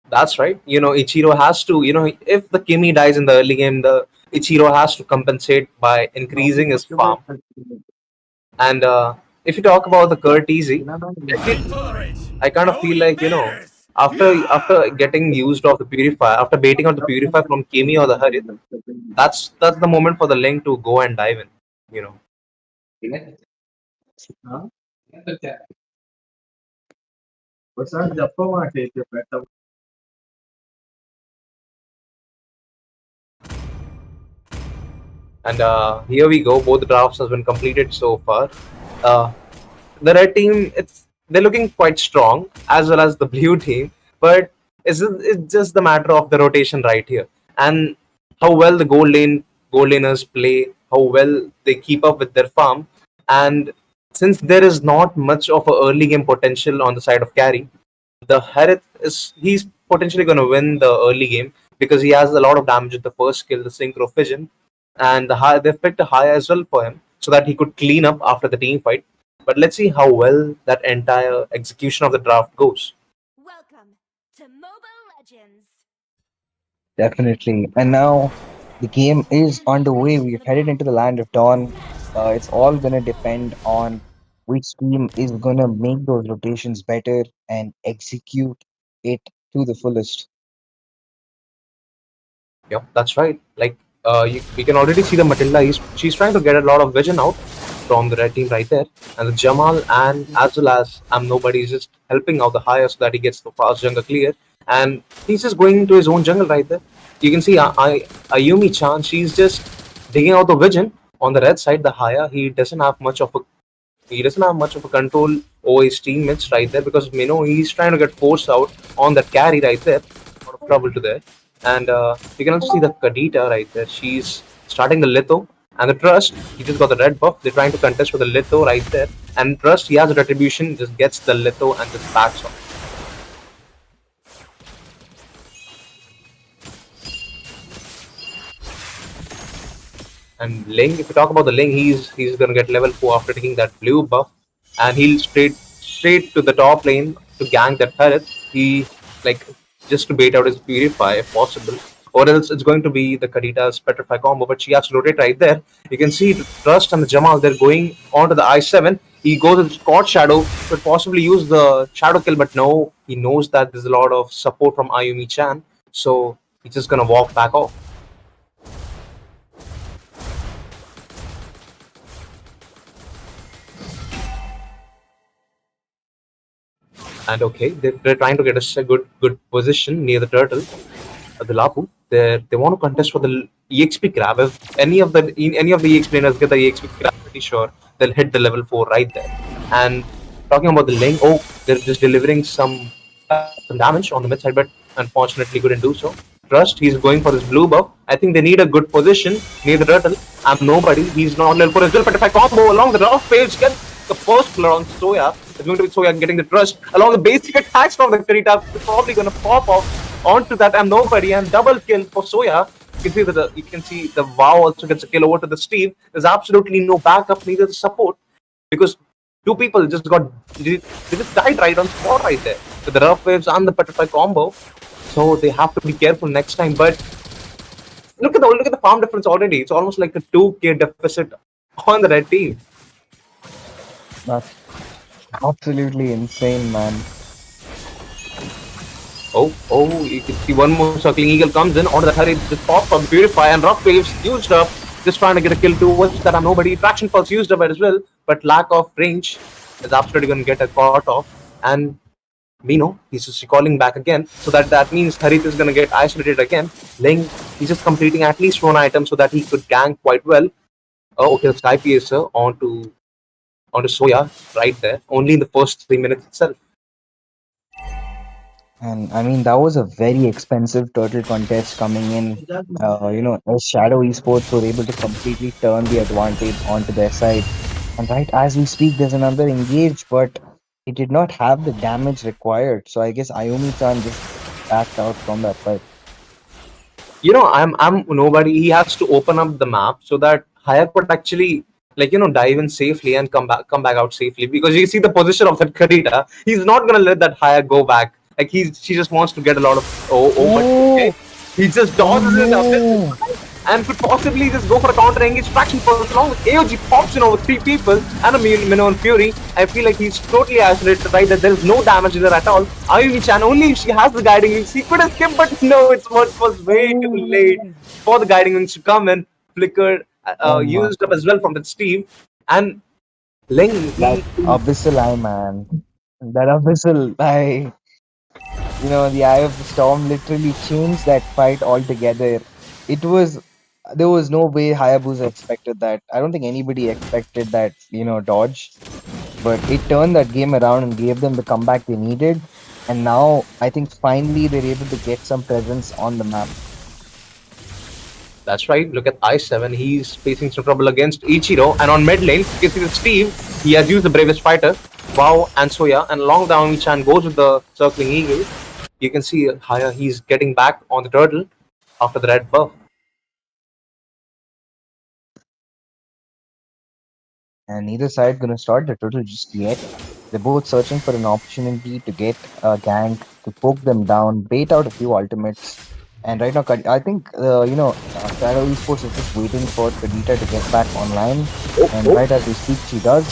That's right. Ichiro has to. If the Kimi dies in the early game, the Ichiro has to compensate by increasing his farm. And if you talk about the Kurt Easy, I kind of feel like after getting used of the purifier, after baiting out the purifier from Kimi or the Harit, that's the moment for the Link to go and dive in. You know. And here we go. Both the drafts has been completed so far. Uh, the red team, they're looking quite strong as well as the blue team, but it's just the matter of the rotation right here and how well the gold laners play, how well they keep up with their farm, and since there is not much of a early game potential on the side of carry, the Harith he's potentially going to win the early game because he has a lot of damage with the first skill, the Synchro Fission, and they've picked a high as well for him so that he could clean up after the team fight. But let's see how well that entire execution of the draft goes. Welcome to Mobile Legends. Definitely. And now the game is underway. We've headed into the land of dawn. It's all going to depend on which team is going to make those rotations better and execute it to the fullest. Yeah, that's right. Like we can already see the Matilda. She's trying to get a lot of vision out from the red team right there, and the Jamal and as well as Nobody is just helping out the higher so that he gets the fast jungle clear, and he's just going into his own jungle right there. You can see Ayumi Chan. She's just digging out the vision on the red side. The higher he doesn't have much of a control over his teammates right there because he's trying to get forced out on that carry right there. A lot of trouble to there. And you can also see the Kadita right there. She's starting the Litho and the Trust. He just got the red buff. They're trying to contest for the Litho right there. And Trust, he has a retribution, just gets the Litho and just backs off. And Ling, if you talk about the Ling, he's gonna get level 4 after taking that blue buff, and he'll straight to the top lane to gank that turret. He like just to bait out his purify if possible, or else it's going to be the Kadita's petrify combo. But she has to rotate right there. You can see the Trust and the Jamal, they're going onto the I7. He goes with Scott Shadow, could possibly use the shadow kill, but no, he knows that there's a lot of support from Ayumi Chan, so He's just gonna walk back off. And okay, they're trying to get a good position near the turtle, the Lapu. They want to contest for the EXP grab. If any of the EXP players get the EXP grab, I'm pretty sure they'll hit the level 4 right there. And talking about the link, oh, they're just delivering some damage on the mid side, but unfortunately couldn't do so. Trust, he's going for his blue buff. I think they need a good position near the turtle. I'm nobody. He's not level 4 as well, but if I combo along the rough page, get the first killer on Soya. It's going to be Soya getting the trust along the basic attacks from the Karita. It's probably going to pop off onto that I'm nobody and double kill for Soya. You can see the Wow also gets a kill over to the Steve. There's absolutely no backup, neither the support, because two people they just died right on spot right there with the rough waves and the butterfly combo. So they have to be careful next time. But look at the farm difference already. It's almost like a 2k deficit on the red team. That's absolutely insane, man. Oh, you can see one more circling eagle comes in onto the hurry, just pop from Purify and rough waves used up, just trying to get a kill too. What's that? I'm nobody. Traction pulse used up as well, but lack of range is absolutely going to get a caught off. And Mino, he's just recalling back again, so that means Harith is going to get isolated again. Ling, he's just completing at least one item so that he could gank quite well. Oh, okay, the Sky Piercer onto Soya right there, only in the first 3 minutes itself. And I mean, that was a very expensive turtle contest coming in. As Shadow Esports were able to completely turn the advantage onto their side. And right as we speak, there's another engage, but he did not have the damage required. So I guess Ayumi-chan just backed out from that fight. I'm nobody. He has to open up the map so that Haya could actually dive in safely and come back out safely, because you see the position of that Karita. He's not gonna let that Haya go back. Like she just wants to get a lot of but okay. He just dodges it up and could possibly just go for a counter engage traction pulse along with AOG pops in over 3 people and a Minnow and Fury. I feel like he's totally isolated right there. There is no damage there at all. Ayumi-chan, only if she has the guiding wings, he could escape, but no, it was way too late for the guiding wings to come in. Flickered, used up as well from that Steve. And Ling. That Abyssal Eye, man. That Abyssal Eye. The Eye of the Storm literally changed that fight altogether. There was no way Hayabusa expected that. I don't think anybody expected that, dodge. But it turned that game around and gave them the comeback they needed. And now I think finally they're able to get some presence on the map. That's right. Look at I7. He's facing some trouble against Ichiro. And on mid lane, you can see the Steve. He has used the bravest fighter, Wow and Soya. And along down, Ayumi-chan goes with the circling eagle. You can see Haya, he's getting back on the turtle after the red buff. And neither side gonna start the turtle just yet. They're both searching for an opportunity to get a gank, to poke them down, bait out a few ultimates. And right now, I think, Shadow Esports is just waiting for Kadita to get back online. Right as we speak, she does.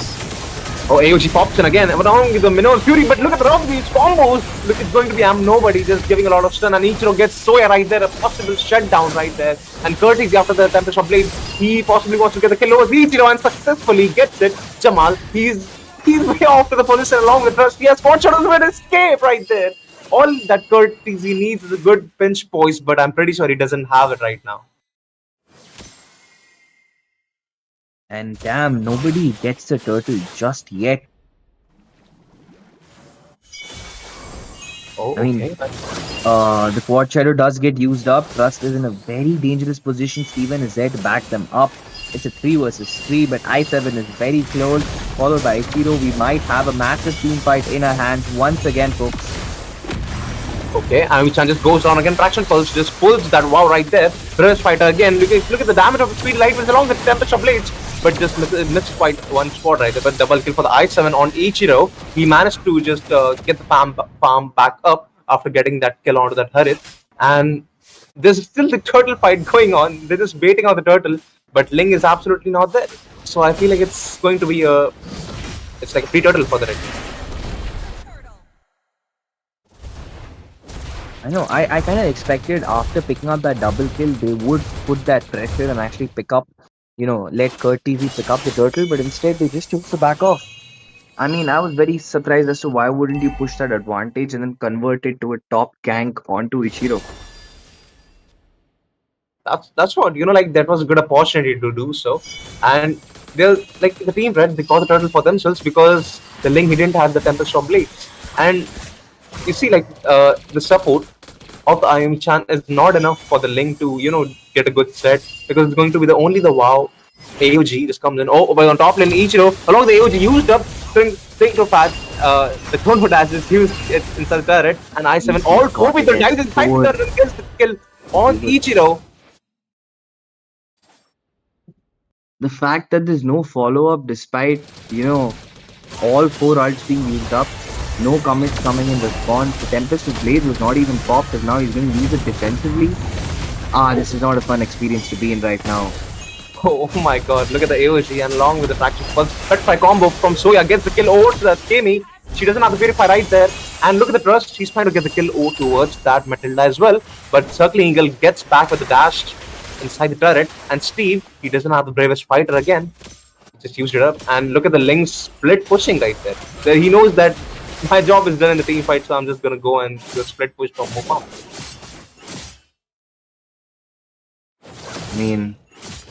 Oh, AOG pops in again. Along with the Minnow and Fury, but look at the rough these combos. Look, it's going to be nobody just giving a lot of stun. And Ichiro gets Soya right there, a possible shutdown right there. And Curtis, after the Tempest of Blade, he possibly wants to get the kill over Ichiro and successfully gets it. Jamal, he's way off to the position along with Trust. He has 4 shadows with escape right there. All that Curtis he needs is a good pinch poise, but I'm pretty sure he doesn't have it right now. And damn, nobody gets the turtle just yet. Oh, I mean, okay. the quad shadow does get used up. Trust is in a very dangerous position. Steven is there to back them up. It's a 3 versus 3, but I7 is very close, followed by Ichiro. We might have a massive team fight in our hands once again, folks. Okay, Ayumi-chan just goes down again. Traction Pulse just pulls that Wow right there. Bravest fighter again. Look at the damage of the Speed Light was along the Tempest of Blades, but just missed quite one spot right there. But double kill for the I7 on Ichiro. He managed to just get the farm back up after getting that kill onto that Harith. And there's still the turtle fight going on. They're just baiting out the turtle, but Ling is absolutely not there. So I feel like it's going to be it's like a free turtle for the red team. I know. I kind of expected after picking up that double kill, they would put that pressure and actually pick up, let Kurt TZ pick up the turtle, but instead they just chose to back off. I mean, I was very surprised as to why wouldn't you push that advantage and then convert it to a top gank onto Ichiro. That's what like that was a good opportunity to do so, and they're like the team red. They got the turtle for themselves because the Ling he didn't have the Tempest of Blades, and you see like the support of the Ayumi Chan is not enough for the Ling to get a good set because it's going to be the only the WoW AOG just comes in. Oh, but on top lane Ichiro along the AOG used up Synchro Pad. The Chrono Dash is used inside the turret, and I7 all Got go with the it. dives inside the Good. turret and gets the kill on Ichiro. The fact that there's no follow up despite, all four ults being used up, no commits coming in response. The Tempest of Blade was not even popped, as now he's going to use it defensively. This is not a fun experience to be in right now. Oh my god, look at the AOG and along with the Fracture Pulse cut by combo from Soya gets the kill over to the Kemi. She doesn't have the Purify right there. And look at the Trust, she's trying to get the kill over towards that Matilda as well. But Circling Eagle gets back with the dash inside the turret. And Steve, he doesn't have the Bravest Fighter again. He just used it up. And look at the Link split pushing right there. He knows that my job is done in the team fight, so I'm just gonna go and do a split push from Moba. I mean,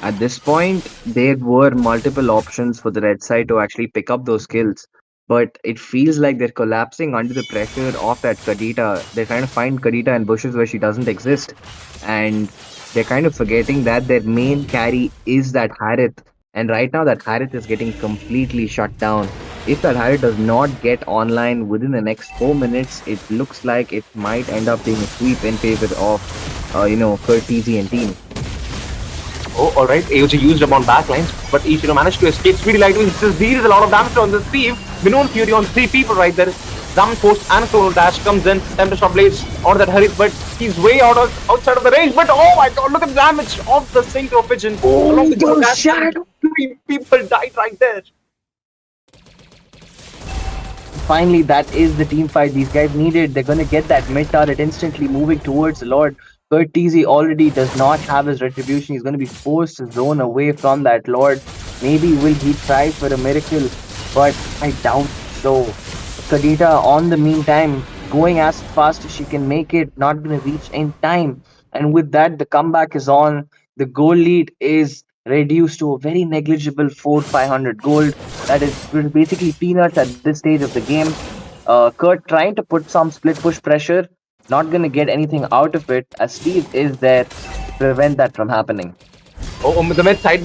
at this point, there were multiple options for the red side to actually pick up those kills. But it feels like they're collapsing under the pressure of that Kadita. They're trying to find Kadita in bushes where she doesn't exist. And they're kind of forgetting that their main carry is that Harith. And right now, that Harith is getting completely shut down. If that Harith does not get online within the next 4 minutes, it looks like it might end up being a sweep in favor of, Kurt TZ and team. Oh, alright. AOG used up on backlines, but Ichiro managed to escape. Speedy Lightning just deals a lot of damage on the Steve. Minoan Fury on 3 people right there. Zaman Post and Chrono Dash comes in. Tempest of Blades on that Harith, but he's way outside of the range. But oh my god, look at the damage of the Synchro Pigeon. Along with the shadow. 3 people died right there. Finally, that is the team fight these guys needed. They're going to get that mid turret instantly moving towards the Lord. Kurt TZ already does not have his retribution. He's going to be forced to zone away from that Lord. Maybe will he try for a miracle, but I doubt so. Kadita, on the meantime, going as fast as she can make it, not going to reach in time. And with that, the comeback is on. The goal lead is reduced to a very negligible 400-500 gold. That is basically peanuts at this stage of the game. Kurt trying to put some split push pressure, not going to get anything out of it, as Steve is there to prevent that from happening. Oh, the mid side,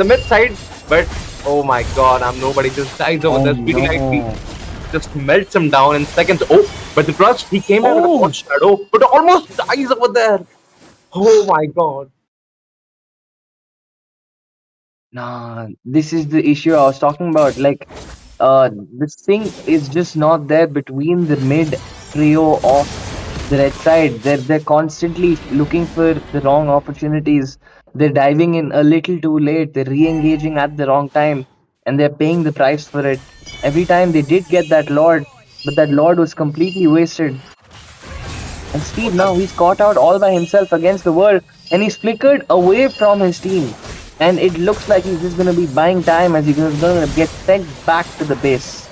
but oh my god, I'm nobody just dies over there. Speedy Lightning just melts him down in seconds. Oh, but the Trust, he came out with a hot shadow, but almost dies over there. Oh my god. Nah, this is the issue I was talking about. Like, this thing is just not there between the mid trio of the red side. They're constantly looking for the wrong opportunities. They're diving in a little too late. They're re-engaging at the wrong time, and they're paying the price for it. Every time they did get that Lord, but that Lord was completely wasted. And Steve now, he's caught out all by himself against the world, and he's flickered away from his team. And it looks like he's just going to be buying time as he's going to get sent back to the base.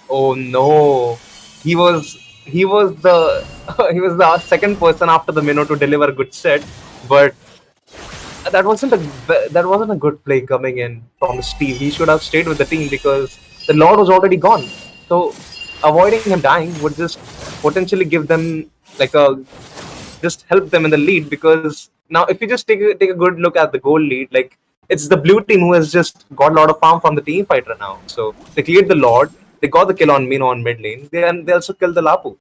Oh no, he was the he was the second person after the Minnow to deliver a good set, but that wasn't a good play coming in from Steve. He should have stayed with the team because the Lord was already gone. So avoiding him dying would just potentially give them like just help them in the lead, because now if you just take a good look at the goal lead, like it's the blue team who has just got a lot of farm from the team fighter now. So they cleared the Lord, they got the kill on Mino on mid lane, they also killed the Lapu.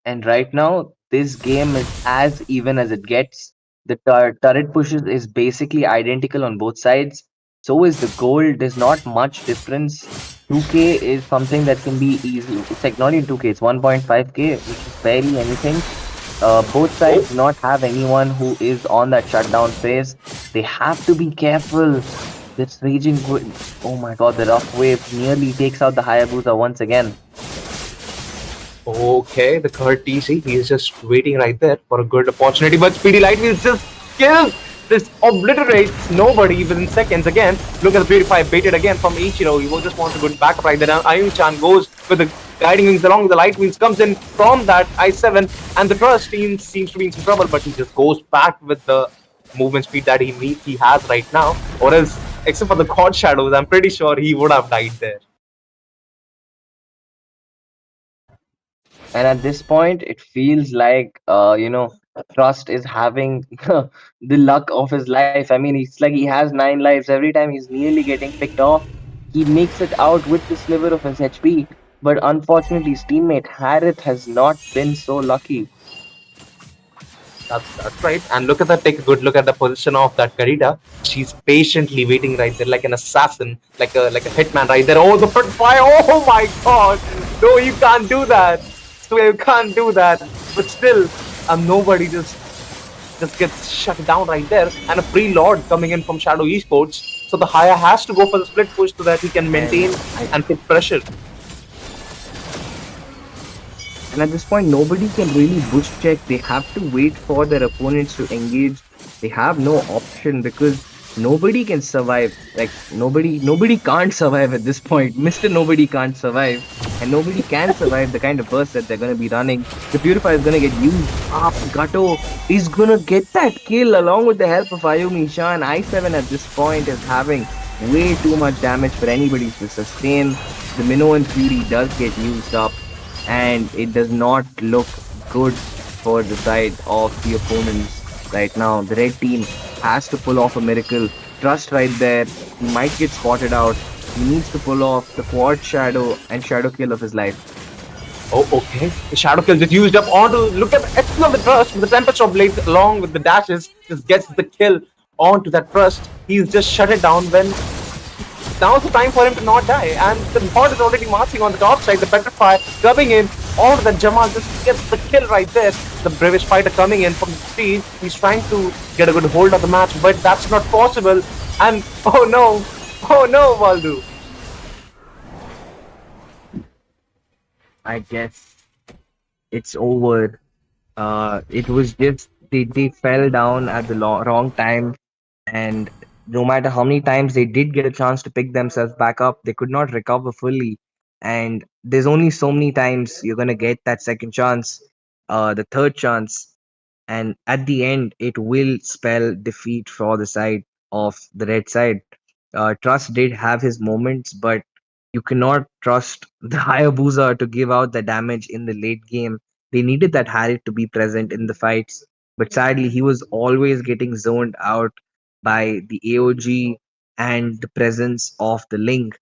And right now, this game is as even as it gets. The turret pushes is basically identical on both sides. So is the gold. There's not much difference. 2k is something that can be easy. It's like not even 2k, it's 1.5k, which is barely anything. Both sides do not have anyone who is on that shutdown phase. They have to be careful. This raging, oh my god, the rough wave nearly takes out the Hayabusa once again. Okay, the third TC, he's just waiting right there for a good opportunity, but Speedy Lightwheels just kills, this obliterates nobody within seconds again. Look at the Purify baited again from Ichiro. He will just want a good backup right there. Ayumi-chan goes with the guiding wings along with the light wheels, comes in from that I7, and the Trust team seems to be in some trouble, but he just goes back with the movement speed that he has right now, or else, except for the God Shadows, I'm pretty sure he would have died there. And at this point, it feels like, Trust is having the luck of his life. I mean, it's like he has 9 lives. Every time he's nearly getting picked off, he makes it out with the sliver of his HP. But unfortunately, his teammate Harith has not been so lucky. That's right. And look at that. Take a good look at the position of that Karita. She's patiently waiting right there, like an assassin, like a hitman right there. Oh, the front fire! Oh my God! No, you can't do that. So you can't do that. But still, nobody just gets shut down right there. And a free lord coming in from Shadow Esports. So the Haya has to go for the split push so that he can And maintain and put pressure. And at this point, nobody can really bush check. They have to wait for their opponents to engage. They have no option because nobody can survive. Like nobody can't survive at this point. Mr. Nobody can't survive. And nobody can survive the kind of burst that they're gonna be running. The Purifier is gonna get used up. Gato is gonna get that kill along with the help of Ayumi Shan. I7 at this point is having way too much damage for anybody to sustain. The Minoan Fury does get used up, and it does not look good for the side of the opponents right now. The red team has to pull off a miracle. Trust right there. He might get spotted out. He needs to pull off the quad shadow and shadow kill of his life. Oh, okay. The Shadow Kill just used up onto. Look at the action of the Trust with the Temperature Blade along with the dashes. Just gets the kill onto that Trust. He's just shut it down when now's the time for him to not die. And the Horde is already marching on the top side. The Petrify coming in. All the Jamal just gets the kill right there. The British fighter coming in from the speed. He's trying to get a good hold of the match, but that's not possible. And oh no, Waldo. I guess it's over. It was just they fell down at the wrong time, and no matter how many times they did get a chance to pick themselves back up, they could not recover fully. And there's only so many times you're gonna get that second chance, the third chance, and at the end, it will spell defeat for the side of the red side. Trust did have his moments, but you cannot trust the Hayabusa to give out the damage in the late game. They needed that Harry to be present in the fights, but sadly, he was always getting zoned out by the AOG and the presence of the Link.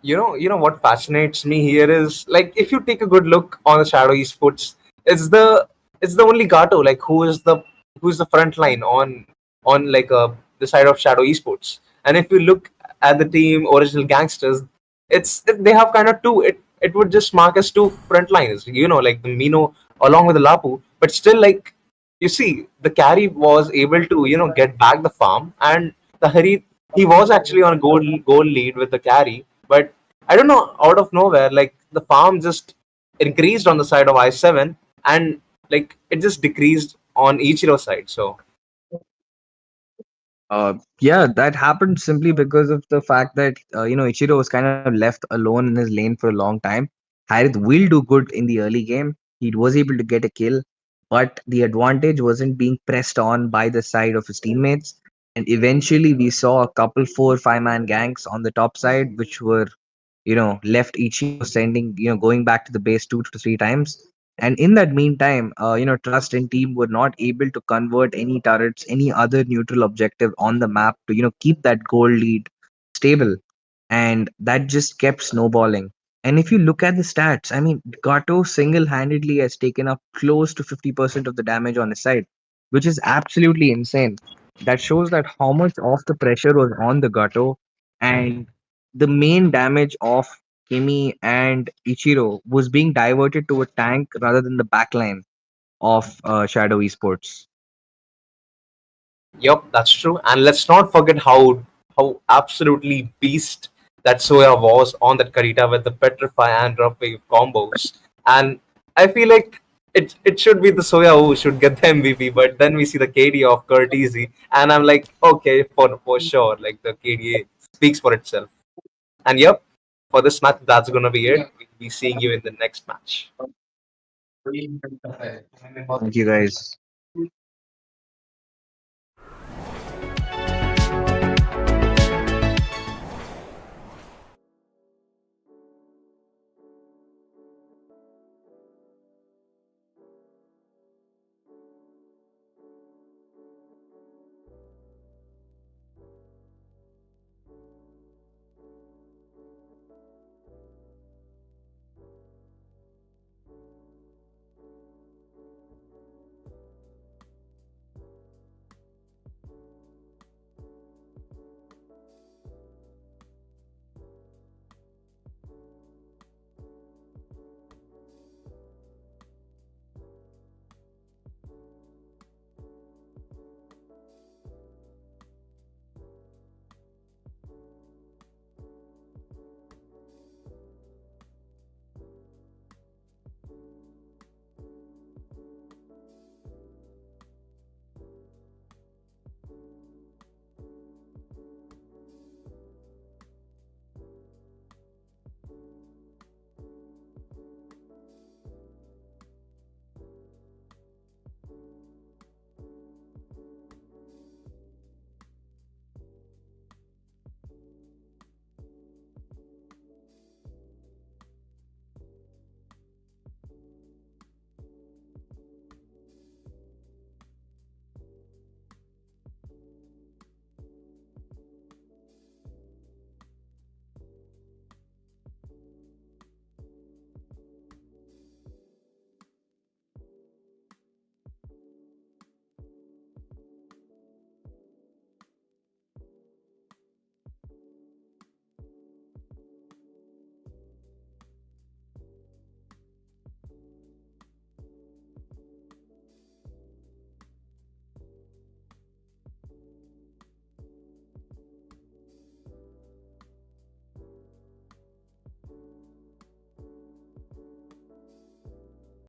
You know what fascinates me here is, like, if you take a good look on the Shadow Esports, it's the only Gato like who's the front line on like the side of Shadow Esports. And if you look at the team Original Gangsters, they have kind of two. It would just mark as two front lines, like the Mino along with the Lapu. But still, like, you see, the carry was able to get back the farm, and the Hari, he was actually on a goal lead with the carry, but I don't know, out of nowhere, like the farm just increased on the side of I7, and like it just decreased on Ichiro's side. So Yeah, that happened simply because of the fact that Ichiro was kind of left alone in his lane for a long time. Harith will do good in the early game. He was able to get a kill, but the advantage wasn't being pressed on by the side of his teammates. And eventually, we saw a couple 4 5 man gangs on the top side, which were left Ichiro sending, going back to the base 2 to 3 times. And in that meantime, Trust and team were not able to convert any turrets, any other neutral objective on the map to, keep that goal lead stable. And that just kept snowballing. And if you look at the stats, I mean, Gato single handedly has taken up close to 50% of the damage on his side, which is absolutely insane. That shows that how much of the pressure was on the Gato, and the main damage of Kimi and Ichiro was being diverted to a tank rather than the backline of Shadow Esports. yep, that's true. And let's not forget how absolutely beast that Soya was on that Karita with the Petrify and Rough Wave combos. And I feel like it should be the Soya who should get the MVP, but then we see the KD of Kurt Easy, and I'm like, okay, for sure, like the KDA speaks for itself. And yep, for this match, that's gonna be it. We'll be seeing you in the next match. Thank you guys.